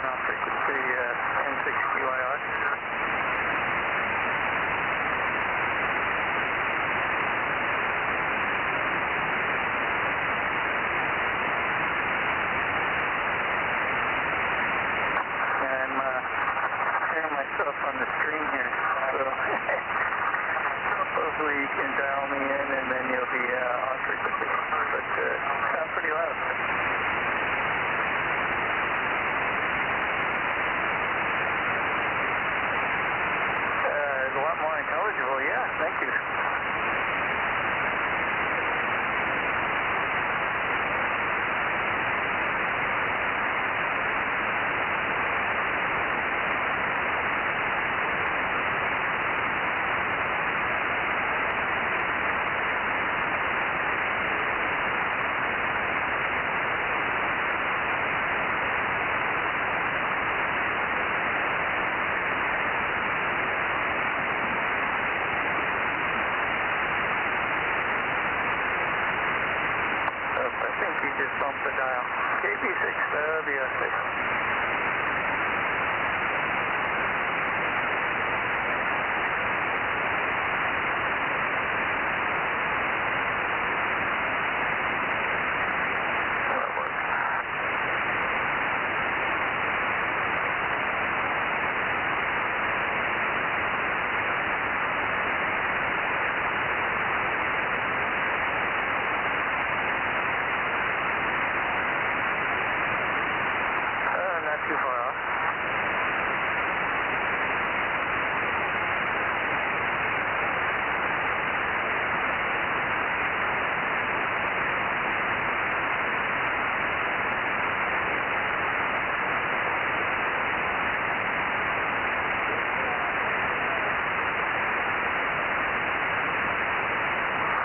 off frequency N6QIR. Myself on the screen here, so hopefully you can dial me in and then you'll be on frequency, but sound pretty loud. It's a lot more intelligible, yeah, thank you. You just bumped the dial. KB6WS6. Not too far off.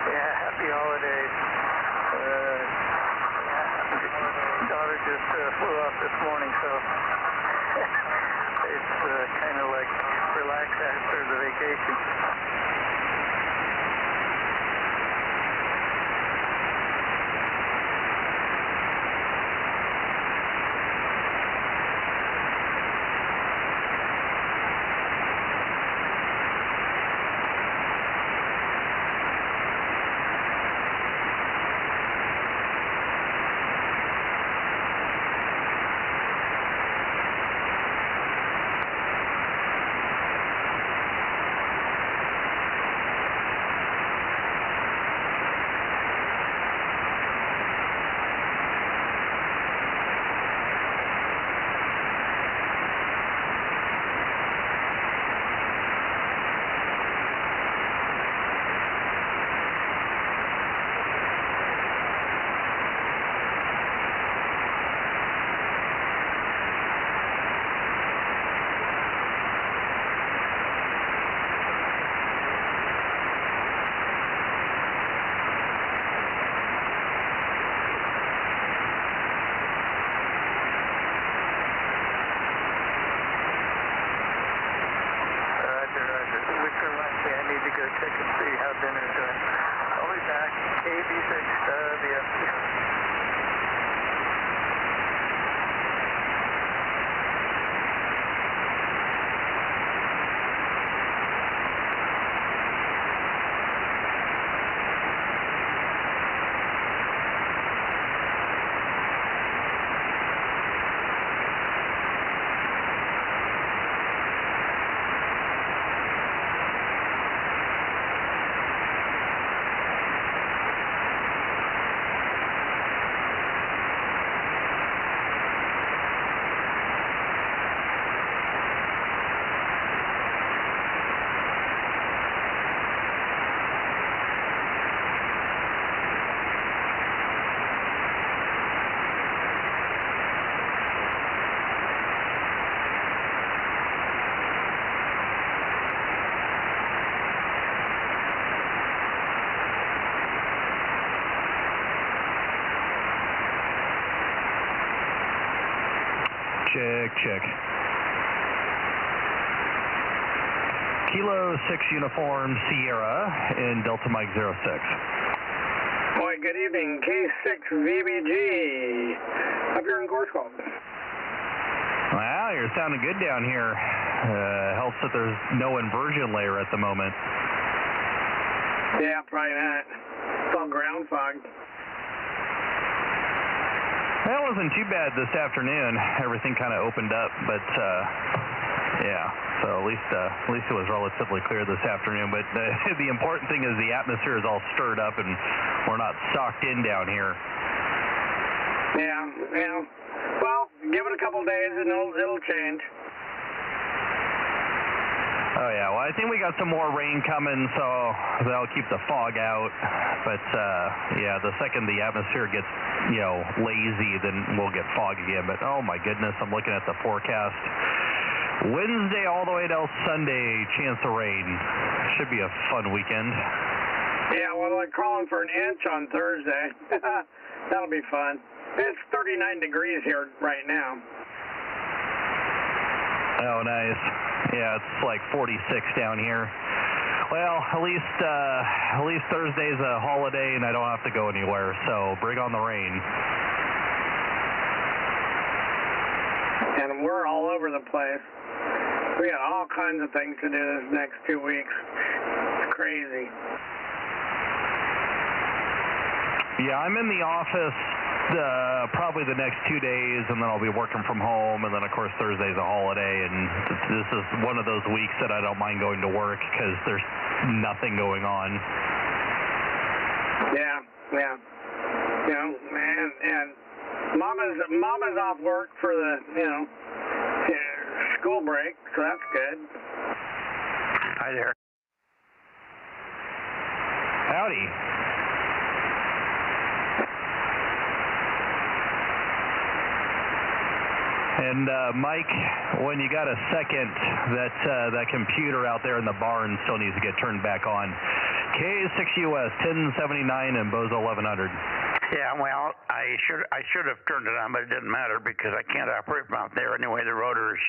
Yeah, happy holidays. Daughter just flew off this morning, so it's kind of like relax after the vacation. I need to go check and see how dinner's doing. I'll be back. KB6WS6. Check. Kilo 6 Uniform Sierra in Delta Mike 06. Boy, good evening, K6 VBG. Up here in Gorsko. Wow. you're sounding good down here. Helps that there's no inversion layer at the moment. Yeah, probably not. It's all ground fog. That wasn't too bad this afternoon. Everything kind of opened up, but yeah. So at least it was relatively clear this afternoon. But the important thing is the atmosphere is all stirred up, and we're not socked in down here. Yeah. Well, give it a couple days and it'll change. Oh yeah, well I think we got some more rain coming, so that'll keep the fog out. But yeah, the second the atmosphere gets, lazy, then we'll get fog again. But oh my goodness, I'm looking at the forecast. Wednesday all the way till Sunday, chance of rain. Should be a fun weekend. Yeah, well, I'm calling for an inch on Thursday. That'll be fun. It's 39 degrees here right now. Oh, nice. Yeah, it's like 46 down here. Well, at least Thursday's a holiday and I don't have to go anywhere, so bring on the rain. And we're all over the place. We got all kinds of things to do this next 2 weeks. It's crazy. Yeah, I'm in the office probably the next 2 days, and then I'll be working from home, and then, of course, Thursday's a holiday, and this is one of those weeks that I don't mind going to work because there's nothing going on. Yeah. And Mama's off work for the, school break, so that's good. Hi there. Howdy. And Mike, when you got a second, that computer out there in the barn still needs to get turned back on. K6US 1079 and Bozo 1100. Yeah, well, I should have turned it on, but it didn't matter because I can't operate from out there anyway. The rotor's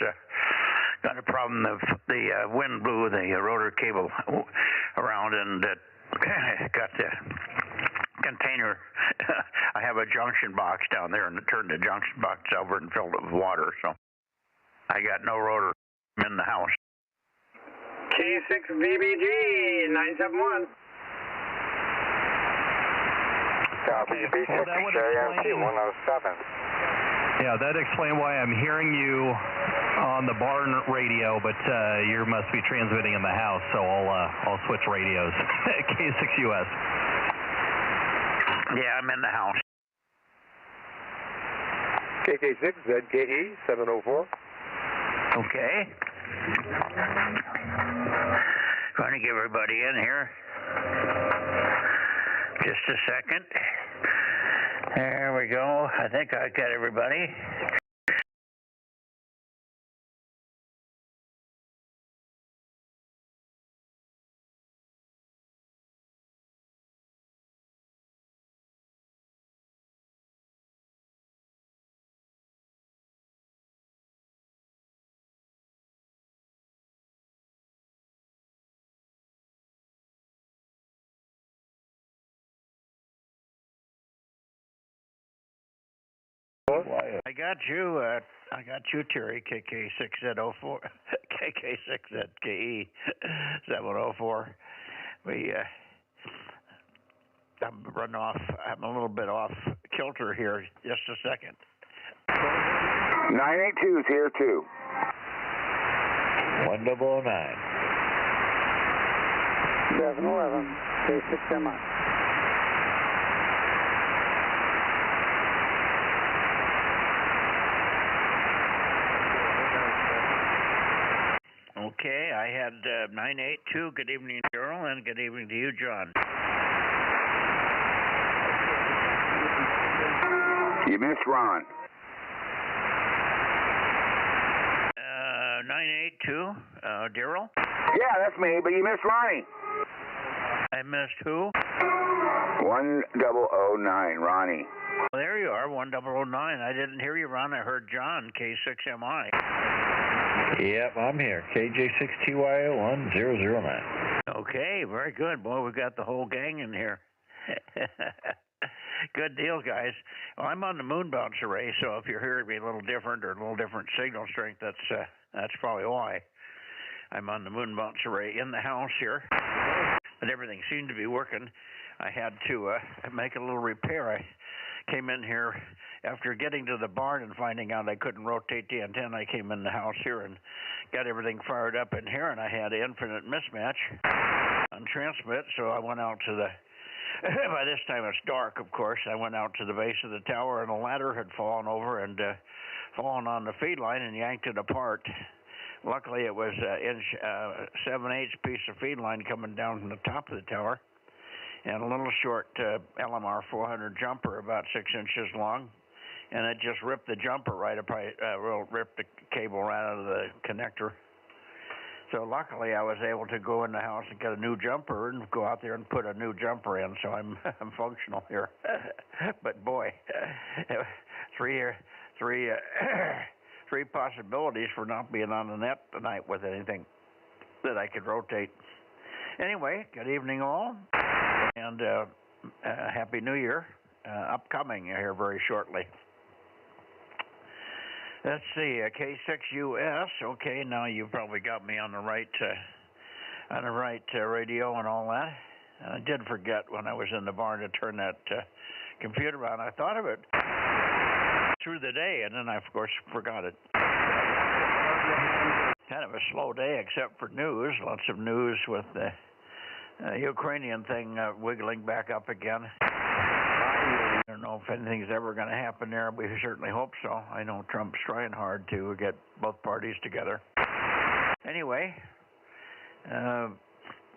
got a problem. The wind blew the rotor cable around, and it got the container. I have a junction box down there, and it turned the junction box over and filled it with water. So I got no rotor in the house. K6 VBG 971. Copy, B6 JMT 107. Yeah, that explains why I'm hearing you on the barn radio, but you must be transmitting in the house, so I'll switch radios. K6US. Yeah, I'm in the house. KK6 ZKE 704. Okay. Trying to get everybody in here. Just a second. There we go. I think I got everybody. I got you, Terry, KK6Z04, KK6ZKE 704. I'm running off, I'm a little bit off kilter here. Just a second. 982 is here too. 1009. 711, K6MI. Okay, I had 982. Good evening, Daryl, and good evening to you, John. You missed Ron. 982, Daryl? Yeah, that's me, but you missed Ronnie. I missed who? 1009, Ronnie. Well, there you are, 1009. I didn't hear you, Ron. I heard John, K6MI. Yep, I'm here. KJ6TYO1009. Okay, very good. Boy, we got the whole gang in here. Good deal, guys. Well, I'm on the moon bounce array, so if you're hearing me a little different or a little different signal strength, that's probably why. I'm on the moon bounce array in the house here, but everything seemed to be working. I had to make a little repair. I came in here after getting to the barn and finding out I couldn't rotate the antenna. I came in the house here and got everything fired up in here, and I had infinite mismatch on transmit, so I went out to the by this time it's dark, of course. I went out to the base of the tower, and a ladder had fallen over and fallen on the feed line and yanked it apart. Luckily, it was an 7/8 piece of feed line coming down from the top of the tower, and a little short LMR 400 jumper about 6 inches long, and it just ripped the jumper right up, ripped the cable right out of the connector. So luckily, I was able to go in the house and get a new jumper and go out there and put a new jumper in. So I'm functional here. But boy, three possibilities for not being on the net tonight with anything that I could rotate. Anyway, good evening all, and Happy New Year, upcoming here very shortly. Let's see, K6US. Okay, now you've probably got me on the right radio and all that. I did forget when I was in the barn to turn that computer on. I thought of it through the day, and then I, of course, forgot it. Kind of a slow day, except for news. Lots of news with the Ukrainian thing wiggling back up again. I don't know if anything's ever going to happen there. We certainly hope so. I know Trump's trying hard to get both parties together. Anyway,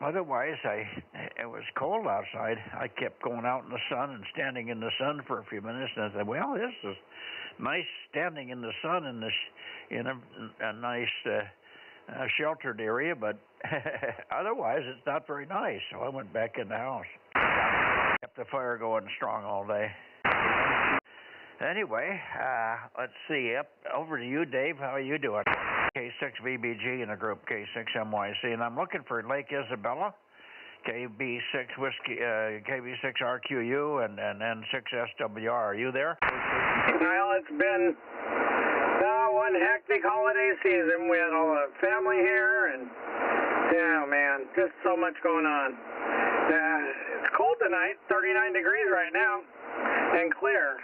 otherwise, it was cold outside. I kept going out in the sun and standing in the sun for a few minutes, and I said, well, this is nice standing in the sun in a nice sheltered area, but otherwise it's not very nice. So I went back in the house. Kept the fire going strong all day. Anyway, let's see. Over to you, Dave. How are you doing? K6VBG in a group K6MYC, and I'm looking for Lake Isabella, KB6 whiskey, KB6RQU, and N6SWR. Are you there? Well, it's been one hectic holiday season. We had all the family here, and yeah, man, just so much going on. It's cold tonight, 39 degrees right now, and clear.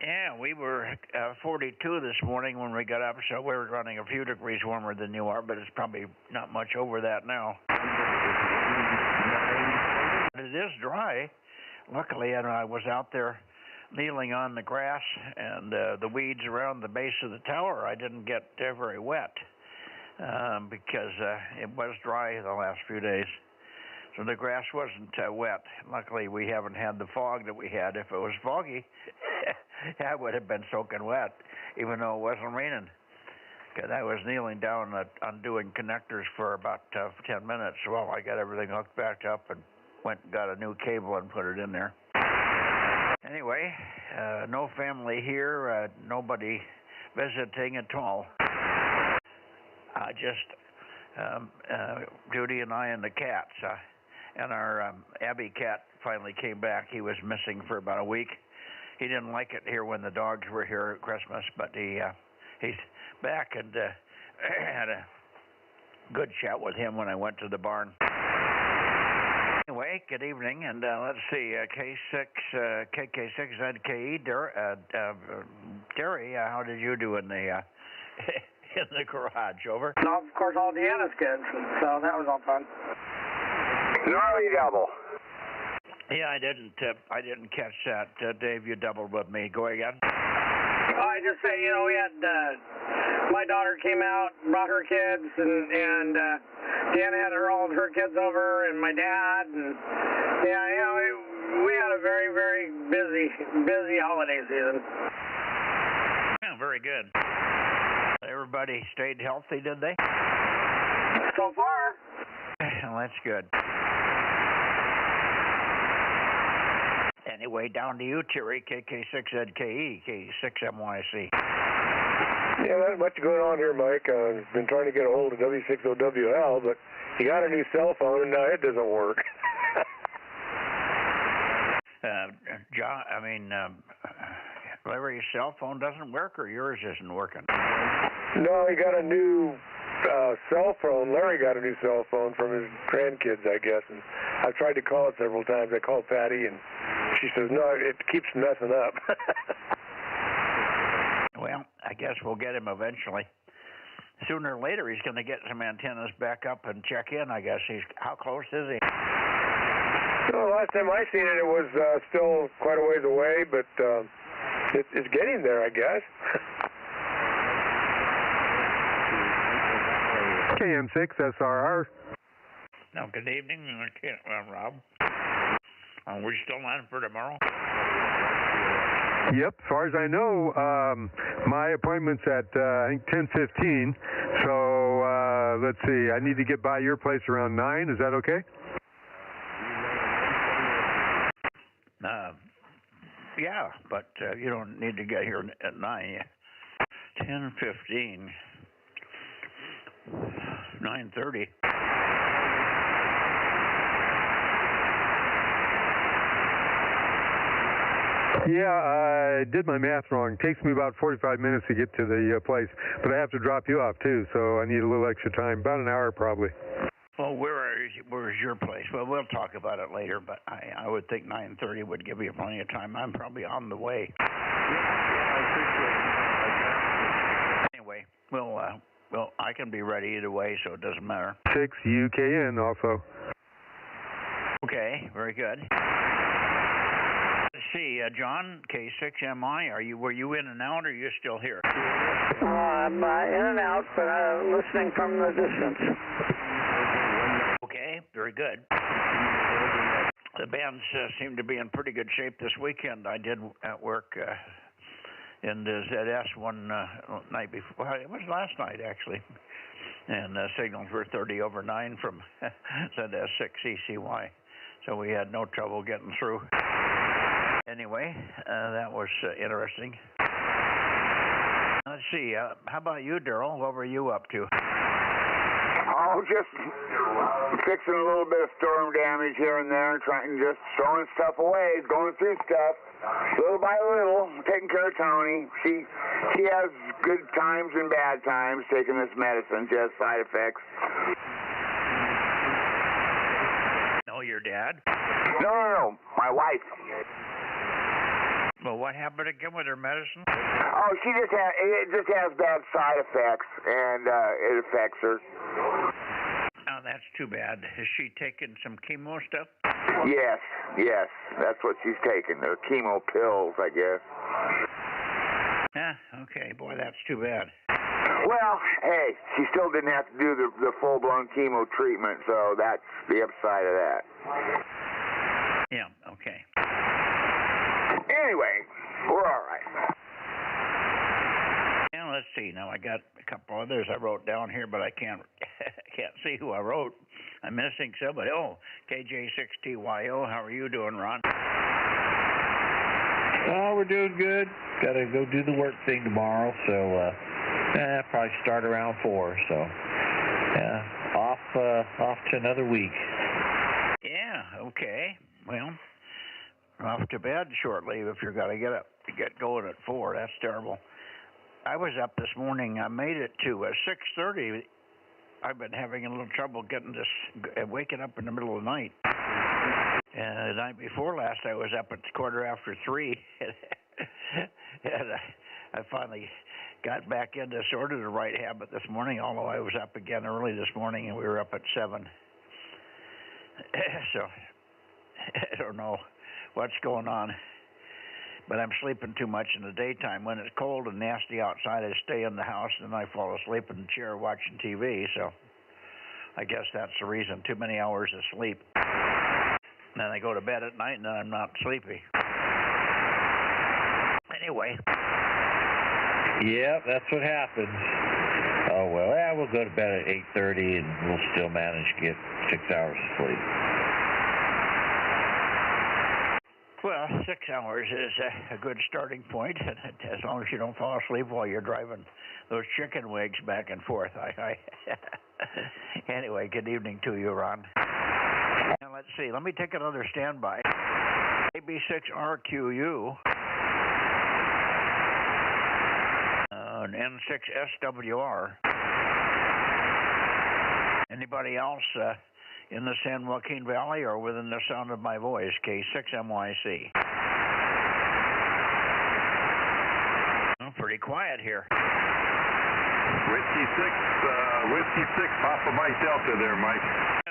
Yeah, we were 42 this morning when we got up, so we're running a few degrees warmer than you are, but it's probably not much over that now. It is dry. Luckily, I was out there kneeling on the grass and the weeds around the base of the tower. I didn't get very wet because it was dry the last few days. So the grass wasn't wet. Luckily, we haven't had the fog that we had. If it was foggy, I would have been soaking wet, even though it wasn't raining. Because I was kneeling down undoing connectors for about 10 minutes. Well, I got everything hooked back up and went and got a new cable and put it in there. Anyway, no family here, nobody visiting at all. Just Judy and I and the cats. And our Abby cat finally came back. He was missing for about a week. He didn't like it here when the dogs were here at Christmas, but he's back, and had a good chat with him when I went to the barn. Anyway, good evening, and let's see, KK6ZKE, Terry, how did you do in the in the garage? Over. And of course, all Deanna's kids, so that was all fun. Gnarly double. Yeah, I didn't catch that. Dave, you doubled with me. Go again. I just say, we had my daughter came out, brought her kids, and Deanna had all of her kids over, and my dad, and yeah, we had a very, very busy holiday season. Yeah, very good. Everybody stayed healthy, did they? So far. Well, that's good. Anyway, down to you, Terry, KK6ZKE, K6MYC. Yeah, not much going on here, Mike. I've been trying to get a hold of W6OWL, but he got a new cell phone, and now it doesn't work. John, Larry's cell phone doesn't work, or yours isn't working? No, he got a new cell phone. Larry got a new cell phone from his grandkids, I guess. And I've tried to call it several times. I called Patty, and she says, no, it keeps messing up. Well, I guess we'll get him eventually. Sooner or later, he's going to get some antennas back up and check in, I guess. How close is he? Well, last time I seen it, it was still quite a ways away, but it's getting there, I guess. KM6 SRR. No, good evening, Rob. Are we still on for tomorrow? Yep, as far as I know, my appointment's at, I think, 10:15. So, let's see, I need to get by your place around 9. Is that okay? Yeah, but you don't need to get here at 9. 10:15. 9:30. Yeah, I did my math wrong. It takes me about 45 minutes to get to the place, but I have to drop you off too, so I need a little extra time, about an hour probably. Well, where is your place? Well, we'll talk about it later, but I would think 9:30 would give you plenty of time. I'm probably on the way. Anyway, well, I can be ready either way, so it doesn't matter. 6 UKN also. Okay, very good. Let's see, John, K6MI, were you in and out, or are you still here? I'm in and out, but listening from the distance. Okay, very good. The bands seem to be in pretty good shape this weekend. I did at work in the ZS one night before. Well, it was last night, actually. And signals were 30 over 9 from ZS6 ECY. So we had no trouble getting through. Anyway, that was interesting. Let's see, how about you, Daryl? What were you up to? Oh, just fixing a little bit of storm damage here and there, just throwing stuff away, going through stuff, little by little, taking care of Tony. She has good times and bad times taking this medicine, she has side effects. No, your dad? No, my wife. Well, what happened again with her medicine? Oh, it just has bad side effects, and it affects her. Oh, that's too bad. Is she taking some chemo stuff? Yes, that's what she's taking. They're chemo pills, I guess. Okay, boy, that's too bad. Well, hey, she still didn't have to do the full-blown chemo treatment, so that's the upside of that. Yeah, okay. Anyway, we're all right. Now, let's see. Now, I got a couple others I wrote down here, but I can't see who I wrote. I'm missing somebody. Oh, KJ6TYO. How are you doing, Ron? Oh, we're doing good. Got to go do the work thing tomorrow, so probably start around 4. So, yeah, off to another week. Yeah, okay. Well, off to bed shortly if you're going to get going at 4. That's terrible. I was up this morning. I made it to 6:30. I've been having a little trouble waking up in the middle of the night. And the night before last, I was up at 3:15. And I finally got back into sort of the right habit this morning, although I was up again early this morning, and we were up at 7. So I don't know what's going on. But I'm sleeping too much in the daytime. When it's cold and nasty outside, I stay in the house, and I fall asleep in the chair watching TV. So I guess that's the reason. Too many hours of sleep. And then I go to bed at night, and then I'm not sleepy. Anyway. Yeah, that's what happens. Oh, well, yeah, we'll go to bed at 8:30, and we'll still manage to get 6 hours of sleep. Well, 6 hours is a good starting point, as long as you don't fall asleep while you're driving those chicken wigs back and forth. Anyway, good evening to you, Ron. Now, let's see. Let me take another standby. AB6RQU. And N6SWR. Anybody else in the San Joaquin Valley or within the sound of my voice? K6MYC. Oh, pretty quiet here. Whiskey 6, Papa Mike Delta there, Mike.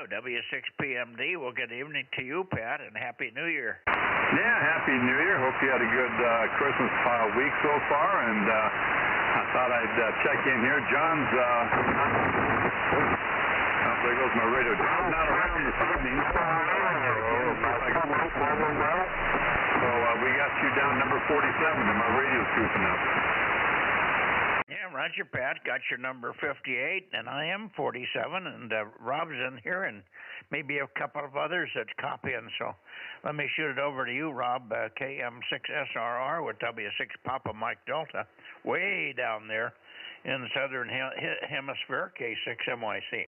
W6PMD, well, good evening to you, Pat, and Happy New Year. Yeah, Happy New Year. Hope you had a good Christmas week so far, and I thought I'd check in here. John's, there goes my radio. John's not around this evening. So we got you down number 47, and my radio's goofing up. Yeah, Roger, Pat, got your number 58, and I am 47, and Rob's in here, and maybe a couple of others that copy in. So let me shoot it over to you, Rob, KM6SRR with W6 Papa Mike Delta, way down there in the southern hemisphere, K6MYC.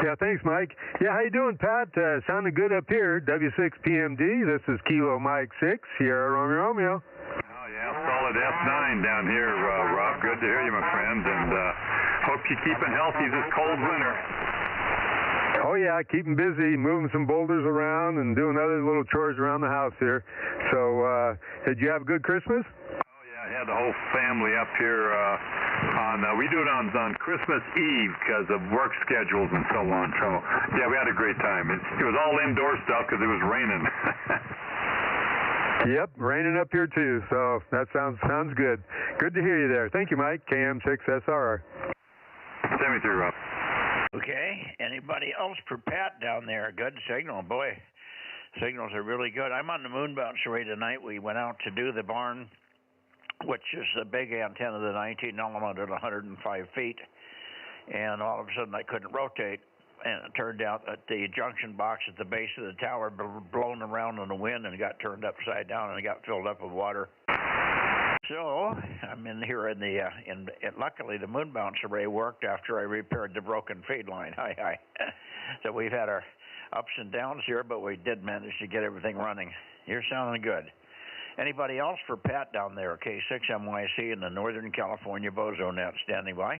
Yeah, thanks, Mike. Yeah, how you doing, Pat? Sounding good up here. W6PMD, this is Kilo Mike 6, Sierra Romeo. Oh, yeah, solid F9 down here, Rob. Good to hear you, my friend, and hope you're keeping healthy this cold winter. Oh, yeah, keeping busy, moving some boulders around and doing other little chores around the house here. So, did you have a good Christmas? Oh, yeah, I had the whole family up here we do it on Christmas Eve because of work schedules and so on. So, yeah, we had a great time. It was all indoor stuff because it was raining. Yep, raining up here too, so that sounds good. Good to hear you there. Thank you, Mike. KM6SRR. Send me through, Rob. Okay, anybody else for Pat down there? Good signal, boy. Signals are really good. I'm on the moon bounce array tonight. We went out to do the barn, which is the big antenna, the 19 element at 105 feet, and all of a sudden I couldn't rotate. And it turned out that the junction box at the base of the tower blown around in the wind and got turned upside down and got filled up with water. So I'm in here in the luckily the moon bounce array worked after I repaired the broken feed line. Hi. So we've had our ups and downs here, but we did manage to get everything running. You're sounding good. Anybody else for Pat down there? K6MYC in the Northern California Bozo Net standing by.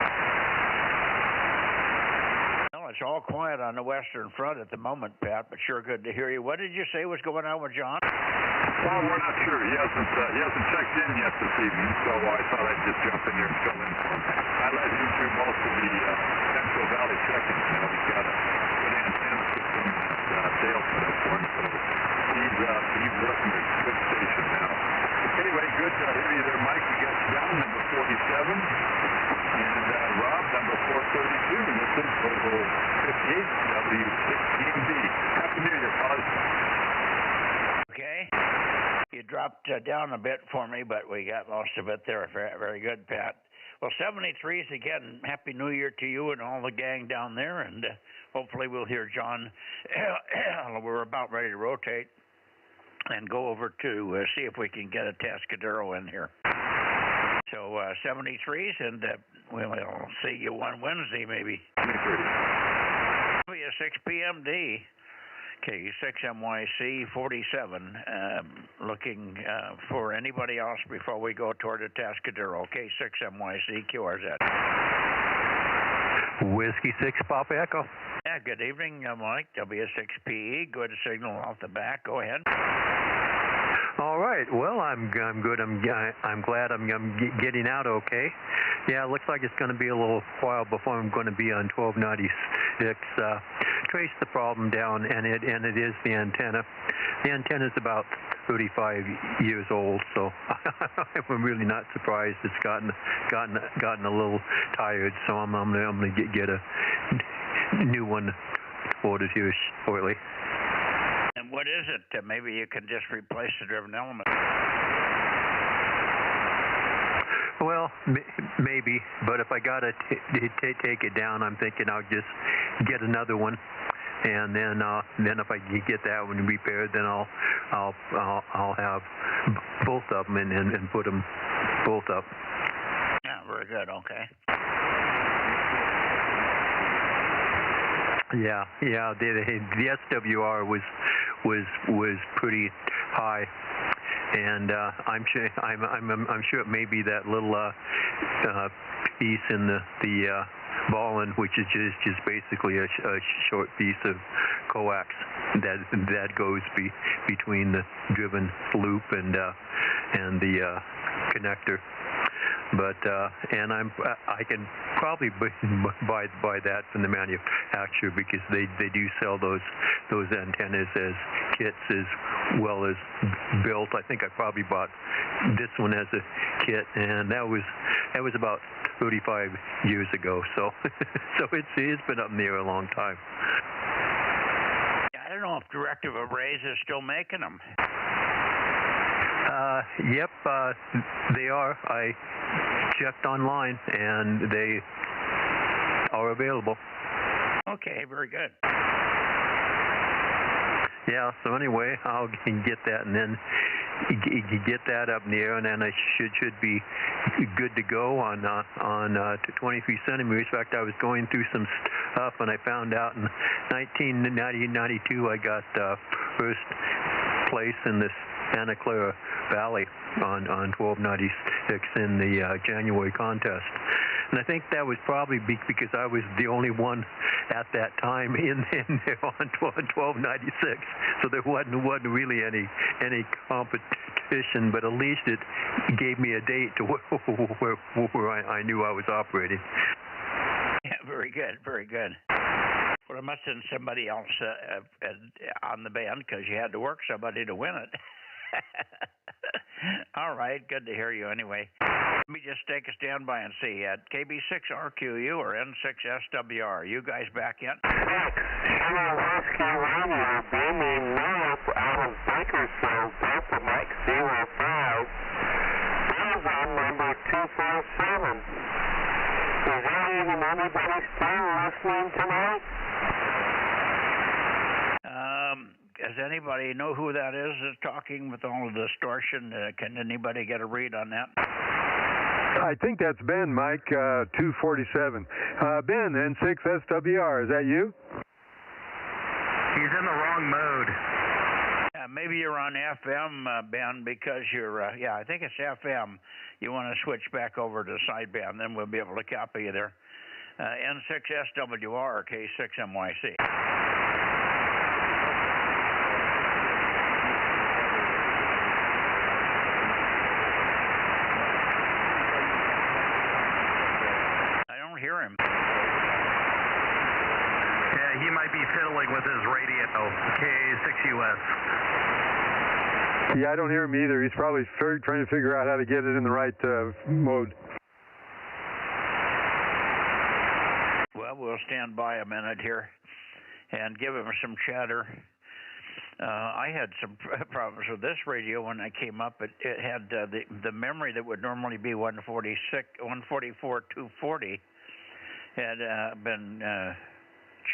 It's all quiet on the western front at the moment, Pat, but sure good to hear you. What did you say was going on with John? Well, we're not sure. He hasn't checked in yet this evening, so I thought I'd just jump in here and fill in for him. I let him do most of the Central Valley checking. He's got a good antenna system that Dale put up for him, so he's working a good station now. Anyway, good to hear you there, Mike. We got you down, number 47. And Rob, number 432, and this is Bozo 58, W6PMD. Happy New Year, fellas. Okay. You dropped down a bit for me, but we got most of it there. Very, very good, Pat. Well, 73s again. Happy New Year to you and all the gang down there, and hopefully we'll hear John. We're about ready to rotate and go over to see if we can get a Tascadero in here. So 73s, and we'll see you on Wednesday, maybe. 6PMD, K6MYC 47. Looking for anybody else before we go toward the Tascadero. K6MYC QRZ. Whiskey 6 Papa Echo. Yeah, good evening, Mike. W6PE. Good signal off the back. Go ahead. All right. Well, I'm good. I'm glad I'm getting out okay. Yeah, it looks like it's going to be a little while before I'm going to be on 1296. Traced the problem down, and it is the antenna. The antenna is about 35 years old, so I'm really not surprised it's gotten a little tired. So I'm gonna get a new one ordered here shortly. And what is it? Maybe you can just replace the driven element. Well, maybe, but if I gotta take it down, I'm thinking I'll just get another one, and then if I get that one repaired, then I'll have both of them and put them both up. Yeah, very good. Okay. Yeah. The SWR was was pretty high. And I'm sure it may be that little piece in the ballon, which is just basically a short piece of coax that goes between the driven loop and the connector. But and I can probably buy that from the manufacturer, because they do sell those antennas as kits as well as built. I think I probably bought this one as a kit, and that was about 35 years ago. So so it's been up in the air a long time. I don't know if Directive Arrays is still making them. Yep, they are. I checked online, and they are available. Okay, very good. Yeah, so anyway, I'll get that, and then get that up in the air, and then I should be good to go on 23 centimeters. In fact, I was going through some stuff, and I found out in 1992 I got first place in this Santa Clara Valley on 1296 in the January contest. And I think that was probably because I was the only one at that time in there on 1296. So there wasn't really any competition, but at least it gave me a date to where I knew I was operating. Yeah, very good, very good. Well, it must have been somebody else on the band, because you had to work somebody to win it. All right, good to hear you anyway. Let me just take a standby and see. At KB6RQU or N6SWR, you guys back in? Beaming north out of Bakersfield, Delta Mike 05. Amazon number 247. Is there even anybody still listening tonight? Does anybody know who that is that's talking with all the distortion? Can anybody get a read on that? I think that's Ben, Mike, 247. Ben, N6SWR, is that you? He's in the wrong mode. Maybe you're on FM, Ben, because you're, I think it's FM. You want to switch back over to sideband, then we'll be able to copy you there. N6SWR, K6MYC. Hear him. Yeah, he might be fiddling with his radio. K6US. Yeah, I don't hear him either. He's probably trying to figure out how to get it in the right mode. Well, we'll stand by a minute here and give him some chatter. I had some problems with this radio when I came up. It had the memory that would normally be 144, 240. Had been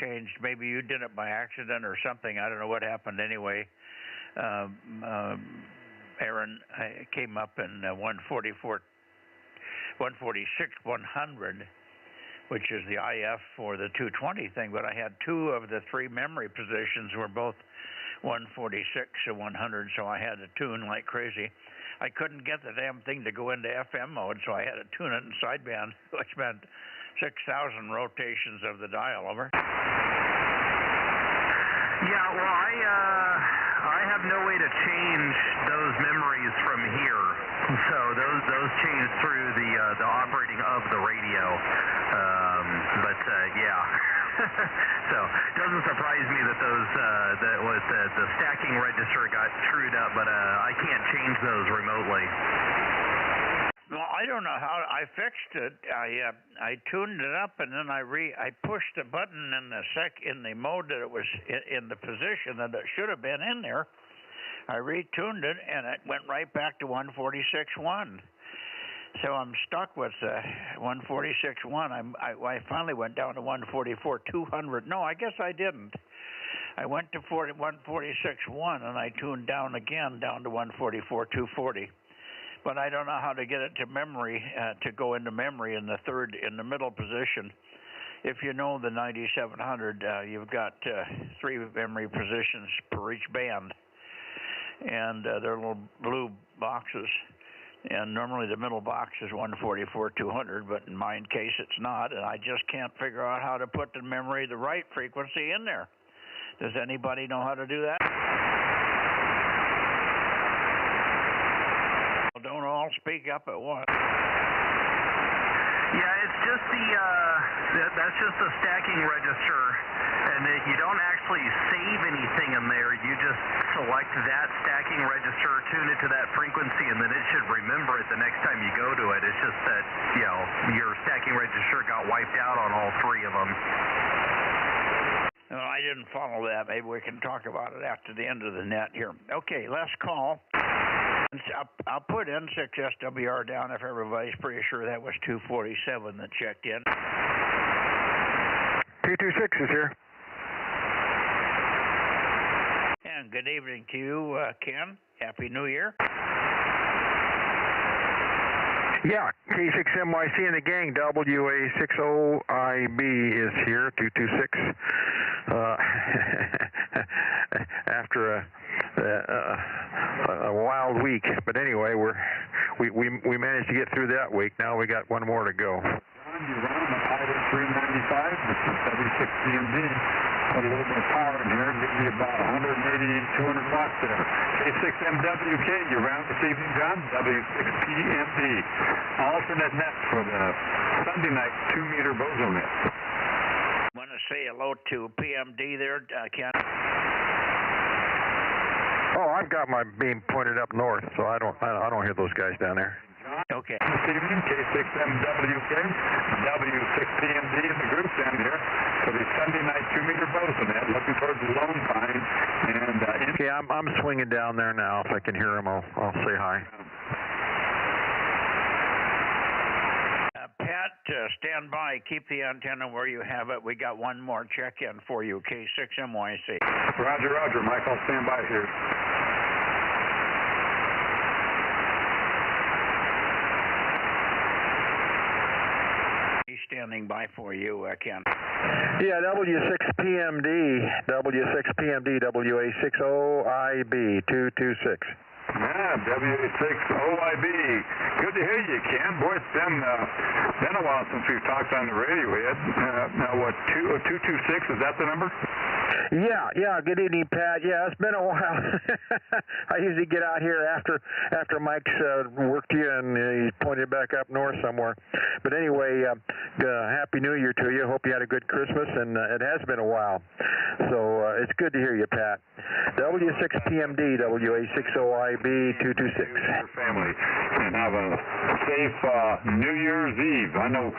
changed. Maybe you did it by accident or something. I don't know what happened anyway. Aaron came up in 144, 146, 100, which is the IF for the 220 thing, but I had two of the three memory positions were both 146 and 100, so I had to tune like crazy. I couldn't get the damn thing to go into FM mode, so I had to tune it in sideband, which meant 6,000 rotations of the dial. Over. Yeah, well, I have no way to change those memories from here. So those change through the operating of the radio. Yeah. So it doesn't surprise me that the stacking register got screwed up, but I can't change those remotely. Well, I don't know how I fixed it. I tuned it up, and then I pushed the button in the mode that it was in the position that it should have been in there. I retuned it, and it went right back to 146.1. So I'm stuck with 146.1. I finally went down to 144.200. No, I guess I didn't. I went to 146.1, and I tuned down again down to 144.240. But I don't know how to get it to memory, to go into memory in the middle position. if you know the 9700, you've got 3 memory positions per each band, and they're little blue boxes. And normally the middle box is 144-200, but in my case it's not, and I just can't figure out how to put the right frequency in there. Does anybody know how to do that? Well, don't all speak up at once. Yeah, it's just that's just the stacking register, and you don't actually save anything in there. You just select that stacking register, tune it to that frequency, and then it should remember it the next time you go to it. It's just that, your stacking register got wiped out on all 3 of them. No, I didn't follow that. Maybe we can talk about it after the end of the net here. Okay, last call. I'll put N6SWR down if everybody's pretty sure that was 247 that checked in. 226 is here. And good evening to you, Ken. Happy New Year. Yeah, K6MYC and the gang, WA60IB is here, 226. After a wild week, but anyway, we managed to get through that week. Now we got one more to go. You're running the Pilot 395. This is W6PMD. Put a little bit of power in here, gives you about 180, 200 watts there. K6MWK, you're round this evening, John. W6PMD. Alternate net for the Sunday night 2-meter Bozo Net. Want to say hello to PMD there, Ken? Oh, I've got my beam pointed up north, so I don't hear those guys down there. Okay. This evening, K6MWK, W6PMD in the group down here for the Sunday night 2-meter Bozo Net, looking towards the Lone Pine. And yeah, I'm swinging down there now. If I can hear them, I'll say hi. Pat, stand by. Keep the antenna where you have it. We got one more check-in for you, K6MYC. Roger, Roger. Mike, I'll stand by here. He's standing by for you, Ken. Yeah, W6PMD, WA60IB, 226. Yeah, W6OIB. Good to hear you, Ken. Boy, it's been a while since we've talked on the radio, Ed. Now, what, 226, is that the number? Yeah. Good evening, Pat. Yeah, it's been a while. I usually get out here after Mike's worked you and he's pointed back up north somewhere. But anyway, Happy New Year to you. Hope you had a good Christmas, and it has been a while. So it's good to hear you, Pat. W6PMD, WA60IB, 226. Family, and have a safe New Year's Eve. I know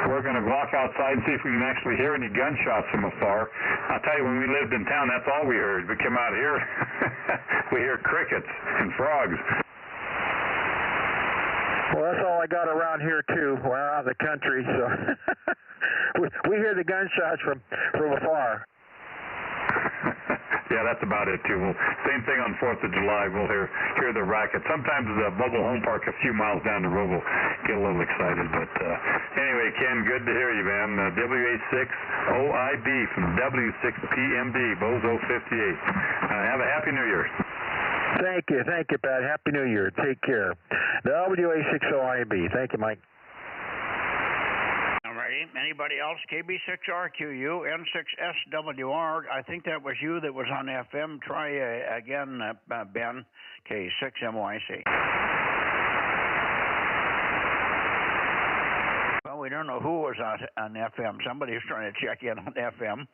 we're going to walk outside and see if we can actually hear any gunshots from afar. I'll tell you, when we lived in town, that's all we heard. We come out here, we hear crickets and frogs. Well, that's all I got around here too. We're out of the country, so we hear the gunshots from afar. Yeah, that's about it too. Well, same thing on 4th of July. We'll hear the racket. Sometimes the mobile home park a few miles down the road will get a little excited. But anyway, Ken, good to hear you, man. WA6OIB from W6PMD, Bozo 58. Have a Happy New Year. Thank you, Pat. Happy New Year. Take care. WA60IB. Thank you, Mike. Alrighty. Anybody else? KB6RQU, N6SWR. I think that was you that was on FM. Try again, Ben. K6MYC. Well, we don't know who was on FM. Somebody's trying to check in on FM.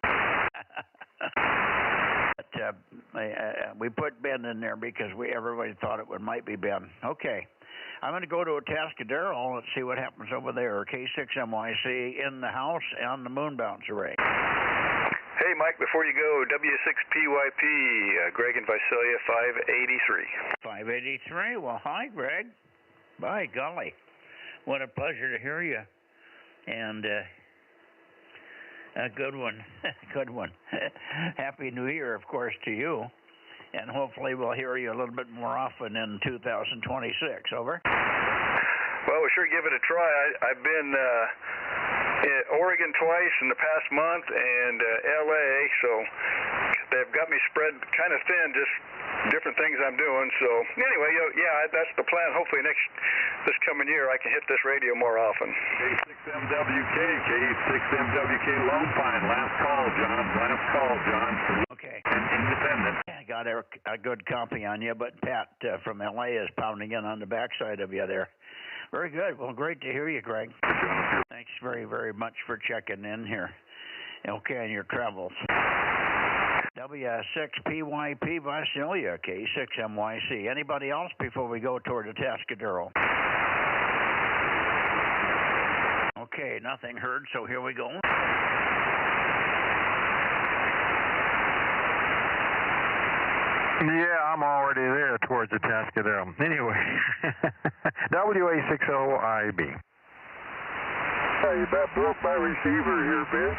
But we put Ben in there because everybody thought it might be Ben. Okay. I'm going to go to Atascadero. Let's see what happens over there. K6MYC in the house on the moon bounce array. Hey, Mike, before you go, W6PYP, Greg and Visalia, 583. 583? Well, hi, Greg. By golly. What a pleasure to hear you. And a good one. Good one. Happy New Year, of course, to you. And hopefully we'll hear you a little bit more often in 2026. Over. Well, we'll sure give it a try. I've been Oregon twice in the past month, and LA, so they've got me spread kind of thin, just different things I'm doing. So anyway, yeah, that's the plan. Hopefully this coming year I can hit this radio more often. K6MWK Lone Pine, last call, John. Okay. Independent. I got a good copy on you, but Pat from LA is pounding in on the backside of you there. Very good. Well, great to hear you, Greg. Thanks very, very much for checking in here. Okay, on your travels. W6PYP Visalia, K6MYC. Anybody else before we go toward the Tascadero? Okay, nothing heard, so here we go. Yeah, I'm already there towards the Tascadero. Anyway, WA60IB. Hey, you about broke my receiver here, Ben.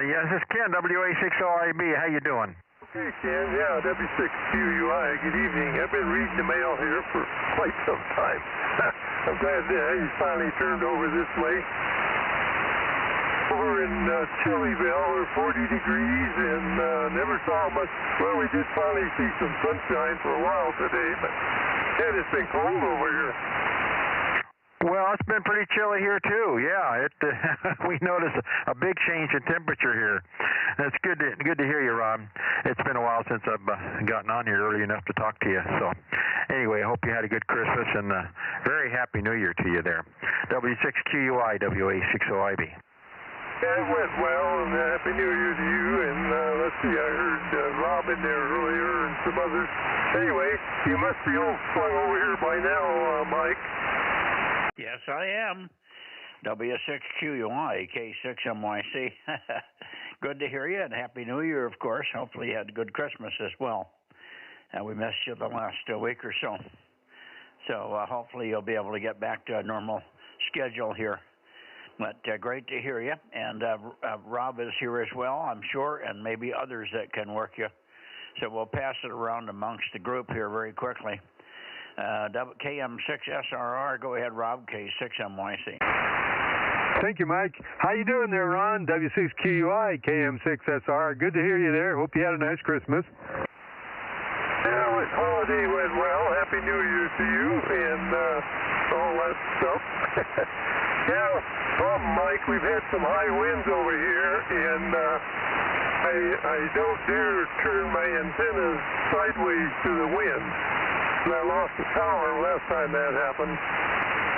Yes, this is Ken, WA60IB. How you doing? Okay, Ken. Yeah, W6QUI. Good evening. I've been reading the mail here for quite some time. I'm glad you finally turned over this way. Over in Chillyville, we're 40 degrees and never saw much. Well, we did finally see some sunshine for a while today, but yeah, it's been cold over here. Well, it's been pretty chilly here too. Yeah, we noticed a big change in temperature here. It's good to hear you, Ron. It's been a while since I've gotten on here early enough to talk to you. So, anyway, I hope you had a good Christmas and very happy New Year to you there. W6QUI, WA60IB. Yeah, it went well, and Happy New Year to you, and let's see, I heard Rob in there earlier and some others. Anyway, you must be all swung over here by now, Mike. Yes, I am. W6QUI, K6MYC. Good to hear you, and Happy New Year, of course. Hopefully you had a good Christmas as well. We missed you the last week or so. So hopefully you'll be able to get back to a normal schedule here. But great to hear you. And Rob is here as well, I'm sure, and maybe others that can work you. So we'll pass it around amongst the group here very quickly. KM6SRR, go ahead, Rob, K6MYC. Thank you, Mike. How you doing there, Ron? W6QUI, KM6SR. Good to hear you there. Hope you had a nice Christmas. Yeah, well, holiday went well. Happy New Year to you and all that stuff. Yeah, problem, Mike, we've had some high winds over here, and I don't dare turn my antennas sideways to the wind. And I lost the tower last time that happened.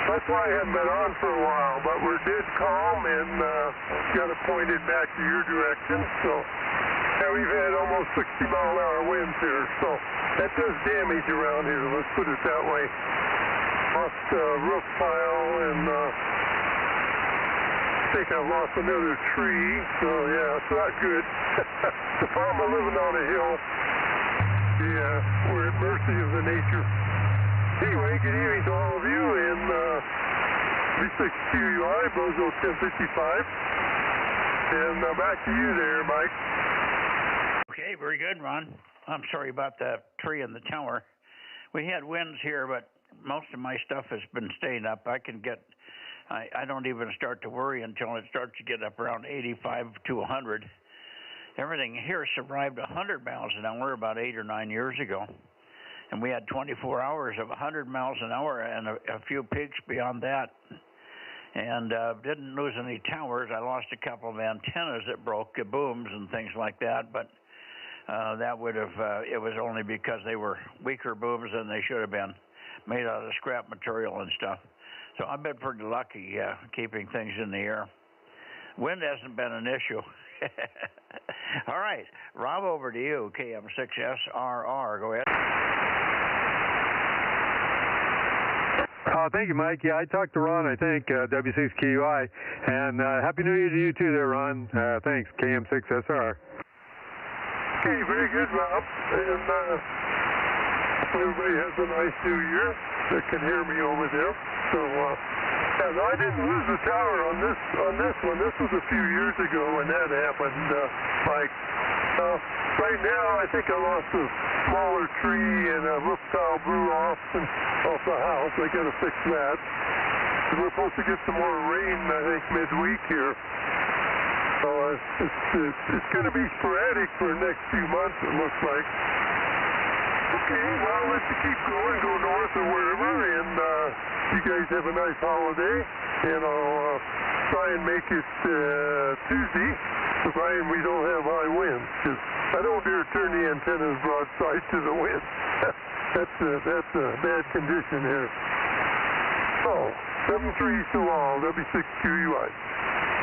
That's why I haven't been on for a while, but we're dead calm and got it pointed back to your direction. So, yeah, we've had almost 60-mile-an-hour winds here, so that does damage around here, let's put it that way. Lost roof pile, and I think I've lost another tree, so yeah, it's not good. The farm I'm living on a hill. Yeah, we're at mercy of the nature. Anyway, good evening to all of you, and V6QUI, Bozo 1055. And back to you there, Mike. Okay, very good, Ron. I'm sorry about the tree in the tower. We had winds here, but most of my stuff has been staying up. I don't even start to worry until it starts to get up around 85 to 100. Everything here survived 100 miles an hour about 8 or 9 years ago. And we had 24 hours of 100 miles an hour and a few peaks beyond that. And didn't lose any towers. I lost a couple of antennas that broke, booms and things like that. But that would have, it was only because they were weaker booms than they should have been, made out of scrap material and stuff. So I've been pretty lucky keeping things in the air. Wind hasn't been an issue. All right, Rob, over to you, KM6SRR. Go ahead. Thank you, Mike. Yeah, I talked to Ron, I think, W6QUI. And Happy New Year to you too there, Ron. Thanks, KM6SR. Okay, very good, Rob. And everybody has a nice New Year that can hear me over there. So, yeah, no, I didn't lose the tower on this one. This was a few years ago when that happened, Mike. Right now, I think I lost a smaller tree and a roof tile blew off the house. I got to fix that. We're supposed to get some more rain, I think, midweek here. So it's going to be sporadic for the next few months, it looks like. Okay, well, I'll let you keep going, go north or wherever, and you guys have a nice holiday, and I'll try and make it Tuesday, provided we don't have high winds, because I don't dare turn the antennas broadside to the wind. That's a bad condition here. Oh, 73 so long, W6QUI.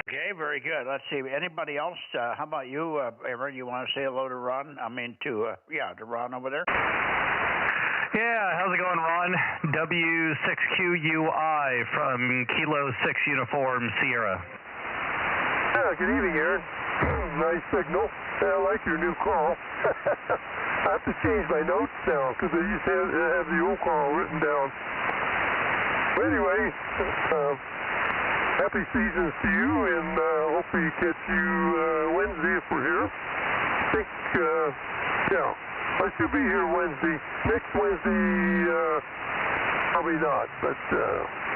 Okay, very good. Let's see. Anybody else? How about you, Aaron? You want to say hello to Ron? I mean, to Ron over there. Yeah, how's it going, Ron? W6QUI from Kilo 6 Uniform Sierra. Yeah, good evening, Aaron. Nice signal. Yeah, I like your new call. I have to change my notes now because I used to have the old call written down. But anyway, happy seasons to you, and hopefully catch you Wednesday if we're here. I think, I should be here Wednesday. Next Wednesday, probably not, but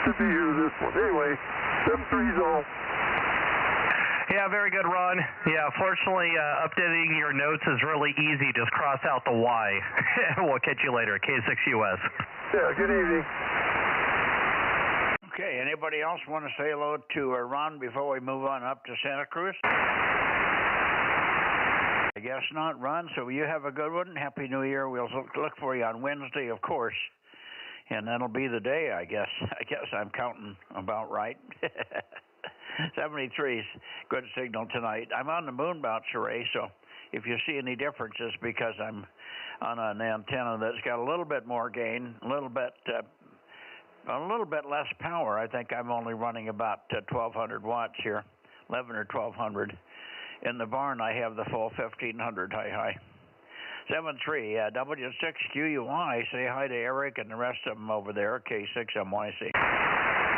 should be here this one. Anyway, 7-3's all. Yeah, very good, Ron. Yeah, fortunately, updating your notes is really easy. Just cross out the Y. We'll catch you later. K6US. Yeah, good evening. Okay, anybody else want to say hello to Ron before we move on up to Santa Cruz? I guess not, Ron. So you have a good one. Happy New Year. We'll look for you on Wednesday, of course. And that'll be the day, I guess. I guess I'm counting about right. 73's good signal tonight. I'm on the moon bounce array, so if you see any differences, because I'm on an antenna that's got a little bit more gain, a little bit less power. I think I'm only running about 1,200 watts here, 11 or 1,200. In the barn, I have the full 1,500. Hi. 73, W6QUI. Say hi to Eric and the rest of them over there, K6MYC.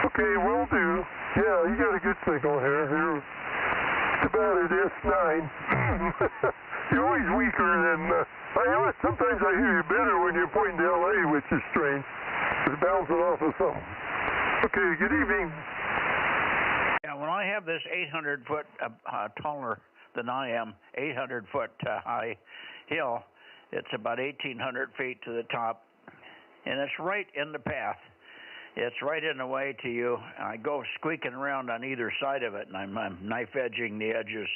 Okay, will do. Yeah, you got a good signal here. You're about at S9. You're always weaker than... sometimes I hear you better when you're pointing to LA, which is strange. It's bouncing off of something. Okay, good evening. Yeah, when I have this 800-foot taller than I am, 800-foot high hill, it's about 1,800 feet to the top, and it's right in the path. It's right in the way to you. I go squeaking around on either side of it, and I'm knife edging the edges.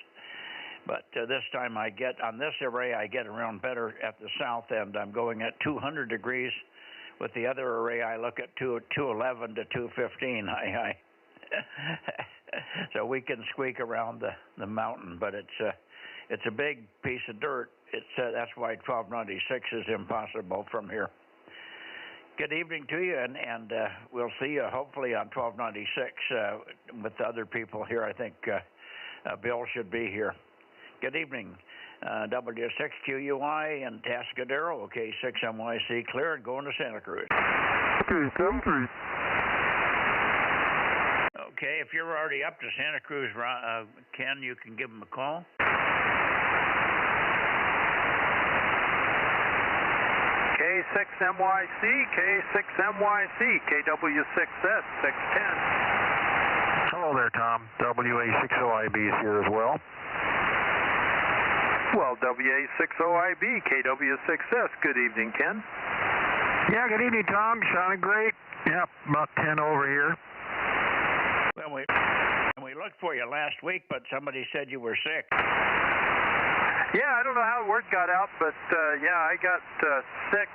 But this time on this array, I get around better at the south end. I'm going at 200 degrees. With the other array, I look at 211 to 215. Hi. So we can squeak around the mountain, but it's a big piece of dirt. That's why 1296 is impossible from here. Good evening to you, and we'll see you hopefully on 1296 with the other people here. I think Bill should be here. Good evening. W6QUI and Tascadero, okay, 6MYC clear and going to Santa Cruz. Okay, 7-3. Okay, if you're already up to Santa Cruz, Ken, you can give him a call. K6MYC, K6MYC, KW6S, 610. Hello there, Tom. WA60IB is here as well. Well, WA60IB, KW6S. Good evening, Ken. Yeah, good evening, Tom. Sounding great. Yep, about 10 over here. Well, we looked for you last week, but somebody said you were sick. Yeah, I don't know how word got out, but I got sick.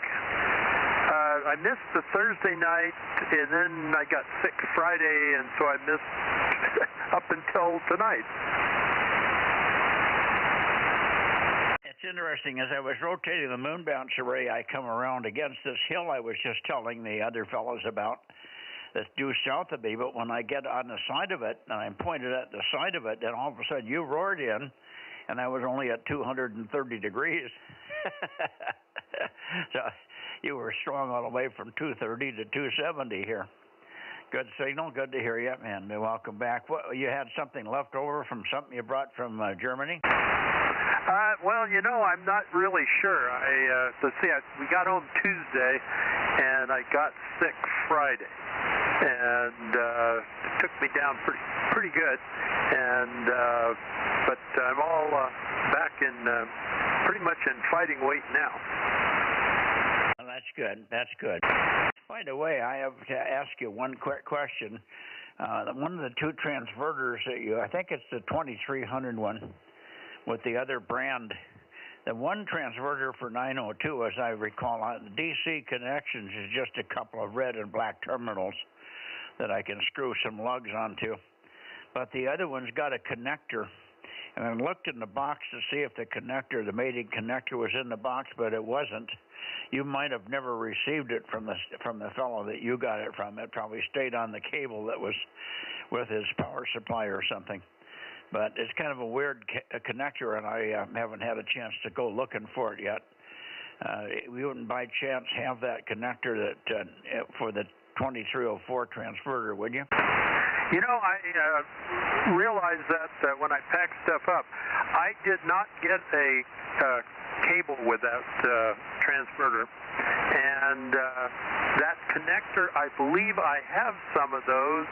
I missed the Thursday night, and then I got sick Friday, and so I missed up until tonight. It's interesting. As I was rotating the moon bounce array, I come around against this hill I was just telling the other fellows about that's due south of me, but when I get on the side of it, and I'm pointed at the side of it, then all of a sudden you roared in, and I was only at 230 degrees. So you were strong all the way from 230 to 270 here. Good signal. Good to hear you, and welcome back. What, you had something left over from something you brought from Germany? Well, I'm not really sure. Let's see, we got home Tuesday, and I got sick Friday. and it took me down pretty good. And but I'm all back in pretty much in fighting weight now. Well, that's good. That's good. By the way, I have to ask you one quick question. One of the two transverters that I think it's the 2300 one with the other brand. The one transverter for 902, as I recall, the DC connections is just a couple of red and black terminals that I can screw some lugs onto. But the other one's got a connector. And I looked in the box to see if the mating connector was in the box, but it wasn't. You might have never received it from the fellow that you got it from. It probably stayed on the cable that was with his power supply or something. But it's kind of a weird connector, and I haven't had a chance to go looking for it yet. We wouldn't by chance have that connector that for the 2304 transverter, would you? You know, I realized that when I packed stuff up, I did not get a cable with that transverter. And that connector, I believe I have some of those,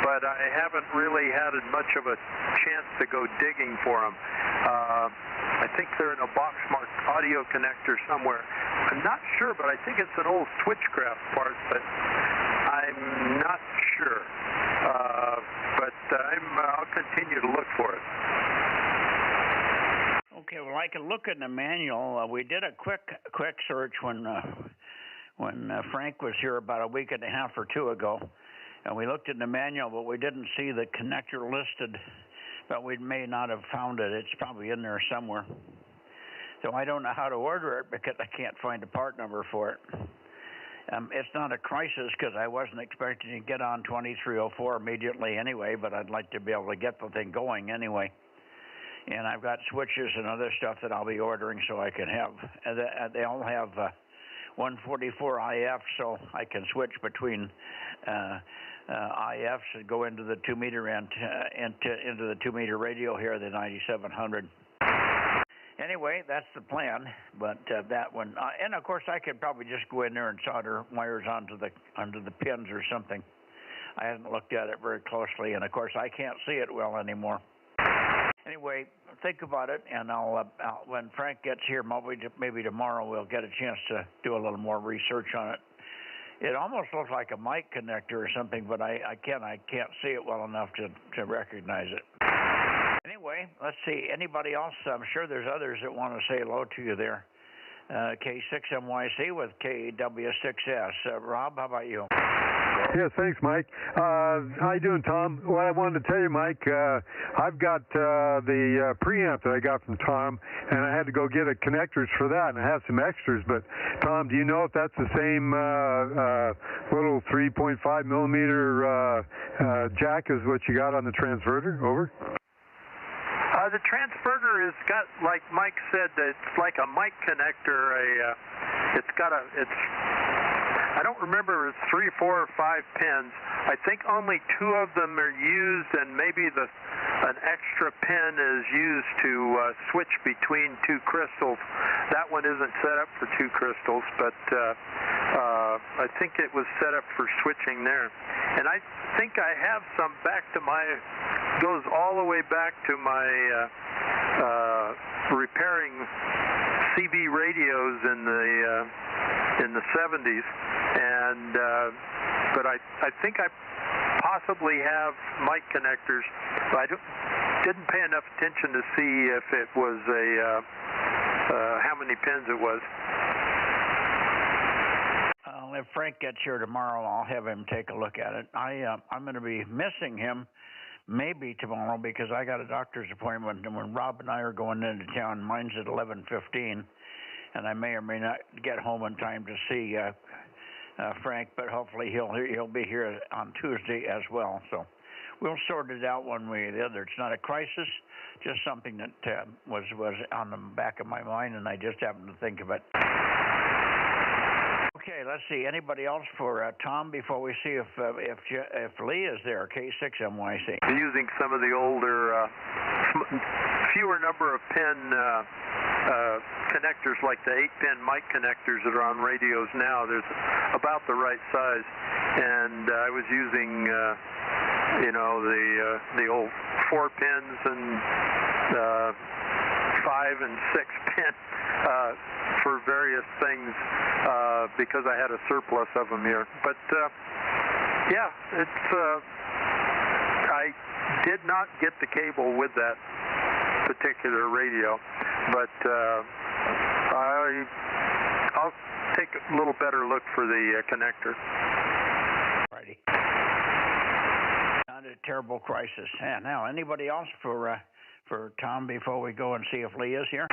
but I haven't really had much of a chance to go digging for them. I think they're in a box marked audio connector somewhere. I'm not sure, but I think it's an old Switchcraft part, but I'm not sure. But I'll continue to look for it. Okay, well, I can look in the manual. We did a quick search when Frank was here about a week and a half or two ago, and we looked in the manual, but we didn't see the connector listed. But we may not have found it. It's probably in there somewhere. So I don't know how to order it because I can't find a part number for it. It's not a crisis because I wasn't expecting to get on 2304 immediately anyway, but I'd like to be able to get the thing going anyway. And I've got switches and other stuff that I'll be ordering so I can have. They all have 144 IF, so I can switch between IFs and go into the 2-meter and into the 2-meter radio here, the 9700. Anyway, that's the plan, but that one, and of course I could probably just go in there and solder wires onto the pins or something. I haven't looked at it very closely, and of course I can't see it well anymore. Anyway, think about it, and I'll when Frank gets here, maybe tomorrow we'll get a chance to do a little more research on it. It almost looks like a mic connector or something, but I can't see it well enough to recognize it. Anyway, let's see. Anybody else? I'm sure there's others that want to say hello to you there. K6MYC with KW6S. Rob, how about you? Yes, thanks, Mike. How you doing, Tom? What I wanted to tell you, Mike, I've got the preamp that I got from Tom, and I had to go get connectors for that, and I have some extras. But, Tom, do you know if that's the same little 3.5 millimeter jack as what you got on the transverter? Over. The transverter has got, like Mike said, it's like a mic connector. I don't remember, it's 3, 4, or 5 pins. I think only 2 of them are used, and maybe an extra pin is used to switch between 2 crystals. That one isn't set up for 2 crystals, but I think it was set up for switching there. And I think I have some goes all the way back to my repairing CB radios in the 70s, and but I think I possibly have mic connectors, but I didn't pay enough attention to see if it was how many pins it was. If Frank gets here tomorrow, I'll have him take a look at it. I'm going to be missing him maybe tomorrow because I got a doctor's appointment, and when Rob and I are going into town, mine's at 11:15, and I may or may not get home in time to see Frank, but hopefully he'll be here on Tuesday as well. So we'll sort it out one way or the other. It's not a crisis, just something that was on the back of my mind, and I just happened to think of it. Okay, let's see. Anybody else for Tom before we see if Lee is there? K6MYC. Using some of the older, fewer number of pin connectors, like the 8-pin mic connectors that are on radios now. There's about the right size, and I was using, the old 4 pins and 5 and 6 pin for various things because I had a surplus of them here. But yeah, it's I did not get the cable with that particular radio, but I'll take a little better look for the connector. Righty. Not a terrible crisis. Yeah, now, anybody else for Tom before we go and see if Lee is here?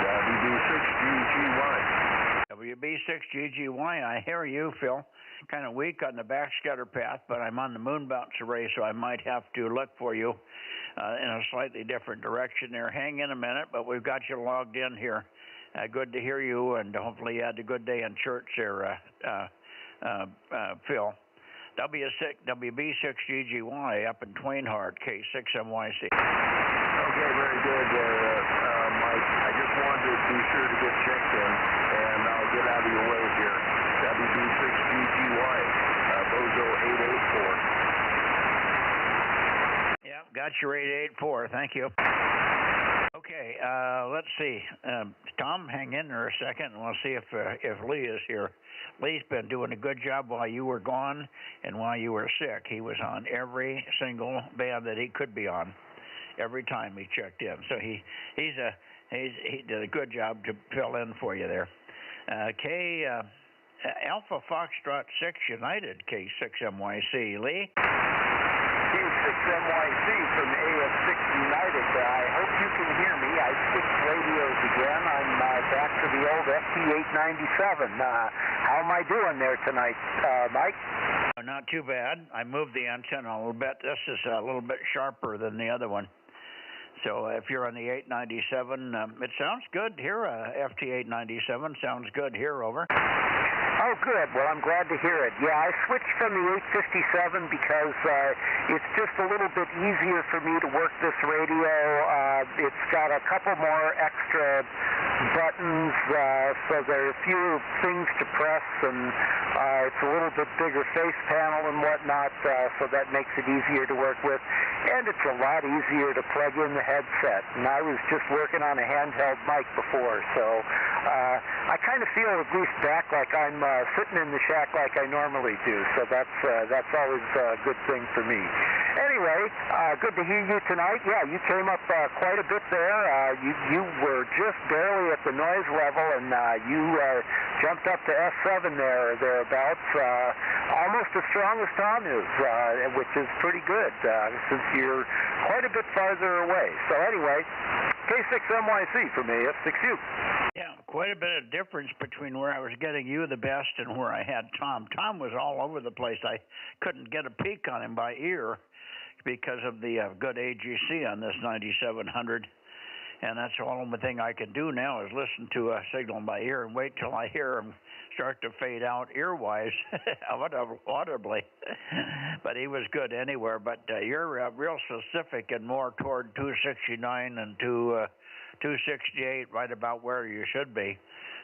WB6GGY. WB6GGY, I hear you, Phil. Kind of weak on the backscatter path, but I'm on the moon bounce array, so I might have to look for you in a slightly different direction there. Hang in a minute, but we've got you logged in here. Good to hear you, and hopefully you had a good day in church there, Phil. WB6GGY up in Twainhart, K6MYC. Okay, very good there, Mike. I just wanted to be sure to get checked in, and I'll get out of your way here. WB6GGY, Bozo 884. Yeah, got your 884. Thank you. Okay, let's see. Tom, hang in there a second, and we'll see if Lee is here. Lee's been doing a good job while you were gone and while you were sick. He was on every single band that he could be on every time he checked in. So he did a good job to fill in for you there. Alpha Foxtrot 6 United, K6MYC. Lee? K6MYC from AF6 United. I hope you can hear me. I switched radios again. I'm back to the old FT897. How am I doing there tonight, Mike? Not too bad. I moved the antenna a little bit. This is a little bit sharper than the other one. So if you're on the 897, it sounds good here. FT897 sounds good here, over. Oh, good. Well, I'm glad to hear it. Yeah, I switched from the 857 because it's just a little bit easier for me to work this radio. It's got a couple more extra buttons, so there are fewer things to press, and it's a little bit bigger face panel and whatnot, so that makes it easier to work with. And it's a lot easier to plug in the headset. And I was just working on a handheld mic before, so I kind of feel at least back like I'm sitting in the shack like I normally do, so that's always a good thing for me. Anyway, good to hear you tonight. Yeah, you came up quite a bit there. You were just barely at the noise level, and you jumped up to S7 there or thereabouts, almost as strong as Tom is, which is pretty good since you're quite a bit farther away. So anyway, K6MYC from AF6U. Yeah, quite a bit of difference between where I was getting you the best and where I had Tom. Tom was all over the place. I couldn't get a peek on him by ear because of the good AGC on this 9700. And that's the only thing I can do now is listen to a signal by ear and wait till I hear him start to fade out ear-wise, audibly. But he was good anywhere. But you're real specific and more toward 269 and 268, right about where you should be.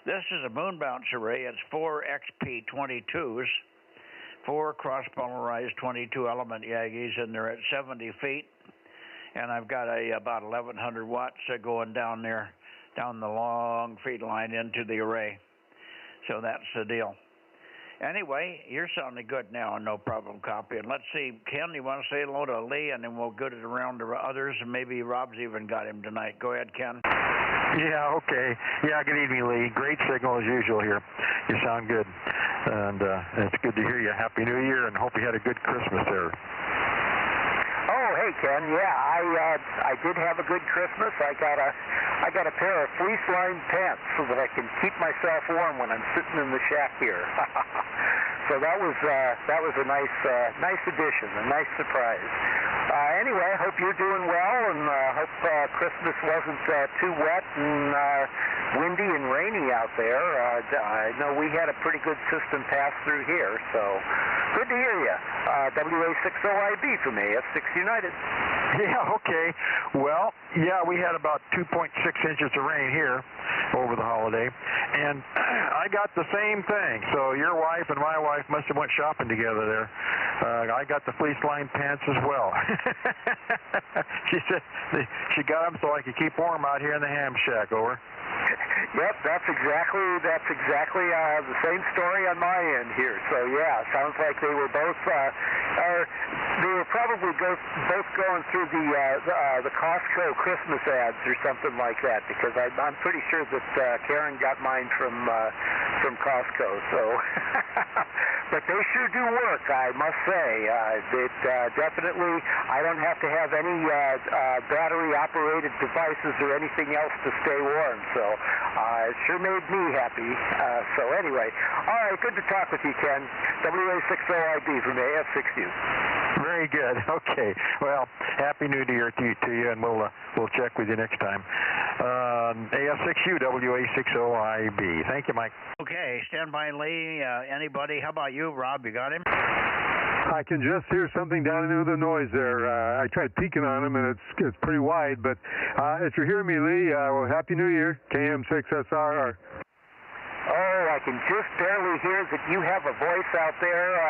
This is a moon bounce array. It's 4 XP22s, 4 cross-polarized 22-element Yagis, and they're at 70 feet. And I've got about 1,100 watts going down there, down the long feed line into the array. So that's the deal. Anyway, you're sounding good now, no problem copying. Let's see, Ken, you want to say hello to Lee, and then we'll get it around to others, and maybe Rob's even got him tonight. Go ahead, Ken. Yeah, okay. Yeah, good evening, Lee. Great signal as usual here. You sound good, and it's good to hear you. Happy New Year, and hope you had a good Christmas there. Oh, hey Ken. Yeah, I did have a good Christmas. I got a pair of fleece-lined pants so that I can keep myself warm when I'm sitting in the shack here. So that was a nice addition, a nice surprise. anyway, I hope you're doing well, and hope Christmas wasn't too wet and windy and rainy out there. I know we had a pretty good system pass through here, so good to hear you. WA60IB from AF6 United. Yeah, okay. Well, yeah, we had about 2.6 inches of rain here over the holiday, and I got the same thing. So your wife and my wife must have went shopping together there. I got the fleece-lined pants as well. She said she got them so I could keep warm out here in the ham shack. Over. Yep, that's exactly the same story on my end here. So yeah, sounds like they were both they were probably both going through the Costco Christmas ads or something like that, because I'm pretty sure that Karen got mine from Costco. So, but they sure do work, I must say. Definitely, I don't have to have any battery-operated devices or anything else to stay warm. So it sure made me happy. So anyway, all right, good to talk with you, Ken. WA60IB from AF6U. Very good. Okay. Well, Happy New Year to you, and we'll check with you next time. AF6U, WA60IB. Thank you, Mike. Okay, stand by, Lee. Anybody? How about you, Rob? You got him? I can just hear something down into the noise there. I tried peeking on him, and it's pretty wide. But if you're hearing me, Lee, well, Happy New Year, KM6SR. Oh, I can just barely hear that you have a voice out there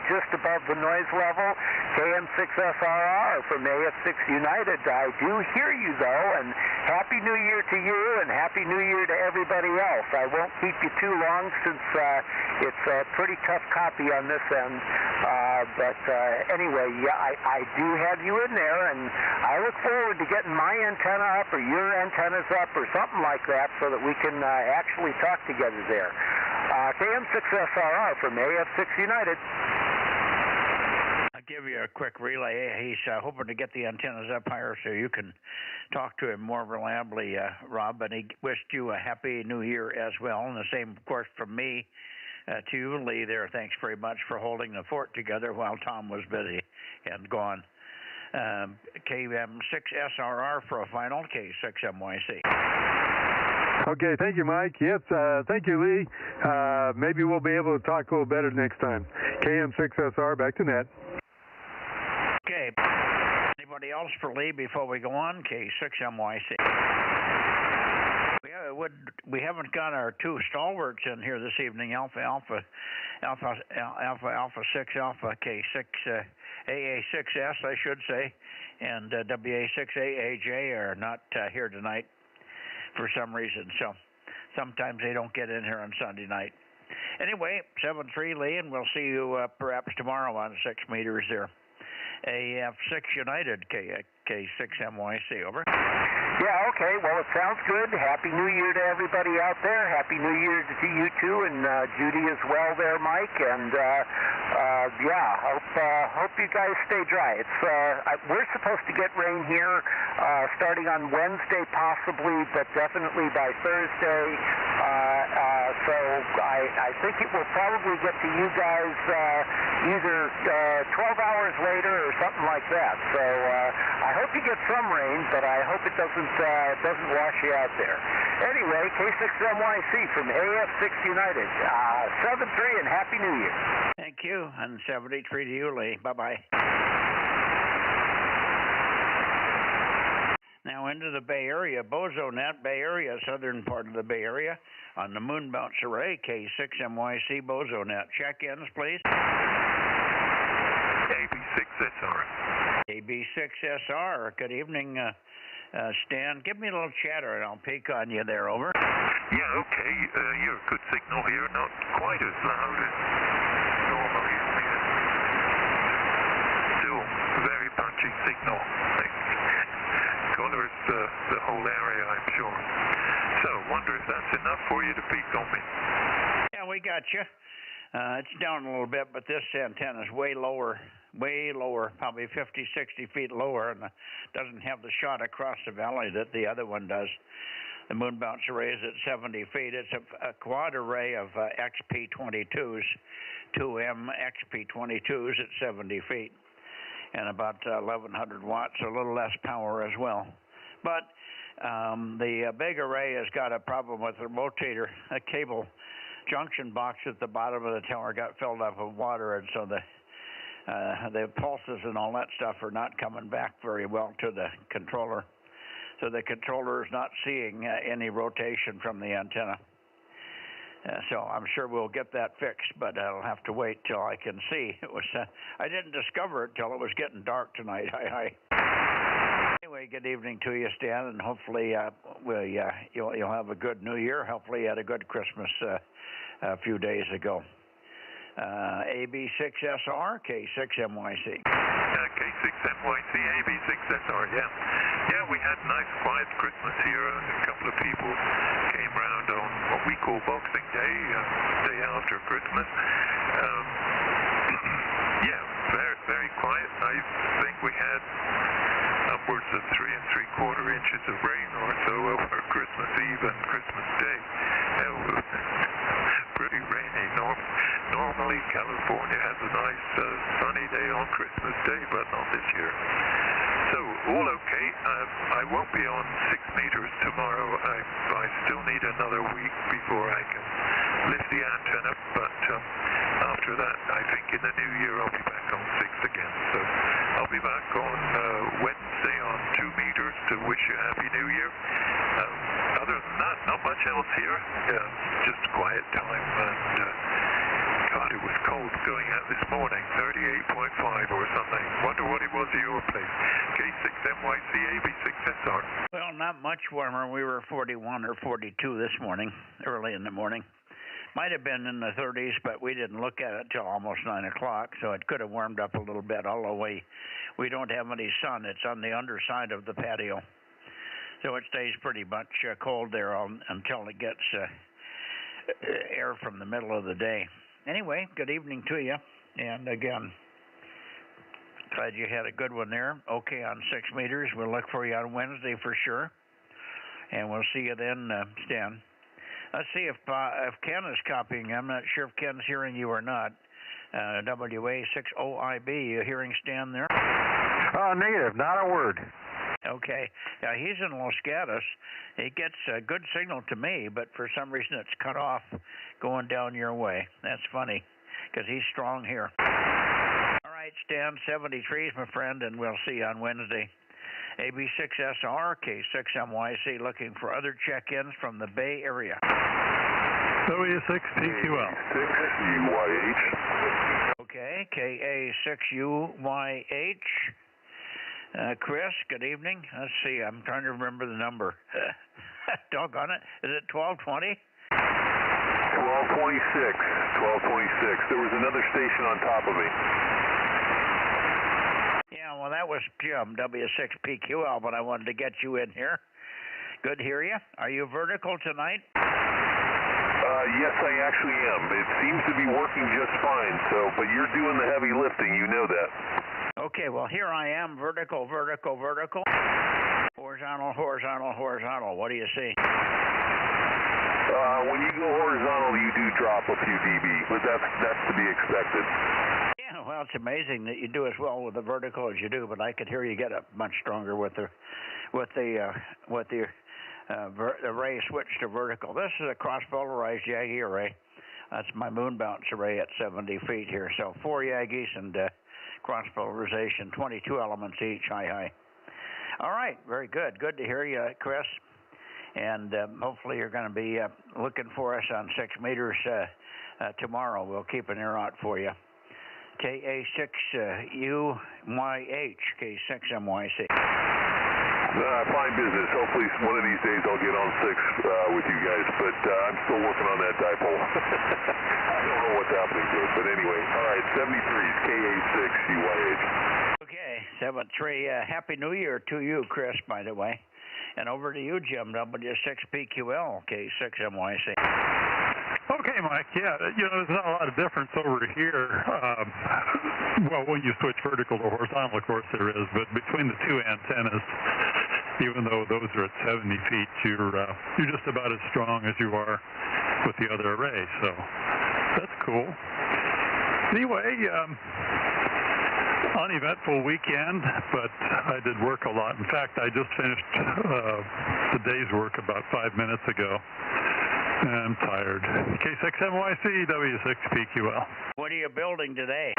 just above the noise level. KM6SRR from AF6 United. I do hear you, though, and Happy New Year to you, and Happy New Year to everybody else. I won't keep you too long since it's a pretty tough copy on this end. But anyway, yeah, I do have you in there, and I look forward to getting my antenna up or your antennas up or something like that so that we can actually talk together there. KM6SRR from AF6 United. I'll give you a quick relay. He's hoping to get the antennas up higher so you can talk to him more reliably, Rob, and he wished you a Happy New Year as well, and the same, of course, from me to you, Lee, there. Thanks very much for holding the fort together while Tom was busy and gone. KM6SRR for a final, K6MYC. Okay, thank you, Mike. Yes, thank you, Lee. Maybe we'll be able to talk a little better next time. KM6SR, back to net. Okay. Anybody else for Lee before we go on? K6MYC. We haven't got our two stalwarts in here this evening. Alpha 6 Alpha K6 AA6S, I should say, and WA6AAJ are not here tonight for some reason, so sometimes they don't get in here on Sunday night. Anyway, 7-3 Lee, and we'll see you perhaps tomorrow on 6 meters there. AF6 United, K6MYC, over. Yeah, okay, well, it sounds good. Happy New Year to everybody out there. Happy New Year to you too, and Judy as well there, Mike, and yeah, hope you guys stay dry. It's we're supposed to get rain here starting on Wednesday possibly, but definitely by Thursday. So I think it will probably get to you guys either 12 hours later or something like that. So I hope you get some rain, but I hope it doesn't wash you out there. Anyway, K6MYC from AF6 United. 7-3 and Happy New Year. Thank you, and 73 to you, Lee. Bye-bye. Now into the Bay Area, Bozo Net, Bay Area, southern part of the Bay Area, on the Moon Bounce Array, K6MYC Bozo Net. Check-ins, please. AB6SR. AB6SR. Good evening, Stan. Give me a little chatter, and I'll peek on you there, over. Yeah, okay. You're a good signal here, not quite as loud as normally. Still very punchy signal. Covers the whole area, I'm sure. So, wonder if that's enough for you to peek on me. Yeah, we got you. It's down a little bit, but this antenna is way lower, probably 50, 60 feet lower, and doesn't have the shot across the valley that the other one does. The Moon Bounce Array is at 70 feet. It's a quad array of XP22s, 2M XP22s at 70 feet. and about 1100 watts, a little less power as well. But the big array has got a problem with the rotator. A cable junction box at the bottom of the tower got filled up with water, and so the pulses and all that stuff are not coming back very well to the controller. So the controller is not seeing any rotation from the antenna. So I'm sure we'll get that fixed, but I'll have to wait till I can see. It was I didn't discover it till it was getting dark tonight. Hi. Anyway, good evening to you, Stan, and hopefully you'll have a good New Year. Hopefully you had a good Christmas a few days ago. AB6SR, K6MYC. K6MYC, AB6SR, yeah. Yeah, we had a nice quiet Christmas here. A couple of people came round on what we call Boxing Day, day after Christmas. Yeah, very, very quiet. I think we had upwards of 3 3/4 inches of rain or so over Christmas Eve and Christmas Day. It was pretty rainy. Normally California has a nice sunny day on Christmas Day, but not this year. So all okay. I won't be on 6 meters tomorrow. I still need another week before I can lift the antenna, but after that I think in the new year I'll be back on 6 again. So I'll be back on Wednesday on 2 meters to wish you a Happy New Year. Other than that, not much else here. Just quiet time, and God, it was cold going out this morning, 38.5 or something. Wonder what it was at your place. K6MYC, AB6SR. Well, not much warmer. We were 41 or 42 this morning, early in the morning. Might have been in the 30s, but we didn't look at it till almost 9 o'clock, so it could have warmed up a little bit, although we don't have any sun. It's on the underside of the patio. So it stays pretty much cold there until it gets air from the middle of the day. Anyway, good evening to you. And again, glad you had a good one there. Okay on 6 meters. We'll look for you on Wednesday for sure. And we'll see you then, Stan. Let's see if Ken is copying. I'm not sure if Ken's hearing you or not. WA60IB, you hearing Stan there? Negative, not a word. Okay. Yeah, he's in Los Gatos. He gets a good signal to me, but for some reason it's cut off going down your way. That's funny, because he's strong here. All right, Stan, 73s, my friend, and we'll see you on Wednesday. AB6SR, K6MYC, looking for other check-ins from the Bay Area. W6PQL. KA6UYH. Okay, KA6UYH. Chris, good evening. Let's see, I'm trying to remember the number. Doggone it. Is it 1220? 1226. 1226. There was another station on top of me. Yeah, well, that was Jim, W6PQL, but I wanted to get you in here. Good to hear you. Are you vertical tonight? Yes, I actually am. It seems to be working just fine, but you're doing the heavy lifting, you know that. Okay, well, here I am, vertical, vertical, vertical. Horizontal, horizontal, horizontal. What do you see? When you go horizontal, you do drop a few dB, but that's to be expected. Yeah, well, it's amazing that you do as well with the vertical as you do, but I could hear you get up much stronger with the array switch to vertical. This is a cross-polarized Yagi array. That's my moon bounce array at 70 feet here. So 4 Yagis and cross-polarization, 22 elements each. Hi. All right, very good. Good to hear you, Chris. And hopefully you're going to be looking for us on 6 meters tomorrow. We'll keep an ear out for you. KA6UYH, K6MYC. Fine business. Hopefully one of these days I'll get on 6 with you guys, but I'm still working on that dipole. I don't know what's happening to it, but anyway. All right, 73s, KA6UYH. Okay, 73. Happy New Year to you, Chris, by the way. And over to you, Jim, W6PQL, K6MYC. Okay, Mike. Yeah, there's not a lot of difference over here. Well, when you switch vertical to horizontal, of course there is, but between the two antennas, even though those are at 70 feet, you're just about as strong as you are with the other array. So that's cool. Anyway, uneventful weekend, but I did work a lot. In fact, I just finished the day's work about 5 minutes ago. I'm tired. K6NYC, W6PQL. What are you building today?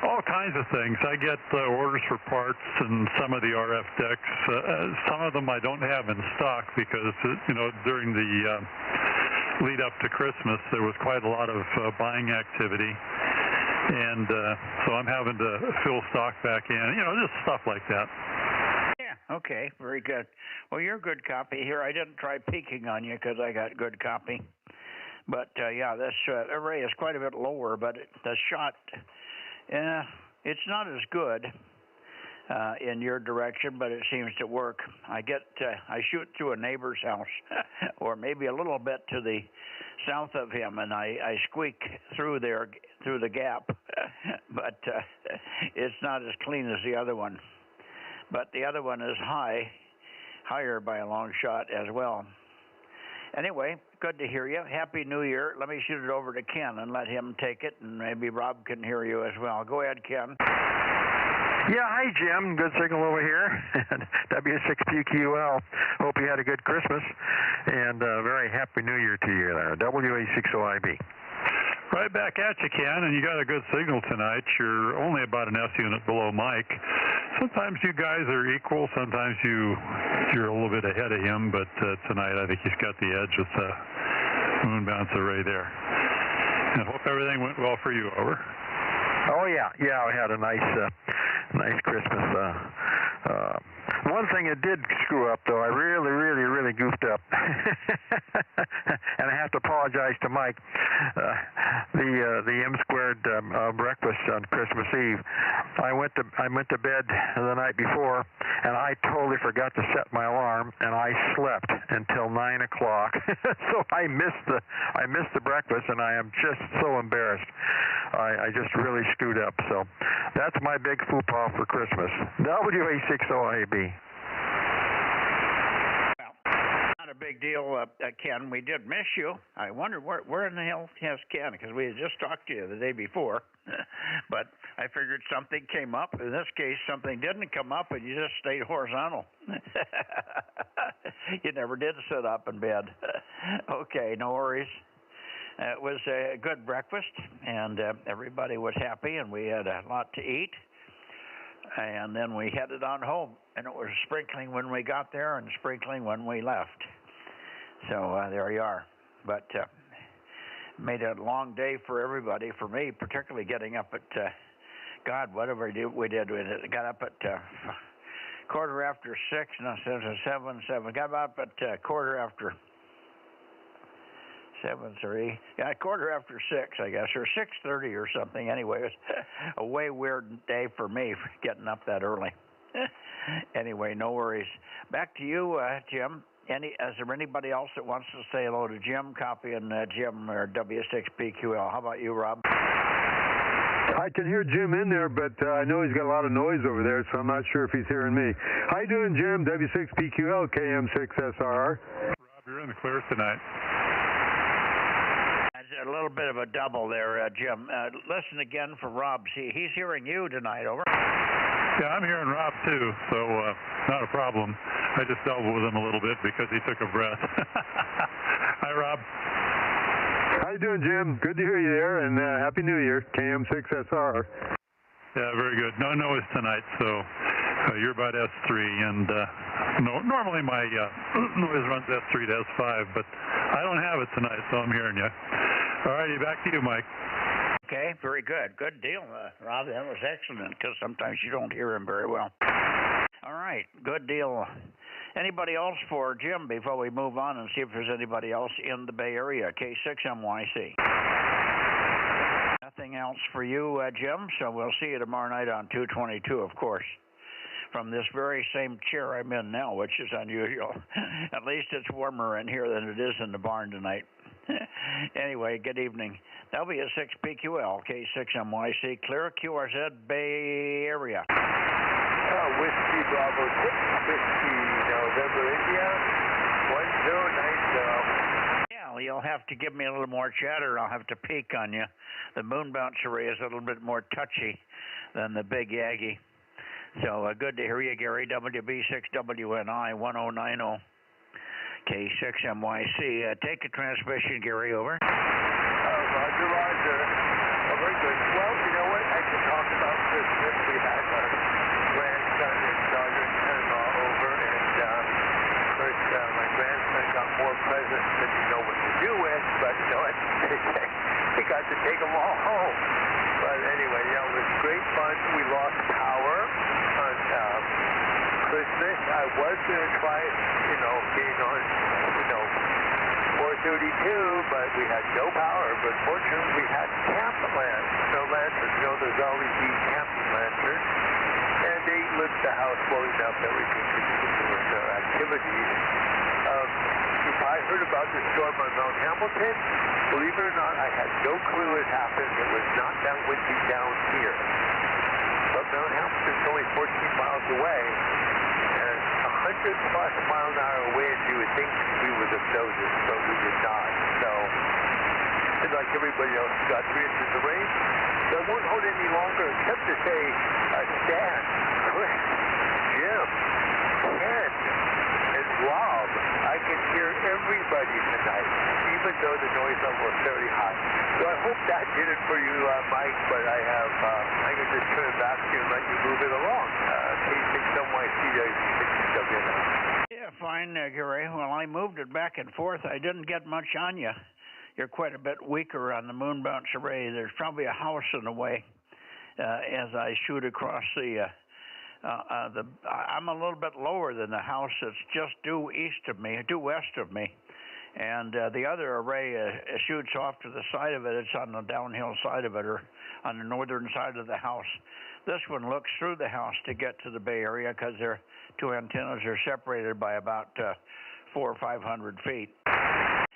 All kinds of things. I get orders for parts and some of the RF decks. Some of them I don't have in stock because, during the lead up to Christmas, there was quite a lot of buying activity. And so I'm having to fill stock back in, just stuff like that. Yeah, okay, very good. Well, you're good copy here. I didn't try peeking on you because I got good copy. But, yeah, this array is quite a bit lower, but the shot, it's not as good in your direction, but it seems to work. I shoot through a neighbor's house, or maybe a little bit to the south of him, and I squeak through there, through the gap, but it's not as clean as the other one. But the other one is higher by a long shot as well. Anyway, good to hear you. Happy New Year. Let me shoot it over to Ken and let him take it, and maybe Rob can hear you as well. Go ahead, Ken. Yeah, hi, Jim. Good signal over here. W6PQL. Hope you had a good Christmas, and very Happy New Year to you there. WA60IB. Right back at you, Ken, and you got a good signal tonight. You're only about an S unit below Mike. Sometimes you guys are equal. Sometimes you're a little bit ahead of him, but tonight I think he's got the edge with the moon bounce array there. And hope everything went well for you. Over. Oh yeah, I had a nice Christmas. One thing it did screw up, though, I really goofed up, and I have to apologize to Mike. The M squared breakfast on Christmas Eve. I went to bed the night before, and I totally forgot to set my alarm, and I slept until 9 o'clock. So I missed the breakfast, and I am just so embarrassed. I just really screwed up. So that's my big faux pas for Christmas. WA60IB. Not a big deal, Ken. We did miss you. I wondered where in the hell is Ken, because we had just talked to you the day before. But I figured something came up. In this case, something didn't come up, and you just stayed horizontal. You never did sit up in bed. Okay, no worries. It was a good breakfast, and everybody was happy, and we had a lot to eat. And then we headed on home, and it was sprinkling when we got there and sprinkling when we left. So there you are. But made a long day for everybody, for me, particularly getting up at, God, whatever we did. We got up at quarter after 6, no, 7. Got up at quarter after 7:30. Yeah, quarter after 6, I guess, or 6:30 or something. Anyway, it was a way weird day for me getting up that early. Anyway, no worries. Back to you, Jim. Is there anybody else that wants to say hello to Jim? Copy and Jim or W6PQL. How about you, Rob? I can hear Jim in there, but I know he's got a lot of noise over there, so I'm not sure if he's hearing me. How you doing, Jim? W6PQL, KM6SRR. Rob, you're in the clear tonight. A little bit of a double there, Jim. Listen again for Rob. He's hearing you tonight, over. Yeah, I'm hearing Rob too, so not a problem. I just doubled with him a little bit because he took a breath. Hi, Rob. How you doing, Jim? Good to hear you there, and Happy New Year, KM6SR. Yeah, very good. No noise tonight, so you're about S3, and normally my noise runs S3 to S5, but I don't have it tonight, so I'm hearing you. All righty, back to you, Mike. Okay, very good. Good deal, Rob. That was excellent, because sometimes you don't hear him very well. All right, good deal. Anybody else for Jim before we move on and see if there's anybody else in the Bay Area? K6MYC. Nothing else for you, Jim, so we'll see you tomorrow night on 222, of course, from this very same chair I'm in now, which is unusual. At least it's warmer in here than it is in the barn tonight. Anyway, good evening. W6PQL, K6MYC, clear QRZ Bay Area. Whiskey Bravo 6, Whiskey November India, 1090. Yeah, you'll have to give me a little more chatter. I'll have to peek on you. The moon bounce array is a little bit more touchy than the big Yagi. So good to hear you, Gary. WB6WNI 1090 K6MYC. Take a transmission, Gary, over. Roger, roger. Oh, very good. Well, you know what? I can talk about Christmas. We had our grandson and daughter-in-law over, and of course, my grandson got more presents than you know what to do with, but you know what? He got to take them all home. But anyway, yeah, it was great fun. We lost power on Christmas. I was going to try, being on, 432, but we had no power. But fortunately, we had camp lanterns. There's always these camping lanterns. And they lit the house well enough that we could continue with our activities. If I heard about the storm on Mount Hamilton, believe it or not, I had no clue it happened. It was not that windy down here. But Mount Hamilton's only 14 miles away, and 100-plus mile-an-hour wind, you would think we would have noticed, but we did not. So, and like everybody else, we got 3 inches of rain. So I won't hold any longer, except to say, Stan, Chris, Jim, Ken, and Rob, I can hear everybody tonight, even though the noise level is very high. So I hope that did it for you, Mike, but I can just turn it back to you and let you move it along. K6MYC, Yeah, fine, Gary. Well, I moved it back and forth. I didn't get much on you. You're quite a bit weaker on the moon bounce array. There's probably a house in the way as I shoot across I'm a little bit lower than the house that's just due west of me. And the other array shoots off to the side of it. It's on the downhill side of it, or on the northern side of the house. This one looks through the house to get to the Bay Area because their 2 antennas are separated by about 400 or 500 feet.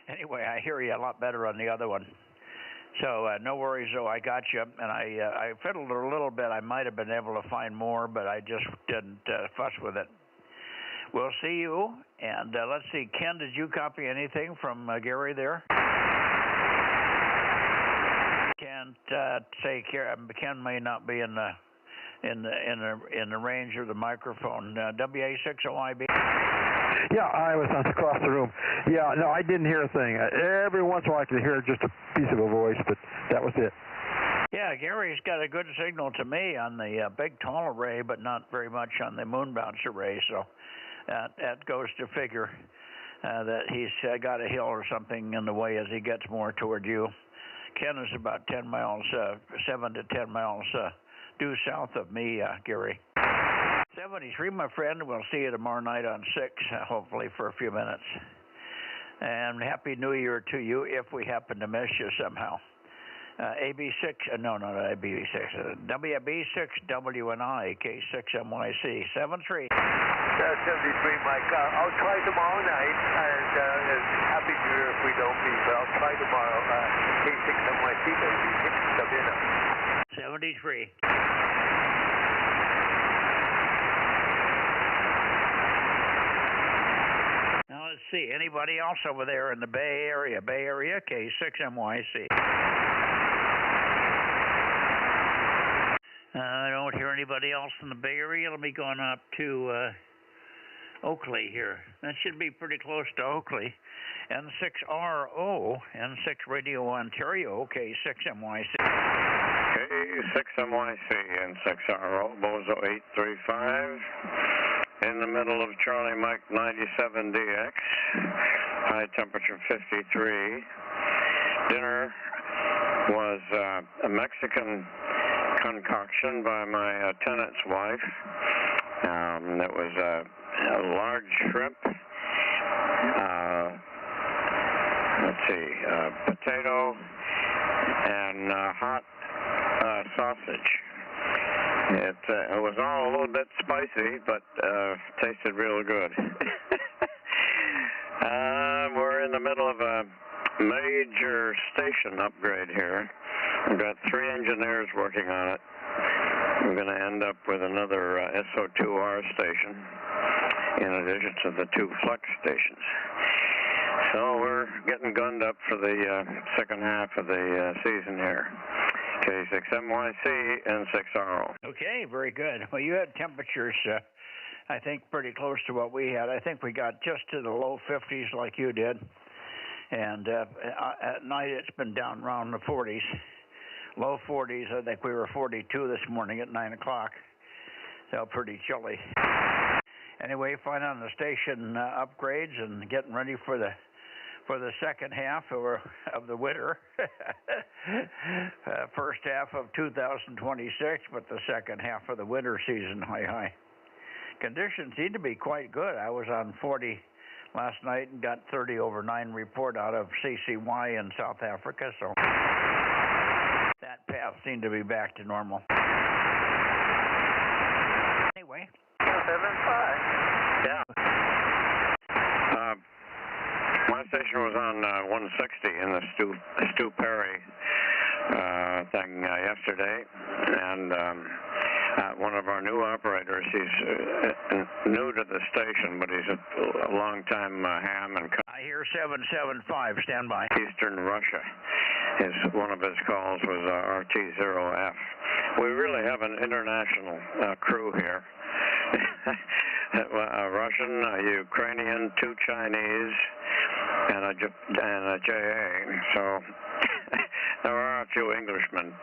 Anyway, I hear you a lot better on the other one. So no worries, though. I got you, and I fiddled a little bit. I might have been able to find more, but I just didn't fuss with it. We'll see you, and let's see. Ken, did you copy anything from Gary there? Can't say. Ken may not be in the range of the microphone. WA60IB. Yeah, I was across the room. Yeah, no, I didn't hear a thing. Every once in a while I could hear just a piece of a voice, but that was it. Yeah, Gary's got a good signal to me on the big tall array, but not very much on the moon bounce array, so that goes to figure that he's got a hill or something in the way as he gets more toward you. Ken is about 7 to 10 miles due south of me, Gary. 73, my friend. We'll see you tomorrow night on 6, hopefully for a few minutes. And Happy New Year to you if we happen to miss you somehow. AB6, no, not AB6, WB6WNI, K6MYC, 73. 73, Mike. I'll try tomorrow night, and Happy New Year if we don't meet, but I'll try tomorrow. K6MYC, WB6WNI. 73. Now let's see, anybody else over there in the Bay Area? Bay Area, K6MYC. I don't hear anybody else in the Bay Area. Let me go on up to Oakley here. That should be pretty close to Oakley. N6RO, N6 Radio Ontario, K6MYC. K6MYC, N6RO, Bozo 835. In the middle of Charlie Mike 97DX. High temperature 53. Dinner was a Mexican concoction by my tenant's wife. It was a large shrimp, potato, and hot sausage. It was all a little bit spicy, but tasted real good. We're in the middle of a major station upgrade here. We've got 3 engineers working on it. We're going to end up with another SO2R station in addition to the 2 flex stations. So we're getting gunned up for the second half of the season here. K6MYC, N6RO. Okay, very good. Well, you had temperatures, I think, pretty close to what we had. I think we got just to the low 50s like you did. And at night, it's been down around the 40s. Low 40s. I think we were 42 this morning at 9 o'clock. So pretty chilly. Anyway, flying on the station upgrades and getting ready for the second half of the winter. First half of 2026, but the second half of the winter season. Hi. Conditions seem to be quite good. I was on 40 last night and got 30 over 9 report out of CCY in South Africa, so that path seemed to be back to normal. Anyway. 75. Yeah. My station was on 160 in the Stu Perry thing yesterday, and one of our new operators, he's new to the station, but he's a long-time ham and I hear 775, stand by. Eastern Russia. One of his calls was RT0F. We really have an international crew here. A Russian, a Ukrainian, 2 Chinese, and a JA. So there are a few Englishmen.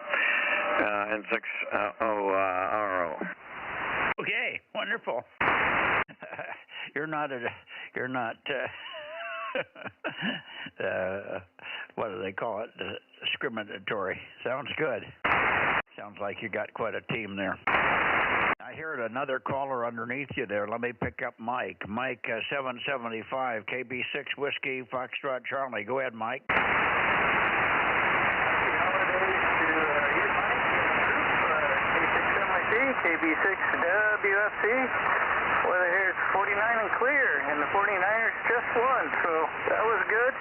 N6RO. Okay, wonderful. You're not what do they call it? Discriminatory. Sounds good. Sounds like you got quite a team there. I heard another caller underneath you there. Let me pick up Mike. Mike, 775, KB6 Whiskey, Foxtrot Charlie. Go ahead, Mike. KB6 WFC. Weather here is 49 and clear, and the 49ers just won, so that was good.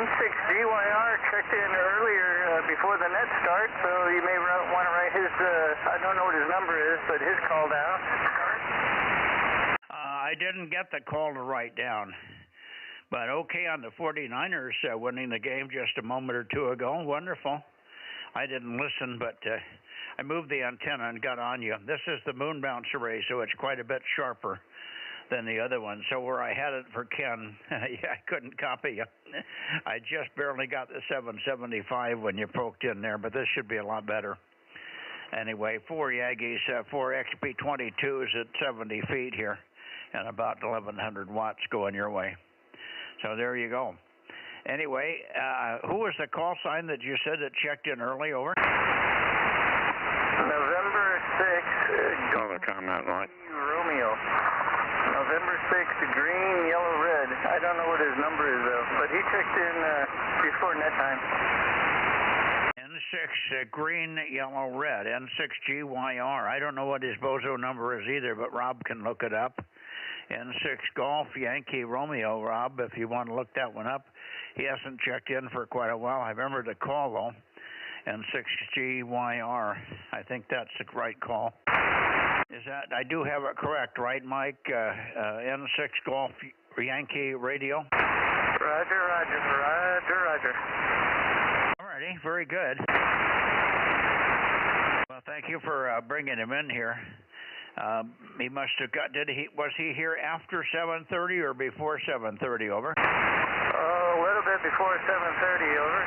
N6GYR checked in earlier before the net start, so you may want to write his, I don't know what his number is, but his call down. I didn't get the call to write down. But okay on the 49ers winning the game just a moment or two ago. Wonderful. I didn't listen, but I moved the antenna and got on you. This is the moon bounce array, so it's quite a bit sharper than the other one. So where I had it for Ken, I couldn't copy you. I just barely got the 775 when you poked in there, but this should be a lot better. Anyway, 4 Yagis, 4 XP22s at 70 feet here, and about 1,100 watts going your way. So there you go. Anyway, who was the call sign that you said that checked in early? Over. November 6th. Call the comment line. Romeo. November 6th, green, yellow, red. I don't know what his number is, though, but he checked in before net time. N6, green, yellow, red. N6GYR. I don't know what his Bozo number is either, but Rob can look it up. N6 Golf Yankee Romeo, Rob, if you want to look that one up. He hasn't checked in for quite a while. I remember the call, though. N6GYR. I think that's the right call. Is that, I do have it correct, right, Mike? N6 Golf Yankee Radio? Roger. Alrighty, very good. Well, thank you for bringing him in here. He must have got, was he here after 7:30 or before 7:30, over? A little bit before 7:30, over.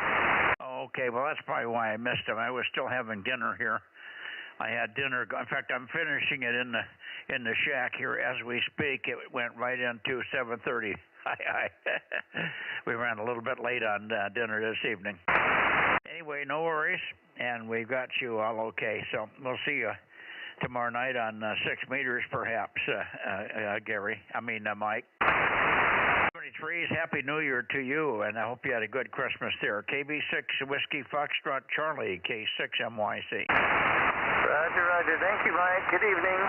Okay, well, that's probably why I missed him. I was still having dinner here. I had dinner. In fact, I'm finishing it in the shack here as we speak. It went right into 7:30. We ran a little bit late on dinner this evening. Anyway, no worries, and we've got you all okay. So we'll see you tomorrow night on 6 meters, perhaps, Gary. Mike. 23s, Happy New Year to you, and I hope you had a good Christmas there. KB6 Whiskey Foxtrot Charlie, K6MYC. Roger. Thank you, Mike. Good evening.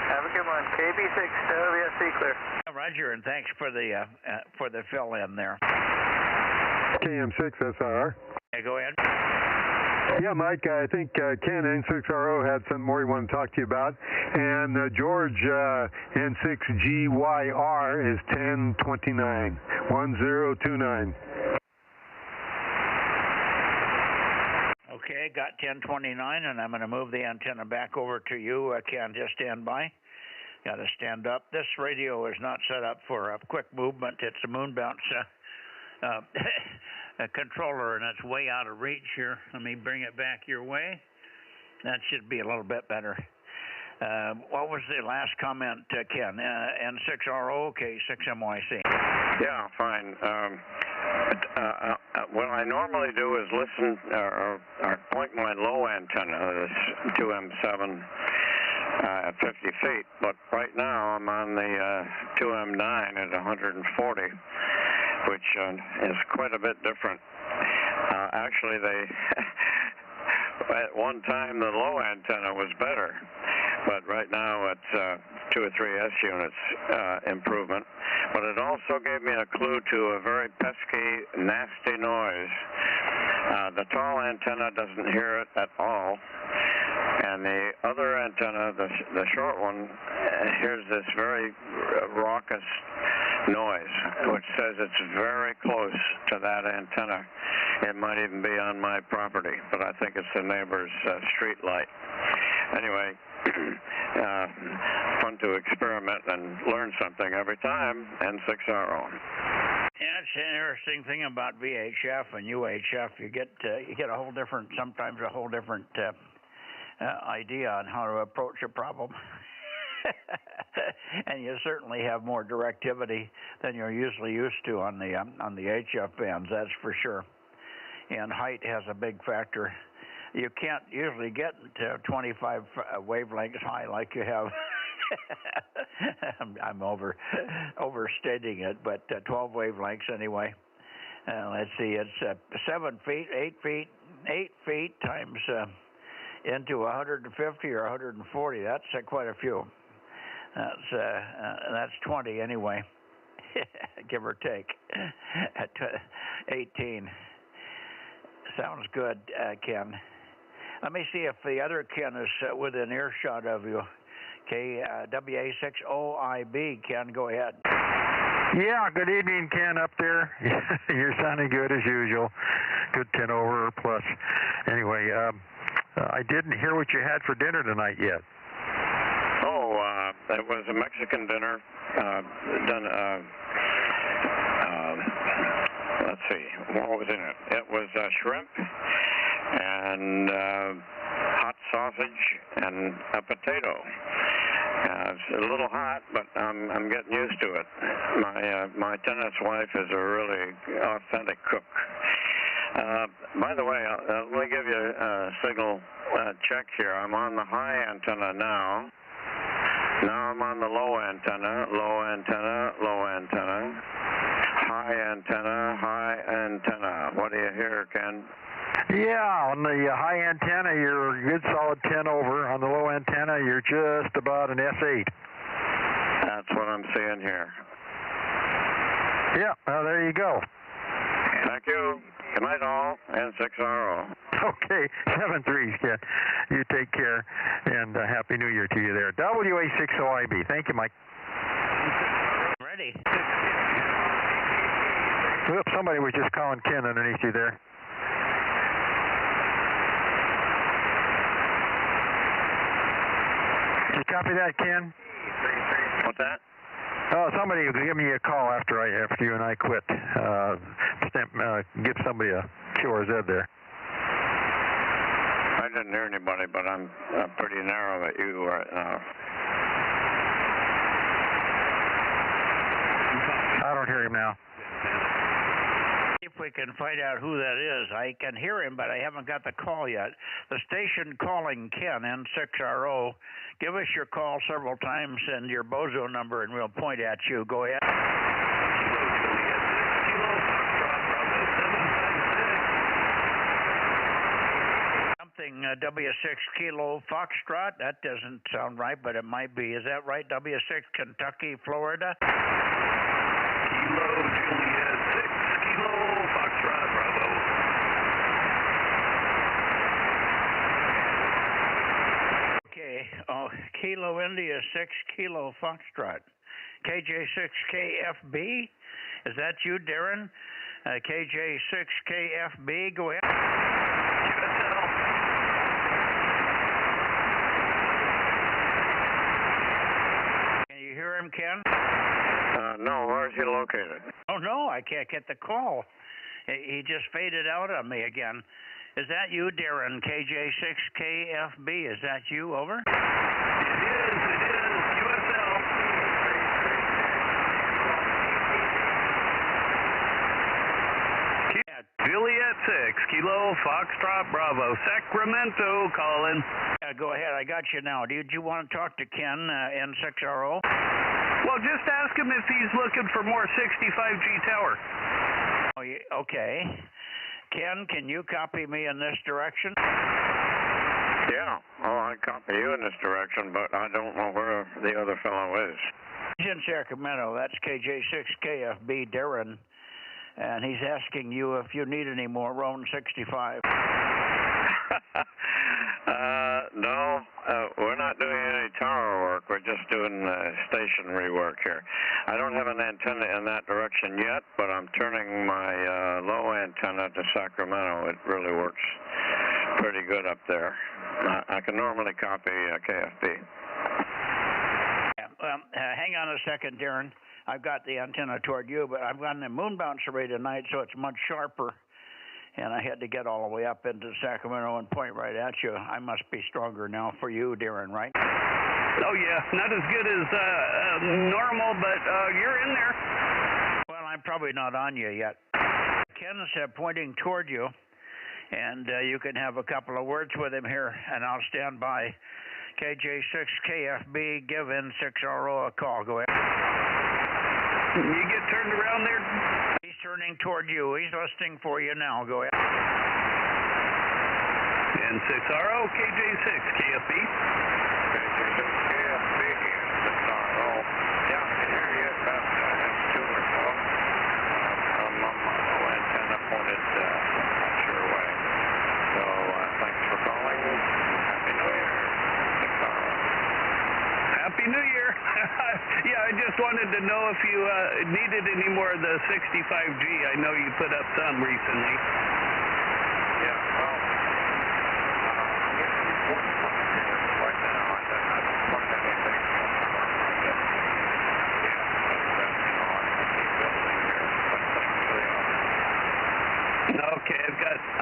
Have a good one. KB6 WSC clear. Roger, and thanks for the fill-in there. KM6SR. Hey, go ahead. Yeah, Mike, I think Ken N6RO had something more he wanted to talk to you about. And George N6GYR is 1029, 1029. 1029, and I'm going to move the antenna back over to you. Ken, just stand by. Got to stand up. This radio is not set up for a quick movement. It's a moon bounce a controller, and it's way out of reach here. Let me bring it back your way. That should be a little bit better. What was the last comment, Ken? N6RO, okay, 6MYC. Yeah, fine. What I normally do is listen or point my low antenna, this 2M7, at 50 feet. But right now I'm on the 2M9 at 140, which is quite a bit different. Actually, at one time the low antenna was better, but right now it's 2 or 3 S units improvement. But it also gave me a clue to a very pesky, nasty noise. The tall antenna doesn't hear it at all, and the other antenna, the short one, hears this very raucous noise, which says it's very close to that antenna. It might even be on my property, but I think it's the neighbor's street light. Anyway, fun to experiment and learn something every time. N6RO. Yeah, it's an interesting thing about VHF and UHF. You get a whole different, sometimes a whole different idea on how to approach a problem. And you certainly have more directivity than you're usually used to on the HF bands, that's for sure. And height has a big factor. You can't usually get to 25 wavelengths high like you have. I'm overstating it, but 12 wavelengths anyway. Let's see, it's 7 feet, 8 feet times into 150 or 140. That's quite a few. That's 20 anyway, give or take. At 18. Sounds good, Ken. Let me see if the other Ken is within earshot of you. Okay, WA60IB, Ken, go ahead. Yeah, good evening, Ken, up there. You're sounding good as usual. Good 10 over or plus. Anyway, I didn't hear what you had for dinner tonight yet. Oh, it was a Mexican dinner. Let's see, what was in it? It was shrimp and hot sausage and a potato. It's a little hot, but I'm getting used to it. My tennis wife is a really authentic cook. By the way, let me give you a signal check here. I'm on the high antenna now. Now I'm on the low antenna, low antenna, low antenna. High antenna, high antenna. What do you hear, Ken? Yeah, on the high antenna, you're a good solid 10 over. On the low antenna, you're just about an S8. That's what I'm seeing here. Yeah, well, there you go. Thank you. Good night, all. N6RO. Okay, 7-3, Ken. You take care, and Happy New Year to you there. WA60IB. Thank you, Mike. Ready. Oops, somebody was just calling Ken underneath you there. Did you copy that, Ken? What's that? Oh, somebody give me a call after you and I quit. Give somebody a QRZ there. I didn't hear anybody, but I'm pretty narrow at you right now. I don't hear him now. If we can find out who that is. I can hear him, but I haven't got the call yet. The station calling Ken, N6RO, give us your call several times and your Bozo number, and we'll point at you. Go ahead. Something W6 Kilo Foxtrot. That doesn't sound right, but it might be. Is that right? W6 Kentucky, Florida? Kilo Juliet 6 Kilo Foxtrot Bravo. Okay. Oh, Kilo India 6 Kilo Foxtrot. KJ6KFB? Is that you, Darren? KJ6KFB, go ahead. QSL. Ken? No, where is he located? Oh, no, I can't get the call. He just faded out on me again. Is that you, Darren, KJ6KFB? Is that you? Over? It is. USL. Juliet 6, Kilo Foxtrot Bravo, Sacramento calling. Go ahead, I got you now. Did you want to talk to Ken, N6RO? Well, just ask him if he's looking for more 65G tower. Oh, yeah, okay. Ken, can you copy me in this direction? Yeah, I copy you in this direction, but I don't know where the other fellow is. He's in Sacramento. That's KJ6KFB, Darren. And he's asking you if you need any more Roan 65. No, we're not doing any tower work. We're just doing stationary work here. I don't have an antenna in that direction yet, but I'm turning my low antenna to Sacramento. It really works pretty good up there. I can normally copy KFB. Yeah, well, hang on a second, Darren. I've got the antenna toward you, but I've got a moon bounce array tonight, so it's much sharper. And I had to get all the way up into Sacramento and point right at you. I must be stronger now for you, Darren, right? Oh, yeah. Not as good as normal, but you're in there. Well, I'm probably not on you yet. Ken's pointing toward you, and you can have a couple of words with him here, and I'll stand by. KJ6KFB, give N6RO a call. Go ahead. You get turned around there? He's turning toward you. He's listening for you now. Go ahead. N6RO, KJ6, KFB. KJ6, KFB, N6RO. Yeah, I can hear you about 2 or so. I'm on my low antenna pointed your way. So thanks for calling. Happy New Year. Happy New Year. Yeah, I just wanted to know if you needed any more of the 65G. I know you put up some recently. Yeah, well, right now, I don't want anything. Okay,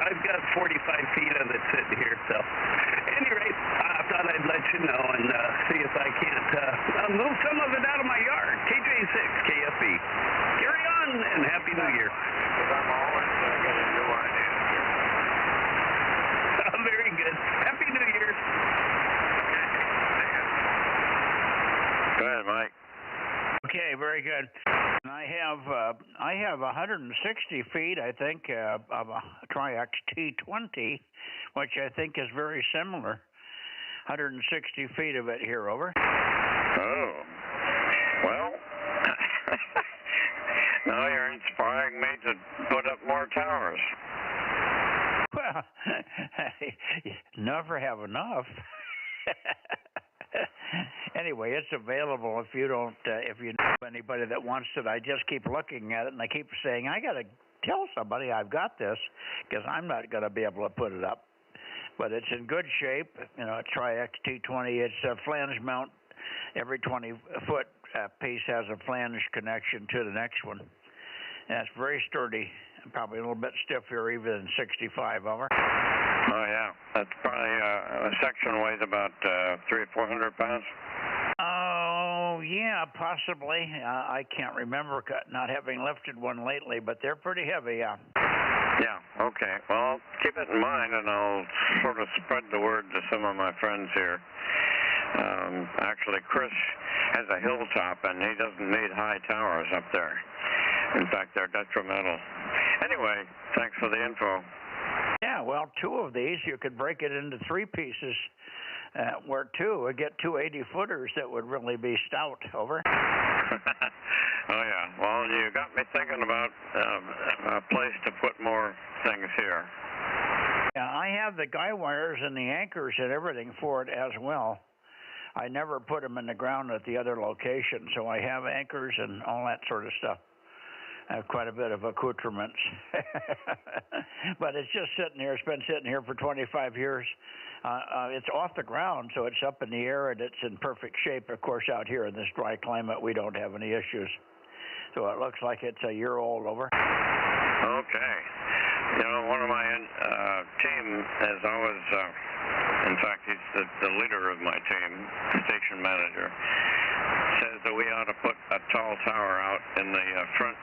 I've got 45 feet of it sitting here, so at any rate, I thought I'd let you know and see if I can't move some of it out of my yard. KJ6, KFB. Carry on and Happy New Year. Because I'm always getting new ideas here. Very good. Happy New Year. Go ahead, Mike. Okay, very good. I have 160 feet, I think, of a Tri-X T20, which I think is very similar. 160 feet of it here, over. Oh. Well, now you're inspiring me to put up more towers. Well, never have enough. Anyway, it's available if you don't, if you know anybody that wants it. I just keep looking at it, and I keep saying, I got to tell somebody I've got this, because I'm not going to be able to put it up. But it's in good shape. You know, a Tri-X T20. It's a flange mount. Every 20-foot piece has a flange connection to the next one. And it's very sturdy. Probably a little bit stiffer even than 65, over. Oh, yeah. That's probably a section weighs about 300 or 400 pounds. Oh, yeah, possibly. I can't remember not having lifted one lately, but they're pretty heavy, yeah. Yeah, okay. Well, keep it in mind, and I'll sort of spread the word to some of my friends here. Actually, Chris has a hilltop, and he doesn't need high towers up there. In fact, they're detrimental. Anyway, thanks for the info. Yeah, well, 2 of these, you could break it into 3 pieces. Where 2 would get 2 80-footers that would really be stout, over. Oh, yeah. Well, you got me thinking about a place to put more things here. Yeah, I have the guy wires and the anchors and everything for it as well. I never put them in the ground at the other location, so I have anchors and all that sort of stuff. quite a bit of accoutrements. But it's just sitting here. It's been sitting here for 25 years. It's off the ground, so it's up in the air, and it's in perfect shape. Of course, out here in this dry climate, we don't have any issues. So it looks like it's a year old. Over. Okay. You know, one of my team has always, in fact, he's the leader of my team, station manager, says that we ought to put a tall tower out in the front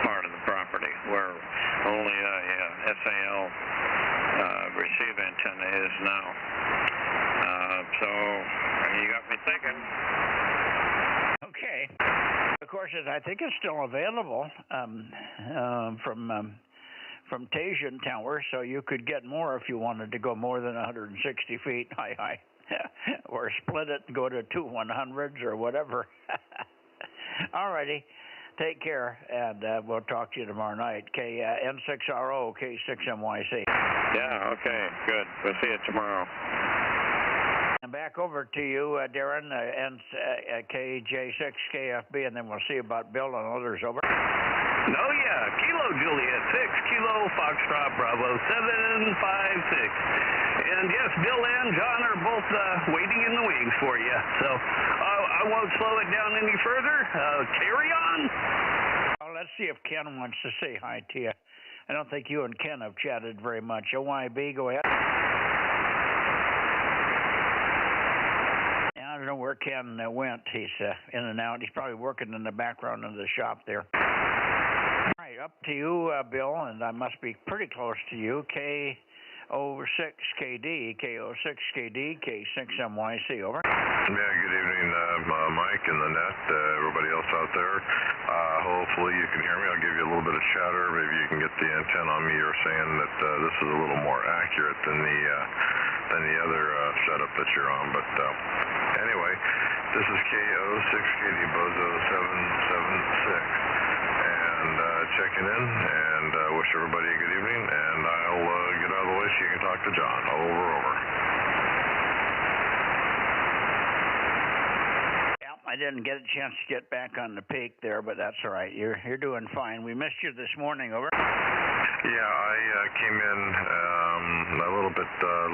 part of the property where only a SAL receive antenna is now. So you got me thinking. Okay. Of course, I think it's still available from Tasian Tower, so you could get more if you wanted to go more than 160 feet high. Or split it and go to 2 100s or whatever. All righty. Take care, and we'll talk to you tomorrow night. N6RO, K6MYC. Yeah, okay, good. We'll see you tomorrow. And back over to you, Darren, KJ6KFB, and then we'll see about Bill and others. Over. Oh, yeah. Kilo Juliet 6, Kilo Foxtrot Bravo 756. And yes, Bill and John are both waiting in the wings for you. So I won't slow it down any further. Carry on. Well, let's see if Ken wants to say hi to you. I don't think you and Ken have chatted very much. OYB, go ahead. I don't know where Ken went. He's in and out. He's probably working in the background of the shop there. All right, up to you, Bill, and I must be pretty close to you. K06KD, K06KD, K6MYC, over. Yeah, good evening, Mike and the net, everybody else out there. Hopefully you can hear me. I'll give you a little bit of chatter. Maybe you can get the antenna on me. You're saying that this is a little more accurate than the other setup that you're on. But anyway, this is K06KD Bozo 776. And checking in, and wish everybody a good evening, and I'll get out of the way so you can talk to John. Over. Yeah, I didn't get a chance to get back on the peak there, but that's all right. You're doing fine. We missed you this morning. Over. Yeah, I came in a little bit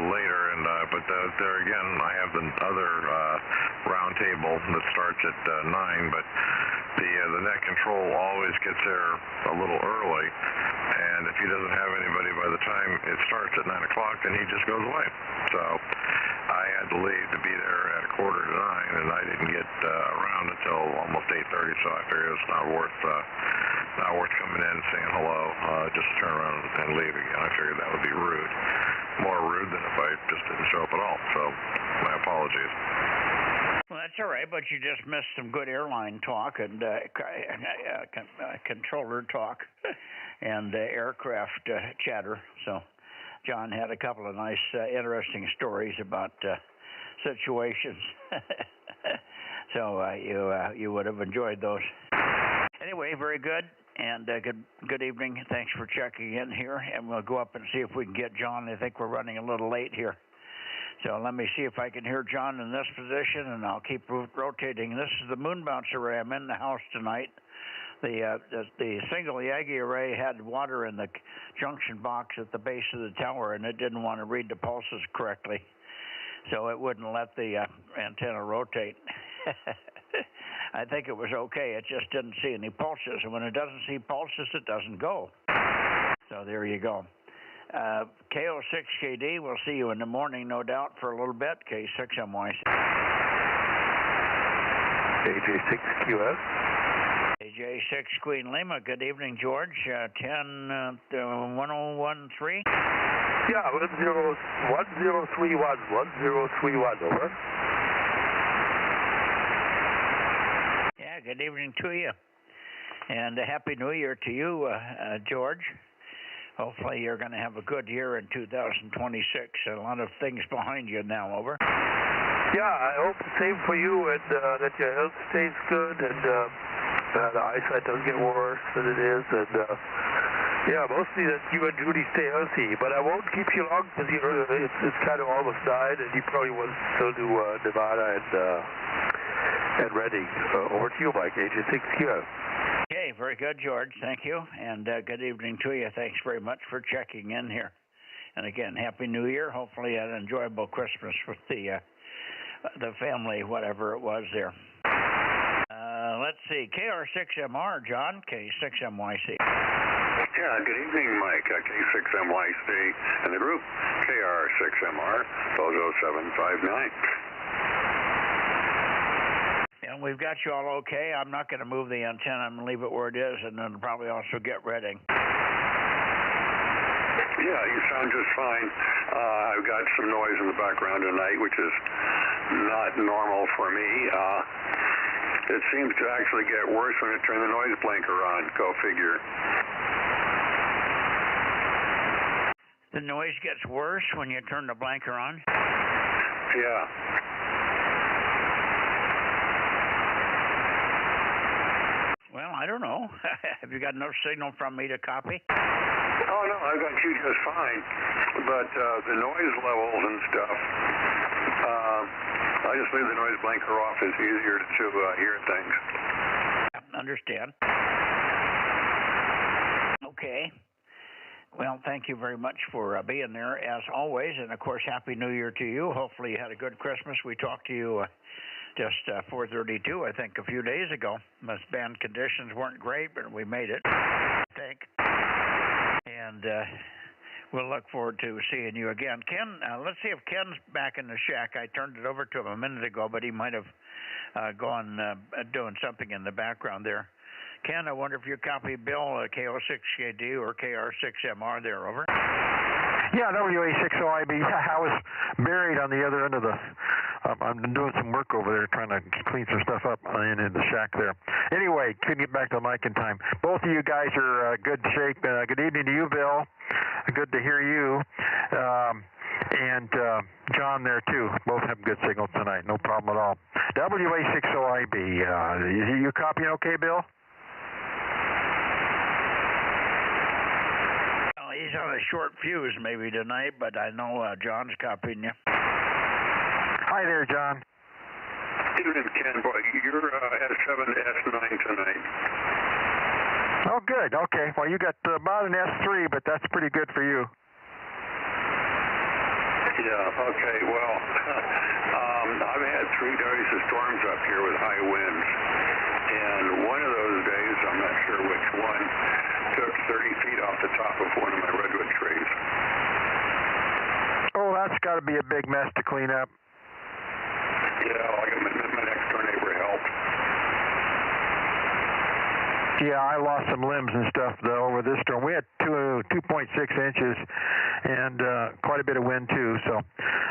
later, and but there again, I have the other round table that starts at 9, but the net control always gets there a little early, and if he doesn't have anybody by the time it starts at 9 o'clock, then he just goes away. So I had to leave to be there at 8:45, and I didn't get around until almost 8:30. So I figured it's not worth coming in and saying hello. Just turn around and leave again. I figured that would be rude, more rude than if I just didn't show up at all. So my apologies. Well, that's all right, but you just missed some good airline talk and controller talk and aircraft chatter. So John had a couple of nice, interesting stories about situations. So you would have enjoyed those. Anyway, very good. And good evening. Thanks for checking in here. And we'll go up and see if we can get John. I think we're running a little late here. So let me see if I can hear John in this position, and I'll keep rotating. This is the moon bounce array. I'm in the house tonight. The single Yagi array had water in the junction box at the base of the tower, and it didn't want to read the pulses correctly. So it wouldn't let the antenna rotate. I think it was okay. It just didn't see any pulses. And when it doesn't see pulses, it doesn't go. So there you go. K06KD, we'll see you in the morning, no doubt, for a little bit. K6MYC. AJ6QS. AJ6 Queen Lima, good evening, George. 10-1031. Yeah, 1031, over. Yeah, good evening to you. And a Happy New Year to you, George. Hopefully you're going to have a good year in 2026. A lot of things behind you now, over. Yeah, I hope the same for you, and that your health stays good, and the eyesight doesn't get worse than it is, and yeah, mostly that you and Judy stay healthy. But I won't keep you long because it's kind of almost 9, and you probably want to still do Nevada and Redding. Over to you, Mike, AJ6QS. Okay, very good, George. Thank you, and good evening to you. Thanks very much for checking in here. And again, Happy New Year. Hopefully, an enjoyable Christmas with the family, whatever it was there. Let's see, KR6MR, John, K6MYC. Yeah, good evening, Mike. K6MYC and the group KR6MR, Bozo 759. And we've got you all okay. I'm not going to move the antenna. I'm going to leave it where it is, and then probably also get Reading. Yeah, you sound just fine. I've got some noise in the background tonight, which is not normal for me. It seems to actually get worse when you turn the noise blinker on. Go figure. The noise gets worse when you turn the blinker on? Yeah. Well, I don't know. Have you got enough signal from me to copy? Oh, no, I've got you just fine. But the noise levels and stuff, I just leave the noise blinker off. It's easier to hear things. Understand. Okay. Well, thank you very much for being there, as always. And, of course, Happy New Year to you. Hopefully you had a good Christmas. We talked to you just 4:32, I think, a few days ago. Most band conditions weren't great, but we made it, I think. And we'll look forward to seeing you again. Ken, let's see if Ken's back in the shack. I turned it over to him a minute ago, but he might have gone doing something in the background there. Ken, I wonder if you copy Bill, KO6KD or KR6MR there, over? Yeah, WA60IB. I was buried on the other end of the... I'm doing some work over there trying to clean some stuff up in the shack there. Anyway, couldn't get back to the mic in time. Both of you guys are good shape. Good evening to you, Bill. Good to hear you. And John there, too. Both have good signals tonight. No problem at all. WA60IB. You copying okay, Bill? He's on a short fuse maybe tonight, but I know John's copying you. Hi there, John. Evening, Ken. Boy, you're S7 to S9 tonight. Oh, good. Okay. Well, you got about an S3, but that's pretty good for you. Yeah, okay. Well, I've had 3 days of storms up here with high winds. And one of those days, I'm not sure which one, took 30 feet off the top of one of my redwood trees. Oh, that's got to be a big mess to clean up. Yeah, like my next door neighbor helped. Yeah, I lost some limbs and stuff though over this storm. We had 2.6 inches and quite a bit of wind too. So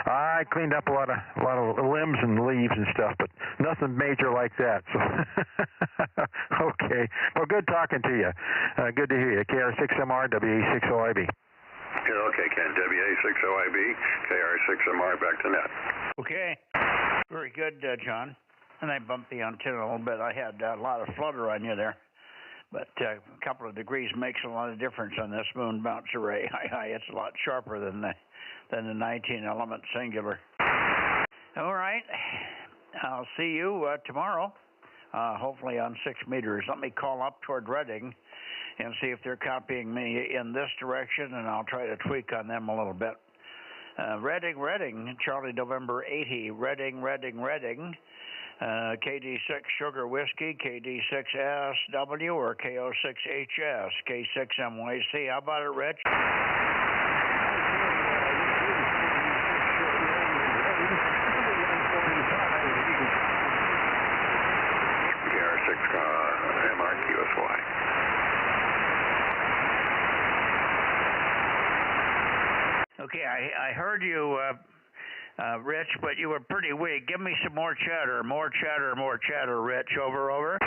I cleaned up a lot of limbs and leaves and stuff, but nothing major like that. So okay. Well, good talking to you. Good to hear you. KR6MR, WA60IB. Yeah, okay, Ken. WA60IB, KR6MR, back to net. Okay. Very good, John. And I bumped the antenna a little bit. I had a lot of flutter on you there. But a couple of degrees makes a lot of difference on this moon bounce array. It's a lot sharper than the 19-element singular. All right. I'll see you tomorrow, hopefully on 6 meters. Let me call up toward Reading and see if they're copying me in this direction, and I'll try to tweak on them a little bit. Reading, Charlie November 80, Reading. KD6 Sugar Whiskey, KD6SW, or KO6HS, K6MYC. How about it, Rich? KR6MRQSY. Okay, I heard you, Rich, but you were pretty weak. Give me some more chatter, Rich. Over.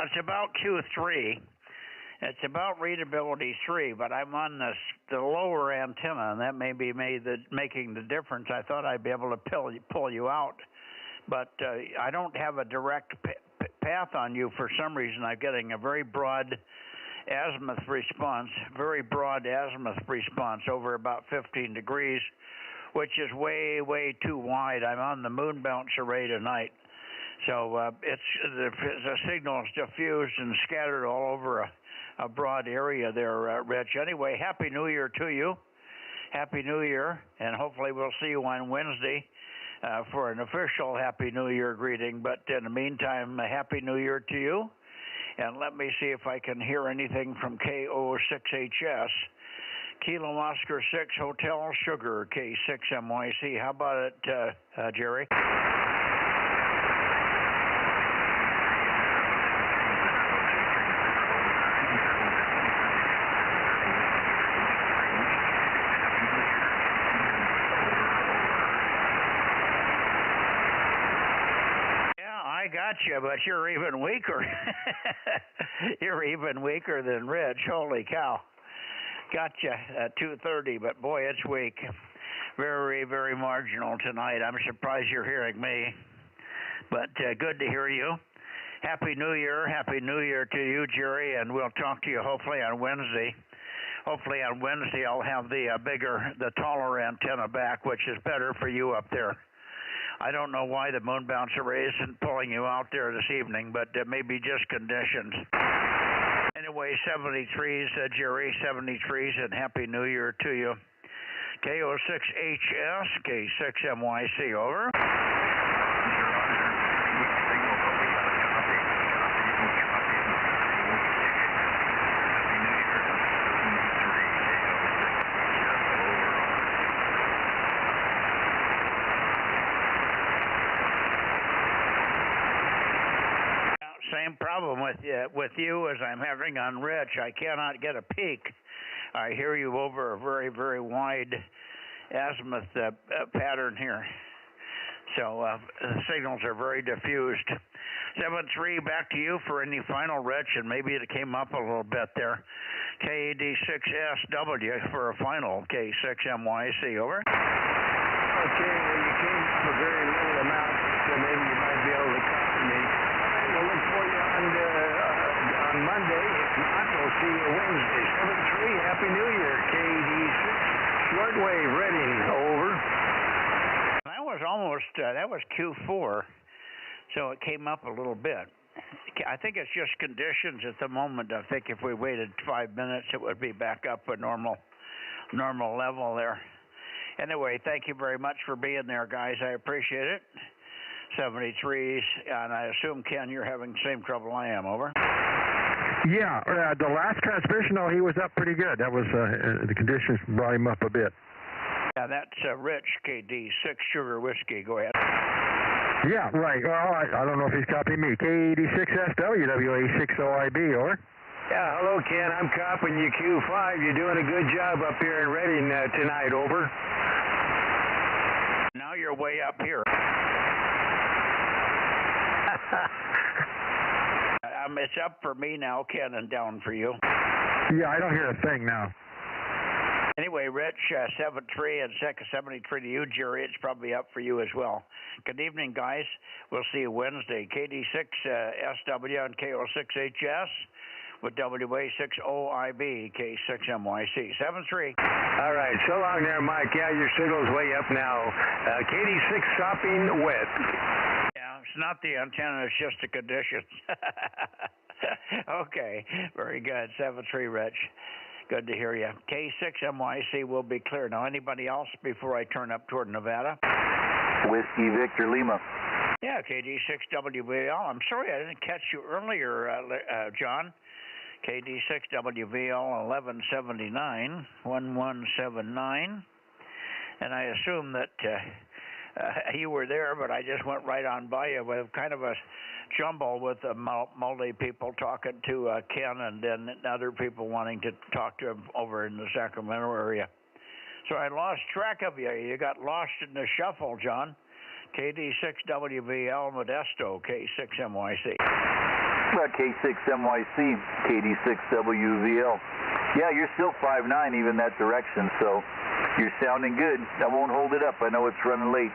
it's about Q3. It's about readability 3, but I'm on the lower antenna, and that may be making the difference. I thought I'd be able to pull you out, but I don't have a direct path on you for some reason. I'm getting a very broad azimuth response, over about 15 degrees, which is way, way too wide. I'm on the moon bounce array tonight. So the signal is diffused and scattered all over a broad area there, Rich. Anyway, Happy New Year to you. Happy New Year, and hopefully we'll see you on Wednesday for an official Happy New Year greeting. But in the meantime, Happy New Year to you. And let me see if I can hear anything from KO6HS. Kilo Oscar 6 Hotel Sugar, K6MYC. How about it, Jerry? I got you, but you're even weaker. You're even weaker than Rich. Holy cow. Got you at 2:30, but boy, it's weak. Very, very marginal tonight. I'm surprised you're hearing me, but good to hear you. Happy New Year. Happy New Year to you, Jerry, and we'll talk to you hopefully on Wednesday. Hopefully on Wednesday I'll have the taller antenna back, which is better for you up there. I don't know why the moon bounce array isn't pulling you out there this evening, but it may be just conditions. Anyway, 73s, Jerry, 73s, and Happy New Year to you. KO6HS, K6MYC, over. Same problem with you as I'm having on Rich. I cannot get a peak. I hear you over a very, very wide azimuth pattern here. So the signals are very diffused. 7-3, back to you for any final, Rich, and maybe it came up a little bit there. KAD6SW for a final, K6MYC, over. Okay, well, you came up a very little amount, so maybe you might be able to copy me. We'll look for you on Monday. If not, we'll see you Wednesday. 7-3, Happy New Year, KD6. Shortwave ready, over. That was almost, that was Q4, so it came up a little bit. I think it's just conditions at the moment. I think if we waited 5 minutes, it would be back up a normal level there. Anyway, thank you very much for being there, guys. I appreciate it. 73s, and I assume, Ken, you're having the same trouble I am, over. Yeah, the last transmission, though, he was up pretty good. That was, the conditions brought him up a bit. Yeah, that's Rich, KD6 Sugar Whiskey. Go ahead. Yeah, right. Well, I don't know if he's copying me. KD6SW, WA6OIB, over. Yeah, hello, Ken. I'm copying you, Q5. You're doing a good job up here in Reading tonight, over. Now you're way up here. It's up for me now, Ken, and down for you. Yeah, I don't hear a thing now. Anyway, Rich, 7-3 and 73 to you, Jerry. It's probably up for you as well. Good evening, guys. We'll see you Wednesday. KD6SW and KO6HS with WA6OIB, K6MYC. 7-3. All right. So long there, Mike. Yeah, your signal's way up now. KD6 stopping wet. Yeah, it's not the antenna, it's just the conditions. Okay, very good. 7-3, Rich. Good to hear you. K6MYC will be clear. Now, anybody else before I turn up toward Nevada? Whiskey Victor Lima. Yeah, KD6WVL. I'm sorry I didn't catch you earlier, John. KD6WVL 1179. And I assume that you were there, but I just went right on by you with kind of a jumble with the multi people talking to Ken and then other people wanting to talk to him over in the Sacramento area. So I lost track of you. You got lost in the shuffle, John. KD6WVL Modesto, K6MYC. K6MYC, KD6WVL. Yeah, you're still 5'9", even that direction, so you're sounding good. I won't hold it up. I know it's running late.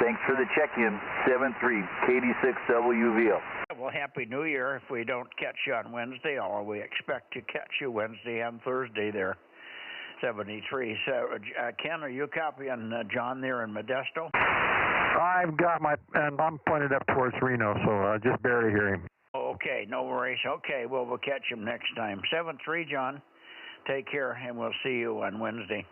Thanks for the check-in. 73, KD6WVL. Well, Happy New Year if we don't catch you on Wednesday, or we expect to catch you Wednesday and Thursday there. 73. So, Ken, are you copying John there in Modesto? I've got and I'm pointed up towards Reno, so just barely hear him. Okay, no worries. Okay, well, we'll catch him next time. 7-3, John. Take care, and we'll see you on Wednesday.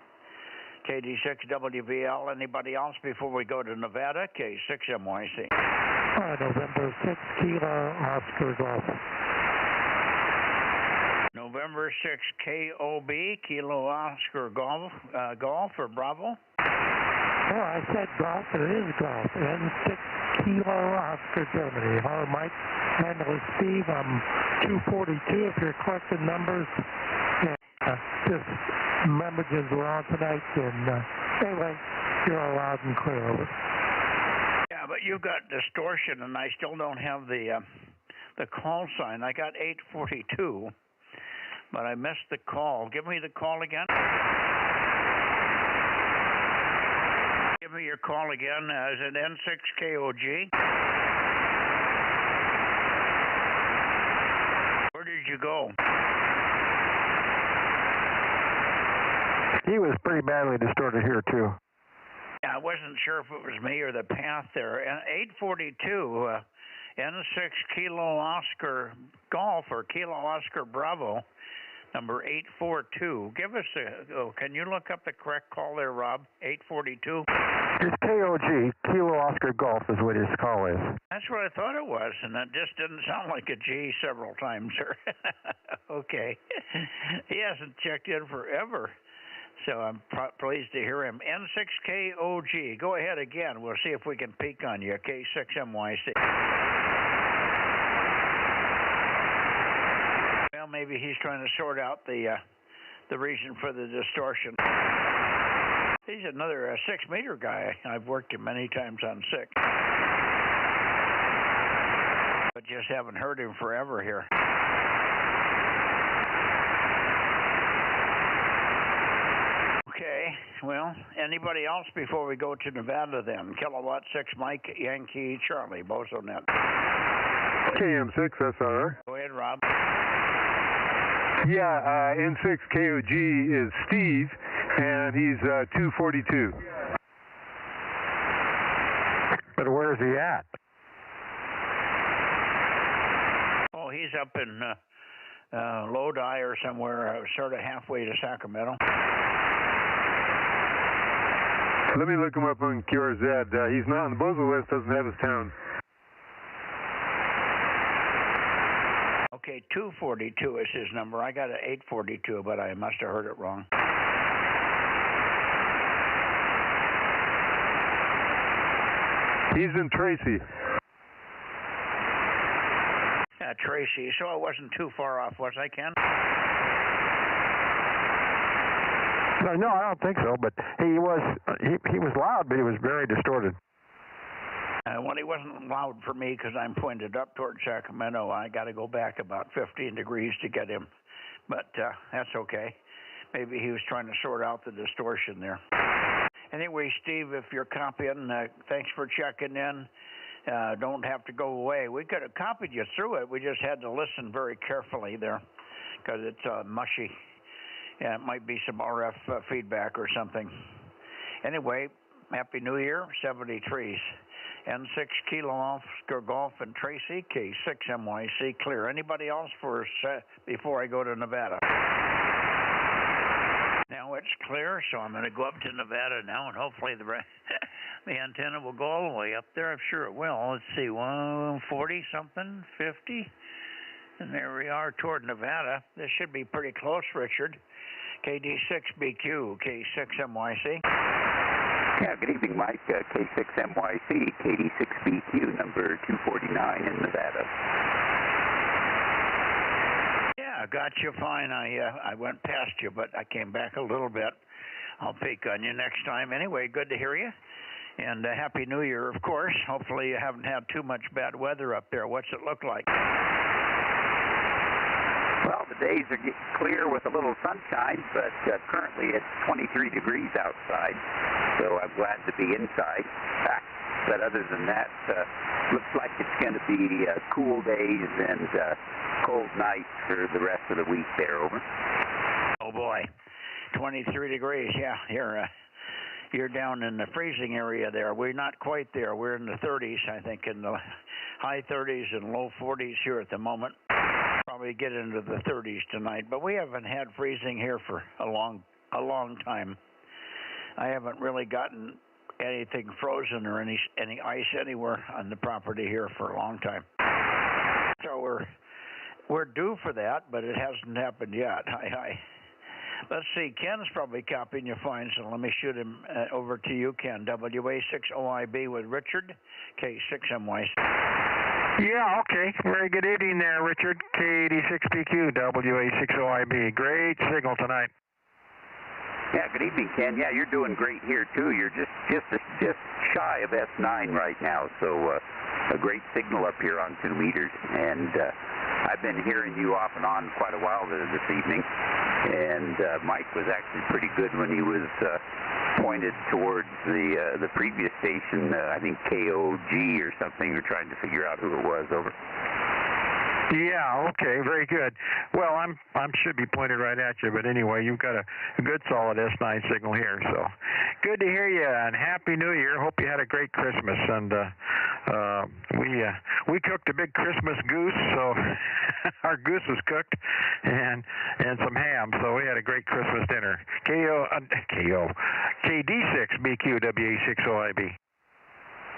KD6WVL. Anybody else before we go to Nevada? K6MYC. November 6, Kilo Oscar Golf. November 6, KOB, Kilo Oscar Golf, Golf or Bravo? Oh, I said golf, and it is golf. N6 Kilo Oscar Germany. Hello, Mike. My name is Steve. I'm 242 if you're collecting numbers. Just messages were on tonight, and anyway, you're all loud and clear. Over. Yeah, but you've got distortion, and I still don't have the call sign. I got 842, but I missed the call. Give me the call again. Give me your call again. Is it N6KOG? Where did you go? He was pretty badly distorted here, too. Yeah, I wasn't sure if it was me or the path there. 842, N6 Kilo Oscar Golf or Kilo Oscar Bravo, number 842. Give us can you look up the correct call there, Rob? 842? It's KOG, Kilo Oscar Golf is what his call is. That's what I thought it was, and that just didn't sound like a G several times, sir. Okay. He hasn't checked in forever. So I'm pleased to hear him. N6KOG. Go ahead again. We'll see if we can peek on you. K6MYC. Well, maybe he's trying to sort out the reason for the distortion. He's another 6-meter guy. I've worked him many times on 6. But just haven't heard him forever here. Okay, well, anybody else before we go to Nevada then? Kilowatt 6 Mike, Yankee, Charlie, Bozo Net. KM6, SR. Go ahead, Rob. Yeah, N6KOG is Steve, and he's 242. But where is he at? Oh, he's up in Lodi or somewhere, sort of halfway to Sacramento. Let me look him up on QRZ. He's not on the Bozo list, doesn't have his town. Okay, 242 is his number. I got an 842, but I must have heard it wrong. He's in Tracy. Yeah, Tracy. So I wasn't too far off, was I, Ken? No, I don't think so. But he was loud, but he was very distorted. Well, he wasn't loud for me because I'm pointed up toward Sacramento. I got to go back about 15 degrees to get him, but that's okay. Maybe he was trying to sort out the distortion there. Anyway, Steve, if you're copying, thanks for checking in. Don't have to go away. We could have copied you through it. We just had to listen very carefully there because it's mushy. Yeah, it might be some RF feedback or something. Anyway, Happy New Year, 73s. N6 Kilo Oscar Golf and Tracy, K6MYC clear. Anybody else for before I go to Nevada? Now it's clear, so I'm going to go up to Nevada now, and hopefully the antenna will go all the way up there. I'm sure it will. Let's see, 140 something, 50, and there we are toward Nevada. This should be pretty close, Richard. KD6BQ, K6MYC. Yeah, good evening, Mike. K6MYC, KD6BQ, number 249 in Nevada. Yeah, got you fine. I went past you, but I came back a little bit. I'll peek on you next time. Anyway, good to hear you. And Happy New Year, of course. Hopefully you haven't had too much bad weather up there. What's it look like? the days are getting clear with a little sunshine, but currently it's 23 degrees outside, so I'm glad to be inside. But other than that, looks like it's going to be cool days and cold nights for the rest of the week there, over. Oh boy, 23 degrees, yeah, you're down in the freezing area there. We're not quite there. We're in the 30s, I think, in the high 30s and low 40s here at the moment. Probably get into the 30s tonight, but we haven't had freezing here for a long time. I haven't really gotten anything frozen or any ice anywhere on the property here for a long time. So we're due for that, but it hasn't happened yet. Hi. Let's see, Ken's probably copying you fine, so let me shoot him over to you, Ken. WA6OIB with Richard, K6MY. Yeah, okay. Very good evening there, Richard. K86PQ, WA6OIB. Great signal tonight. Yeah, good evening, Ken. Yeah, you're doing great here, too. You're just shy of S9 right now, so a great signal up here on 2 meters. And I've been hearing you off and on quite a while this evening. And Mike was actually pretty good when he was pointed towards the previous station, I think KOG or something. You're trying to figure out who it was, over. Yeah, okay, very good. Well, I'm should be pointed right at you, but anyway, you've got a good solid S9 signal here, so good to hear you, and Happy New Year. Hope you had a great Christmas, and we cooked a big Christmas goose, so our goose was cooked, and some ham, so we had a great Christmas dinner. KD6BQ WA6OIB.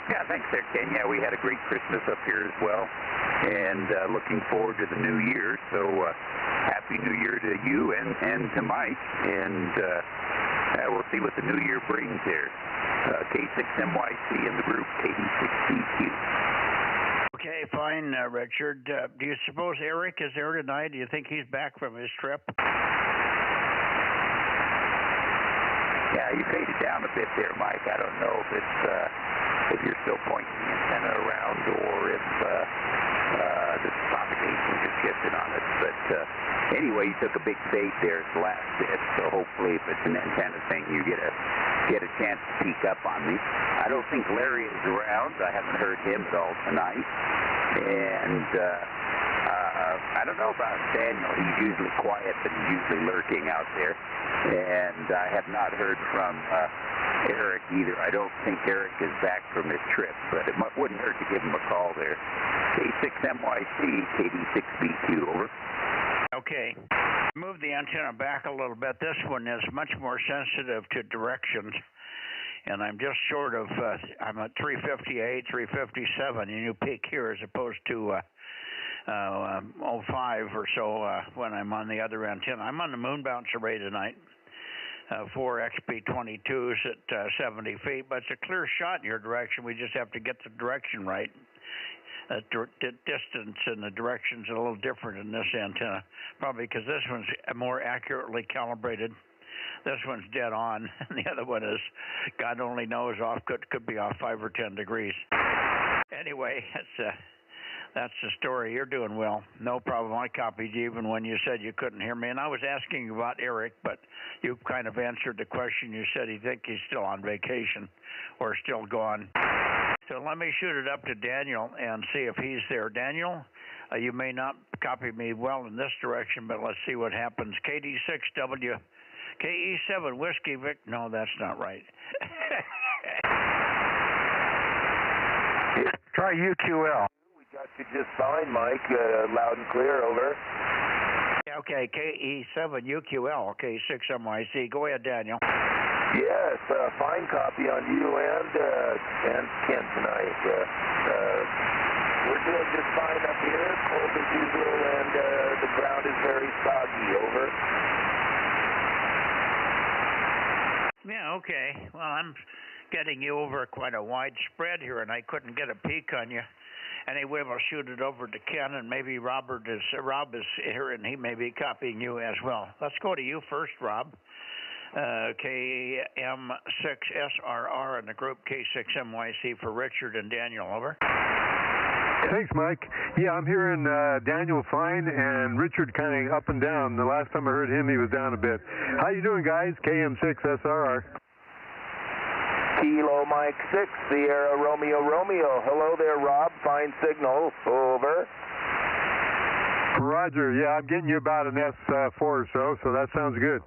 Yeah, thanks there, Ken. Yeah, we had a great Christmas up here as well, and looking forward to the new year. So Happy New Year to you and to Mike, and we'll see what the new year brings here. K6MYC in the group, KD6BQ. Okay, fine, Richard. Do you suppose Eric is there tonight? Do you think he's back from his trip? Yeah, you faded down a bit there, Mike. I don't know if it's if you're still pointing the antenna around or if the propagation just shifted on it. But anyway, you took a big fade there at the last bit, so hopefully if it's an antenna thing, you get a chance to peek up on me. I don't think Larry is around. I haven't heard him at all tonight. And I don't know about Daniel. He's usually quiet, but he's usually lurking out there. And I have not heard from Eric either. I don't think Eric is back from his trip, but it wouldn't hurt to give him a call there. K6MYC, KD6BQ, over. Okay. Move the antenna back a little bit. This one is much more sensitive to directions. And I'm just short of, I'm at 358, 357, and you peak here as opposed to 05 or so when I'm on the other antenna. I'm on the moon bounce array tonight. 4 XP22s at 70 feet, but it's a clear shot in your direction. We just have to get the direction right. The distance and the direction's a little different in this antenna, probably because this one's more accurately calibrated. This one's dead on, and the other one is, God only knows, could be off 5 or 10 degrees. Anyway, that's the story. You're doing well. No problem. I copied you even when you said you couldn't hear me. And I was asking you about Eric, but you kind of answered the question. You said you think he's still on vacation or still gone. So let me shoot it up to Daniel and see if he's there. Daniel, you may not copy me well in this direction, but let's see what happens. KD6W, KE7 Whiskey Vic. No, that's not right. Try UQL. Got you just fine, Mike. Loud and clear, over. Okay, KE7 UQL, K6MYC. Go ahead, Daniel. Yes, fine copy on you and Ken tonight. We're doing just fine up here, cold as usual, and the ground is very soggy, over. Yeah, okay. Well, I'm getting you over quite a wide spread here, and I couldn't get a peek on you. Anyway, we'll shoot it over to Ken, and maybe Rob is here, and he may be copying you as well. Let's go to you first, Rob. KM6SRR in the group, K6MYC for Richard and Daniel, over. Thanks, Mike. Yeah, I'm hearing Daniel fine and Richard kind of up and down. The last time I heard him, he was down a bit. How you doing, guys? KM6SRR. Kilo Mike 6, Sierra Romeo Romeo. Hello there, Rob. Fine signal. Over. Roger. Yeah, I'm getting you about an S4 or so that sounds good.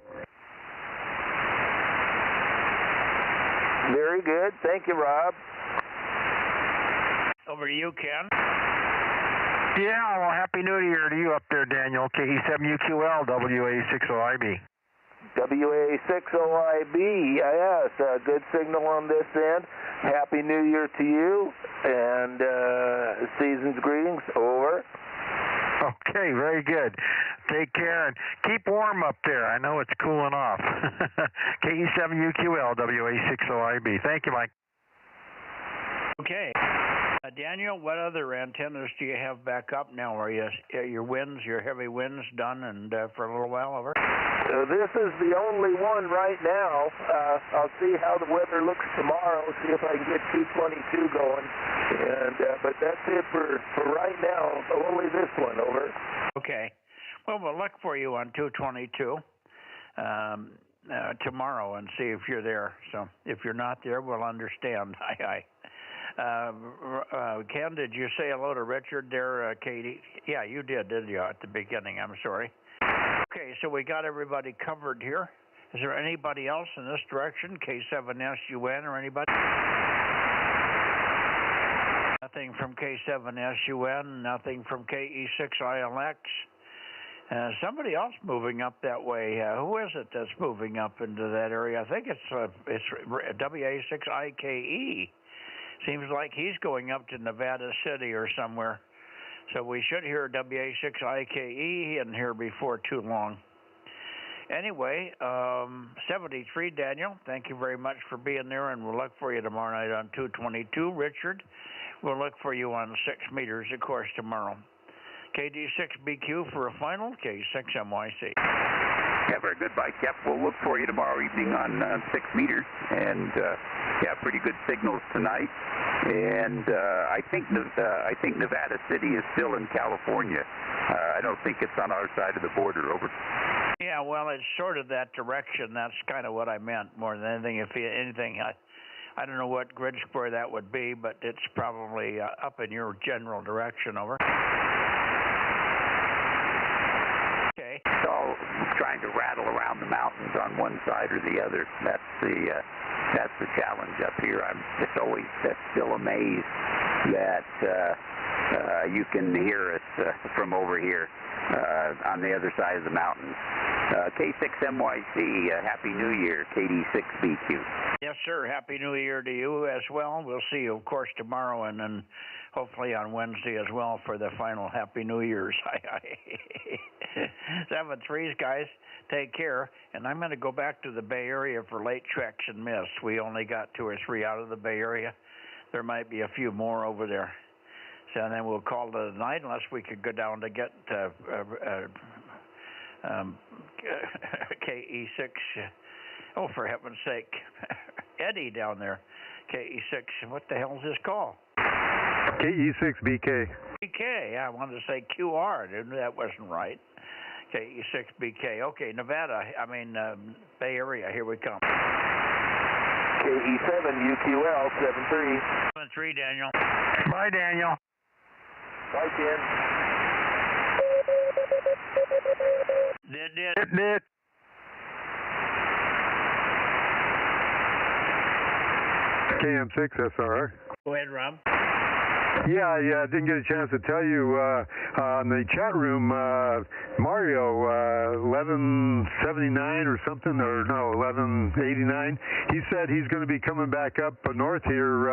Very good. Thank you, Rob. Over to you, Ken. Yeah, well, Happy New Year to you up there, Daniel. KE7UQL, WA60IB. WA60IB, yes, good signal on this end. Happy New Year to you, and season's greetings. Over. Okay, very good. Take care and keep warm up there. I know it's cooling off. KE7UQL, WA60IB. Thank you, Mike. Okay. Daniel, what other antennas do you have back up now? Are your winds, your heavy winds done and for a little while? Over. This is the only one right now. I'll see how the weather looks tomorrow, see if I can get 222 going. And but that's it for right now. Only this one. Over. Okay. Well, we'll look for you on 222 tomorrow and see if you're there. So if you're not there, we'll understand. Hi. Ken, did you say hello to Richard there, Katie? Yeah, you did you, at the beginning? I'm sorry. Okay, so we got everybody covered here. Is there anybody else in this direction, K7SUN or anybody? Nothing from K7SUN, nothing from KE6ILX. Somebody else moving up that way. Who is it that's moving up into that area? I think it's WA6IKE. Seems like he's going up to Nevada City or somewhere. So we should hear WA6IKE in here before too long. Anyway, 73, Daniel, thank you very much for being there, and we'll look for you tomorrow night on 222. Richard, we'll look for you on 6 meters, of course, tomorrow. KD6BQ for a final, K6MYC. Yeah, very good, Mike. Yep, we'll look for you tomorrow evening on 6 meters, and yeah, pretty good signals tonight. And I think Nevada City is still in California. I don't think it's on our side of the border. Over. Yeah, well, it's sort of that direction. That's kind of what I meant more than anything. If anything, I don't know what grid square that would be, but it's probably up in your general direction. Over. Okay. It's all trying to rattle around the mountains on one side or the other. That's the challenge up here. I'm just always still amazed that you can hear us from over here on the other side of the mountains. K6MYC, Happy New Year, KD6BQ. Yes, sir. Happy New Year to you as well. We'll see you, of course, tomorrow and then hopefully on Wednesday as well for the final Happy New Year's. 7-3s, guys. Take care. And I'm going to go back to the Bay Area for late treks and miss. We only got 2 or 3 out of the Bay Area. There might be a few more over there. So then we'll call it a night unless we could go down to get KE6. Oh, for heaven's sake. Eddie down there. KE6. What the hell is this call? KE6BK. BK. I wanted to say QR. That wasn't right. KE6BK. Okay, Nevada. Bay Area. Here we come. KE7UQL 73. 73, Daniel. Bye, Daniel. Bye, Ken. Did. KM6SR. Go ahead, Rob. Yeah, I didn't get a chance to tell you on the chat room, Mario, 1179 or something, or no, 1189, he said he's going to be coming back up north here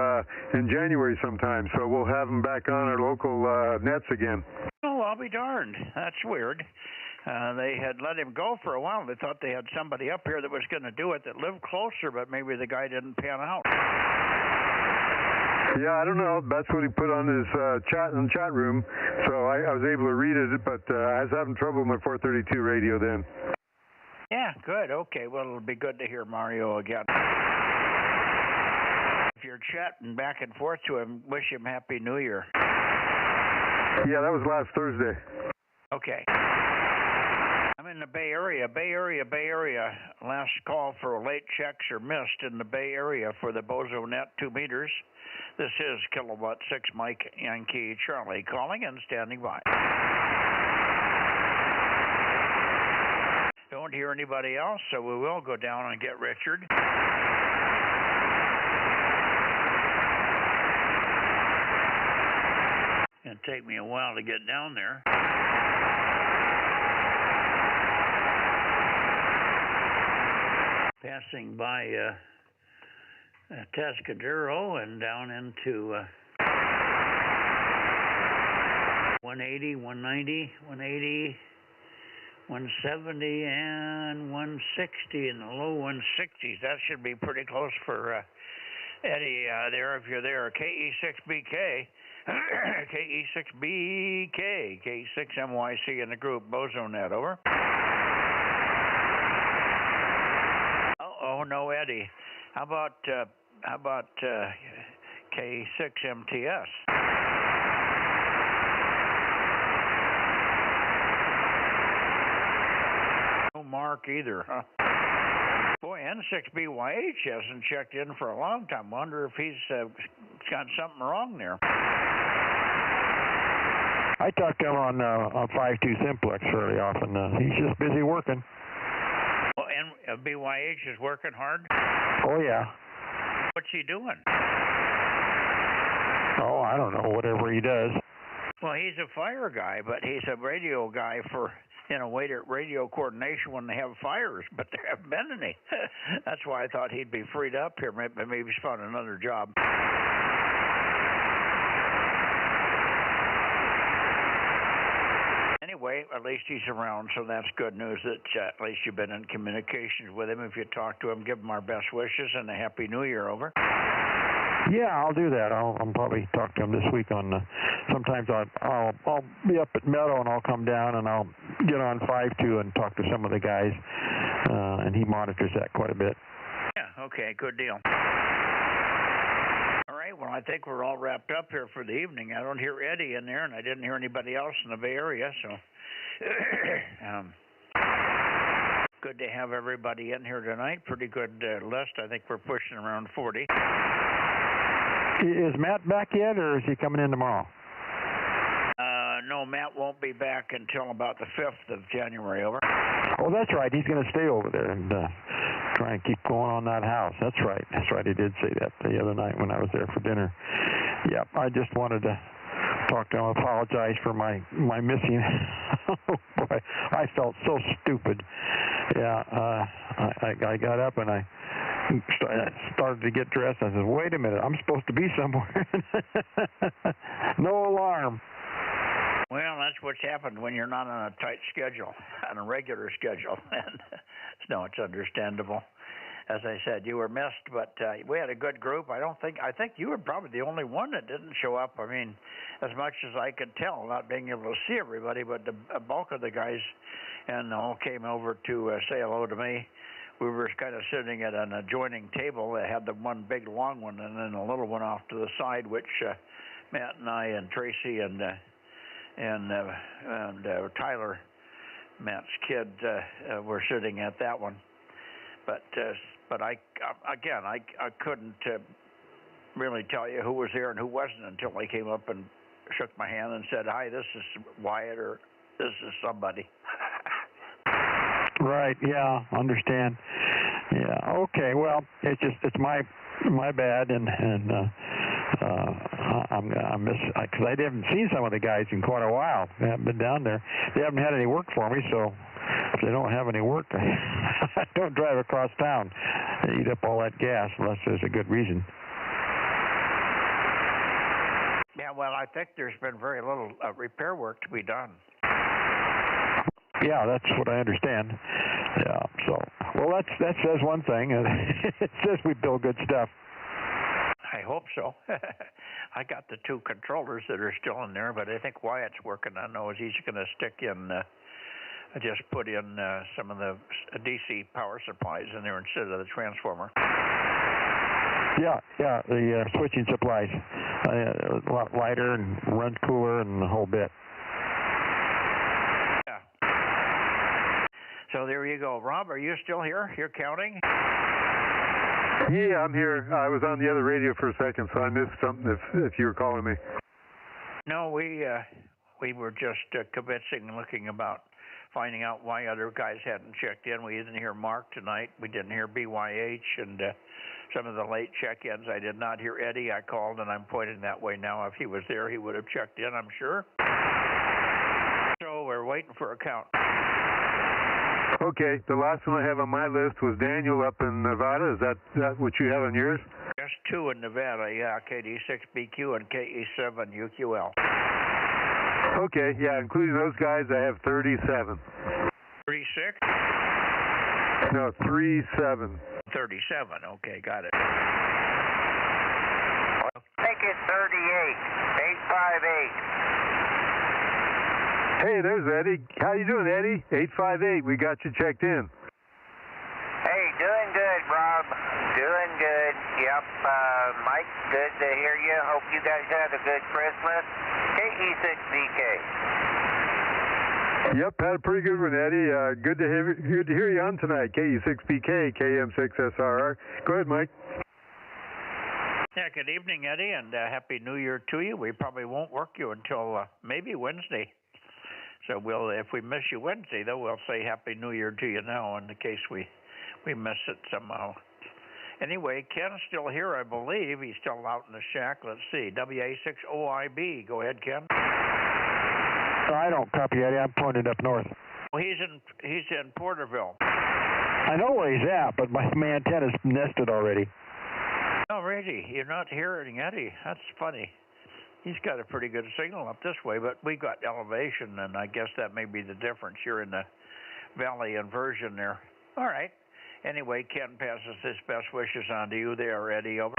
in January sometime, so we'll have him back on our local nets again. Oh, I'll be darned. That's weird. They had let him go for a while. They thought they had somebody up here that was going to do it that lived closer, but maybe the guy didn't pan out. Yeah, I don't know. That's what he put on his chat room, so I was able to read it, but I was having trouble with my 432 radio then. Yeah, good. Okay, well, it'll be good to hear Mario again. If you're chatting back and forth to him, wish him Happy New Year. Yeah, that was last Thursday. Okay. I'm in the Bay Area. Last call for late checks or missed in the Bay Area for the Bozo Net 2 meters. This is Kilowatt 6 Mike Yankee Charlie calling and standing by. Don't hear anybody else, so we will go down and get Richard. It'll take me a while to get down there. Passing by Tascadero and down into 180, 190, 180, 170, and 160 in the low 160s. That should be pretty close for Eddie there if you're there. KE6BK, KE6BK, K6MYC in the group. Bozo Net, over. Oh, no Eddie. How about K6MTS? No Mark either, huh? Boy, N6BYH hasn't checked in for a long time. Wonder if he's got something wrong there. I talk to him on 5.2 simplex fairly often. He's just busy working. Well, and BYH is working hard? Oh, yeah. What's he doing? Oh, I don't know, whatever he does. Well, he's a fire guy, but he's a radio guy for, radio coordination when they have fires, but there haven't been any. That's why I thought he'd be freed up here. Maybe he's found another job. Anyway, at least he's around, so that's good news that at least you've been in communications with him. If you talk to him, give him our best wishes and a Happy New Year, over. Yeah, I'll do that. I'll probably talk to him this week on. Sometimes I'll be up at Meadow and I'll come down and I'll get on 5.2 and talk to some of the guys, and he monitors that quite a bit. Yeah. Okay. Good deal. All right. Well, I think we're all wrapped up here for the evening. I don't hear Eddie in there, and I didn't hear anybody else in the Bay Area, so. Good to have everybody in here tonight. Pretty good list. I think we're pushing around 40. Is Matt back yet, or is he coming in tomorrow? No, Matt won't be back until about the 5th of January, over. Oh, that's right. He's going to stay over there and try and keep going on that house. That's right. He did say that the other night when I was there for dinner. Yeah, I just wanted to talk to him, apologize for my missing. Oh, boy, I felt so stupid. Yeah, I got up and I started to get dressed. I said, wait a minute, I'm supposed to be somewhere. No alarm. Well, that's what's happened when you're not on a tight schedule, on a regular schedule. And no, it's understandable. As I said, you were missed, but we had a good group. I think you were probably the only one that didn't show up. I mean, as much as I could tell, not being able to see everybody, but the bulk of the guys and all came over to say hello to me. We were kind of sitting at an adjoining table that had the one big long one and then a little one off to the side, which Matt and I and Tracy and Tyler, Matt's kid, were sitting at that one. But I couldn't really tell you who was there and who wasn't until they came up and shook my hand and said, "Hi, this is Wyatt," or "This is somebody." Right. Yeah. Understand. Yeah. Okay. Well, it's my bad, and I miss because I haven't seen some of the guys in quite a while. They haven't been down there. They haven't had any work for me, so if they don't have any work, I don't drive across town and eat up all that gas unless there's a good reason. Yeah. Well, I think there's been very little repair work to be done. Yeah, that's what I understand. Yeah, so, well, that says one thing. It says we build good stuff. I hope so. I got the two controllers that are still in there, but I think Wyatt's working on those. He's going to stick in, just put in some of the DC power supplies in there instead of the transformer. Yeah, the switching supplies. A lot lighter and runs cooler and the whole bit. Yeah. So there you go. Rob, are you still here? You're counting? Yeah, I'm here. I was on the other radio for a second, so I missed something if you were calling me. No, we were just convincing, looking about finding out why other guys hadn't checked in. We didn't hear Mark tonight. We didn't hear BYH and some of the late check-ins. I did not hear Eddie. I called, and I'm pointing that way now. If he was there, he would have checked in, I'm sure. So we're waiting for a count. Okay, the last one I have on my list was Daniel up in Nevada. Is that what you have on yours? Just 2 in Nevada, yeah, KD6BQ and KE7UQL. Okay, yeah, including those guys, I have 37. 36? No, 37. 37, okay, got it. Make it 38, 858. Hey, there's Eddie. How you doing, Eddie? 858, we got you checked in. Hey, doing good, Rob. Doing good. Yep, Mike, good to hear you. Hope you guys had a good Christmas. KE6BK. Yep, had a pretty good one, Eddie. Good to hear you on tonight. KE6BK, KM6SRR. Go ahead, Mike. Yeah, good evening, Eddie, and Happy New Year to you. We probably won't work you until maybe Wednesday. So if we miss you Wednesday, though, we'll say Happy New Year to you now in the case we miss it somehow. Anyway, Ken's still here, I believe. He's still out in the shack. Let's see, WA6OIB. Go ahead, Ken. I don't copy, Eddie. I'm pointed up north. Well, he's in Porterville. I know where he's at, but my antenna's nested already. Oh, really? You're not hearing Eddie? That's funny. He's got a pretty good signal up this way, but we've got elevation, and I guess that may be the difference. You're in the valley inversion there. All right. Anyway, Ken passes his best wishes on to you there, Eddie. Over.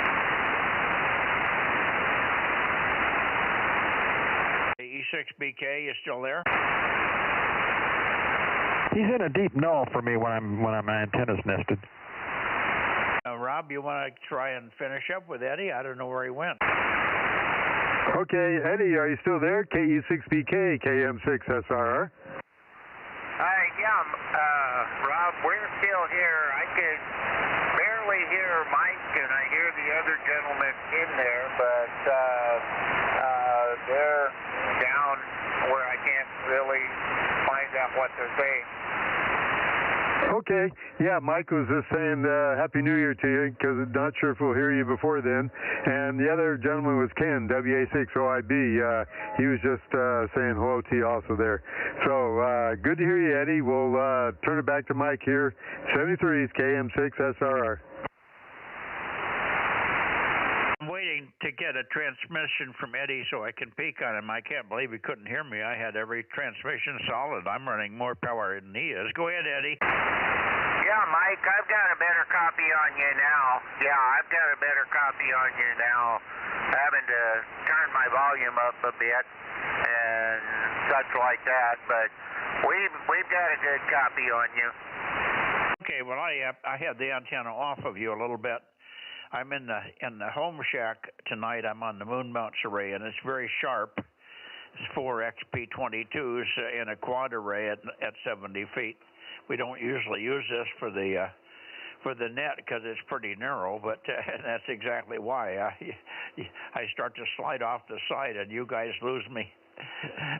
E6BK, you still there? He's in a deep null for me when my antenna's nested. Rob, you want to try and finish up with Eddie? I don't know where he went. Okay, Eddie, are you still there? KE6BK, KM6SRR. Hi, yeah, Rob, we're still here. I could barely hear Mike, and I hear the other gentleman in there, but they're down where I can't really find out what they're saying. Okay, yeah, Mike was just saying Happy New Year to you, because I'm not sure if we'll hear you before then. And the other gentleman was Ken, WA6OIB. He was just saying hello to you also there. So good to hear you, Eddie. We'll turn it back to Mike here. 73 is KM6SRR. I'm waiting to get a transmission from Eddie so I can peek on him. I can't believe he couldn't hear me. I had every transmission solid. I'm running more power than he is. Go ahead, Eddie. Yeah, Mike, I've got a better copy on you now. Yeah, I've got a better copy on you now. Having to turn my volume up a bit and such like that, but we've got a good copy on you. Okay, well, I had the antenna off of you a little bit. I'm in the home shack tonight. I'm on the Moon Mounts array, and it's very sharp. It's 4 XP22s in a quad array at 70 feet. We don't usually use this for the net because it's pretty narrow, but that's exactly why. I start to slide off the side, and you guys lose me.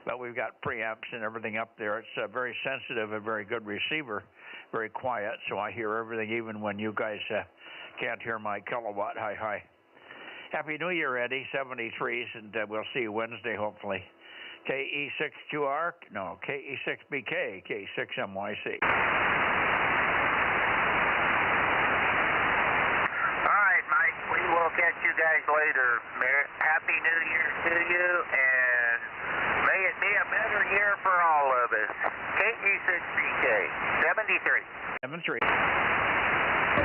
But we've got preamps and everything up there. It's a very sensitive and very good receiver, very quiet, so I hear everything even when you guys can't hear my kilowatt. Hi. Happy New Year, Eddie. 73s, and we'll see you Wednesday, hopefully. KE6QR, no, KE6BK, K6MYC. All right, Mike, we will catch you guys later. Happy New Year to you, and may it be a better year for all of us. KE6BK, 73.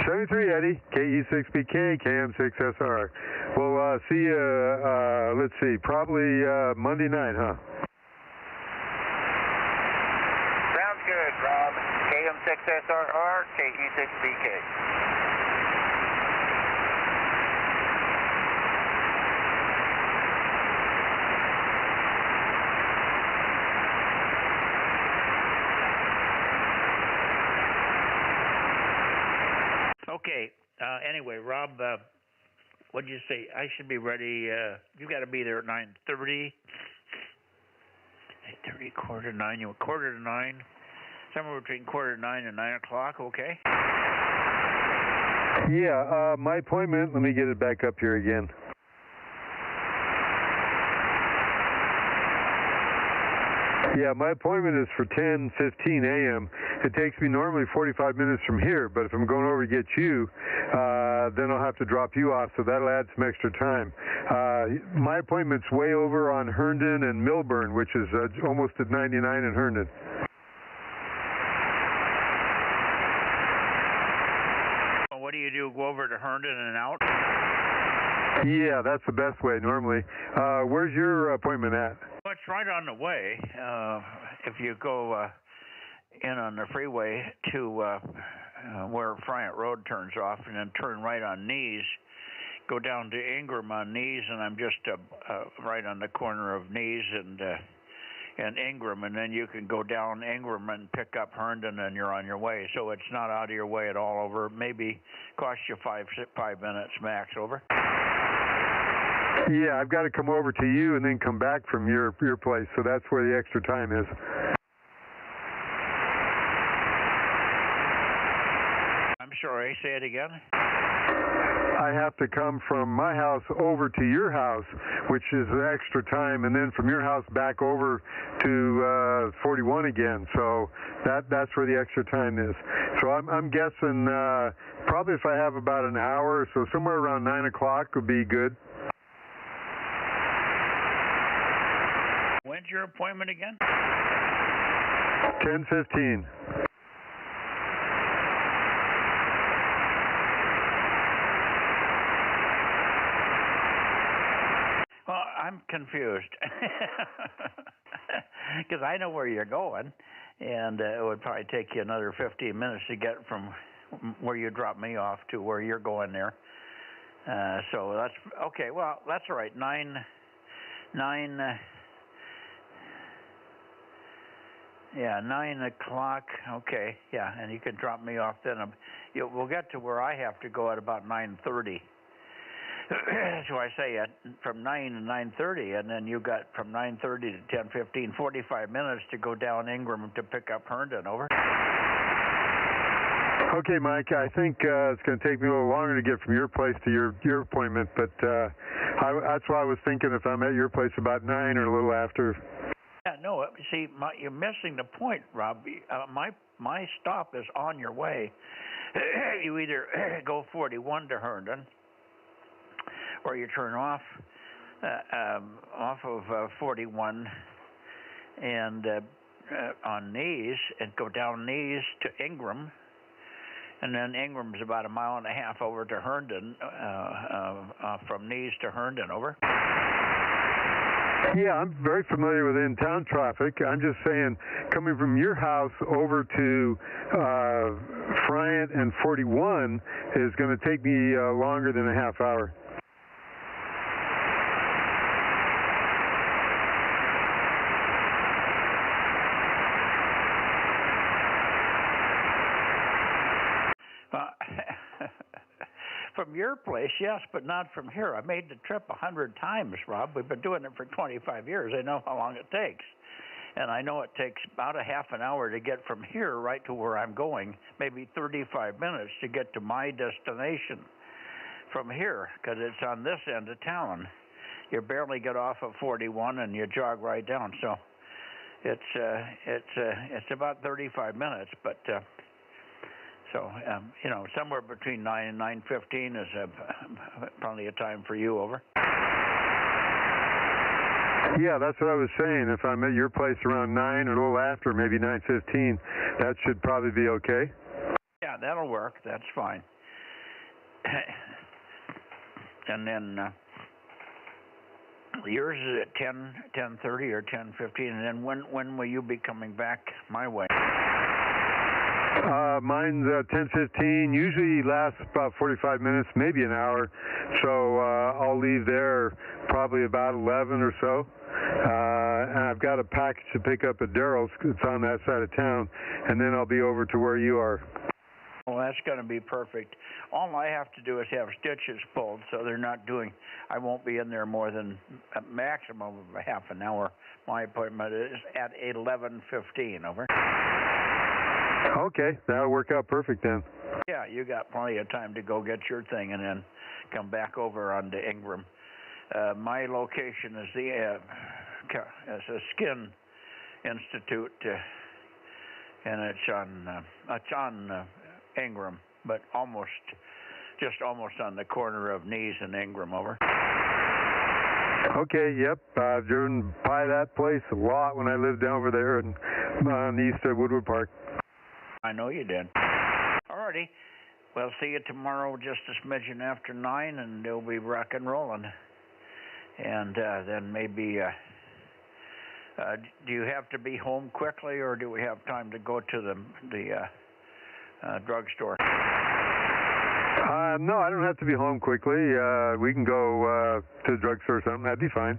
73, Eddie. KE6BK, KM6SR. We'll see you, let's see, probably Monday night, huh? Sounds good, Rob. KM6SRR, KE6BK. Okay. Anyway, Rob, what'd you say? I should be ready. You got to be there at 9:30. 8:30, 8:45. You were 8:45. Somewhere between 8:45 and 9 o'clock. Okay. Yeah. My appointment. Let me get it back up here again. Yeah, my appointment is for 10:15 a.m. It takes me normally 45 minutes from here, but if I'm going over to get you, then I'll have to drop you off, so that'll add some extra time. My appointment's way over on Herndon and Milburn, which is almost at 99 in Herndon. Well, what do you do? Go over to Herndon and out? Yeah, that's the best way normally. Where's your appointment at? Well, it's right on the way. If you go in on the freeway to where Friant Road turns off and then turn right on Knees, go down to Ingram on Knees, and I'm just right on the corner of Knees and Ingram, and then you can go down Ingram and pick up Herndon, and you're on your way. So it's not out of your way at all. Over maybe cost you 5 minutes max. Over. Yeah, I've got to come over to you and then come back from your place, so that's where the extra time is. I'm sorry, say it again. I have to come from my house over to your house, which is the extra time, and then from your house back over to 41 again. So that's where the extra time is. So I'm guessing probably if I have about an hour, so somewhere around 9 o'clock would be good. When's your appointment again? 10:15. Well, I'm confused because I know where you're going, and it would probably take you another 15 minutes to get from where you dropped me off to where you're going there. So that's okay. Well, that's all right. 9. Yeah, 9 o'clock. Okay, yeah, and you can drop me off then. We'll get to where I have to go at about 9:30. So I say from 9 to 9:30, and then you got from 9:30 to 10:15, 45 minutes to go down Ingram to pick up Herndon. Over. Okay, Mike. I think it's going to take me a little longer to get from your place to your appointment, but that's why I was thinking if I'm at your place about 9 or a little after. Yeah, no. See, you're missing the point, Rob. My stop is on your way. You either go 41 to Herndon, or you turn off of 41 and on Knees and go down Knees to Ingram, and then Ingram's about 1.5 miles over to Herndon, from Knees to Herndon. Over. Yeah, I'm very familiar with in-town traffic. I'm just saying, coming from your house over to Friant and 41 is going to take me longer than a half hour. From your place, yes, but not from here. I made the trip 100 times, Rob. We've been doing it for 25 years. I know how long it takes. And I know it takes about a half an hour to get from here right to where I'm going, maybe 35 minutes to get to my destination from here, because it's on this end of town. You barely get off of 41 and you jog right down. So it's about 35 minutes, but so somewhere between 9 and 9:15 is plenty of time for you. Over. Yeah, that's what I was saying. If I'm at your place around 9 or a little after, maybe 9:15, that should probably be okay. Yeah, that'll work. That's fine. And then yours is at 10:30 or 10:15, and then when will you be coming back my way? Mine's 10:15. Usually lasts about 45 minutes, maybe an hour. So I'll leave there probably about 11 or so. And I've got a package to pick up at Daryl's. It's on that side of town, and then I'll be over to where you are. Well, that's going to be perfect. All I have to do is have stitches pulled, so they're not doing. I won't be in there more than a maximum of a half an hour. My appointment is at 11:15. Over. Okay, that'll work out perfect then. Yeah, you got plenty of time to go get your thing and then come back over onto Ingram. My location is it's a Skin Institute, and it's on Ingram, but just almost on the corner of Nees and Ingram. Over. Okay, yep. I've driven by that place a lot when I lived over there on east of Woodward Park. I know you did. Alrighty. We'll see you tomorrow just a smidgen after 9, and it'll be rock and rolling. And then maybe, do you have to be home quickly, or do we have time to go to the drugstore? No, I don't have to be home quickly. We can go to the drugstore or something. That'd be fine.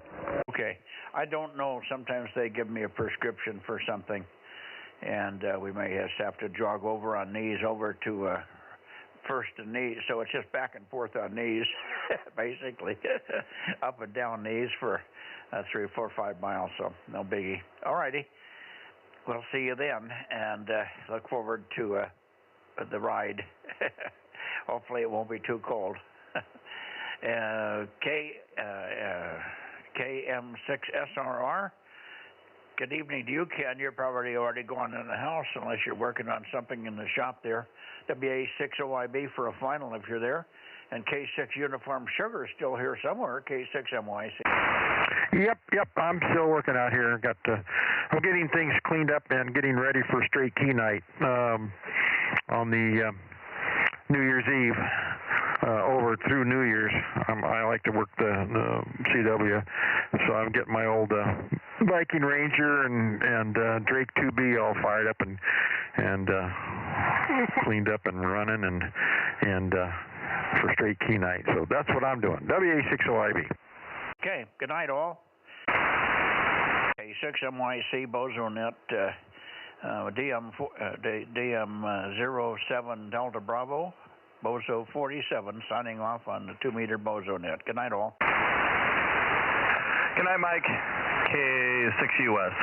Okay. I don't know. Sometimes they give me a prescription for something, and we may just have to jog over on Nees over to First and Nees. So it's just back and forth on Nees, basically, up and down Nees for 3, 4, 5 miles. So no biggie. All righty. We'll see you then, and look forward to the ride. Hopefully it won't be too cold. KM6SRR. Good evening to you, Ken. You're probably already gone in the house unless you're working on something in the shop there. WA60IB for a final if you're there. And K6 Uniform Sugar is still here somewhere, K6MYC. Yep. I'm still working out here. I'm getting things cleaned up and getting ready for straight key night on the New Year's Eve. Over through New Year's. I like to work the CW, so I'm getting my old Viking Ranger and Drake 2B all fired up and cleaned up and running and for straight key night. So that's what I'm doing. WA60IB. Okay. Good night, all. K6MYC Bozo Net DM07 Delta Bravo. Bozo 47 signing off on the 2-meter Bozo Net. Good night, all. Good night, Mike. K6US.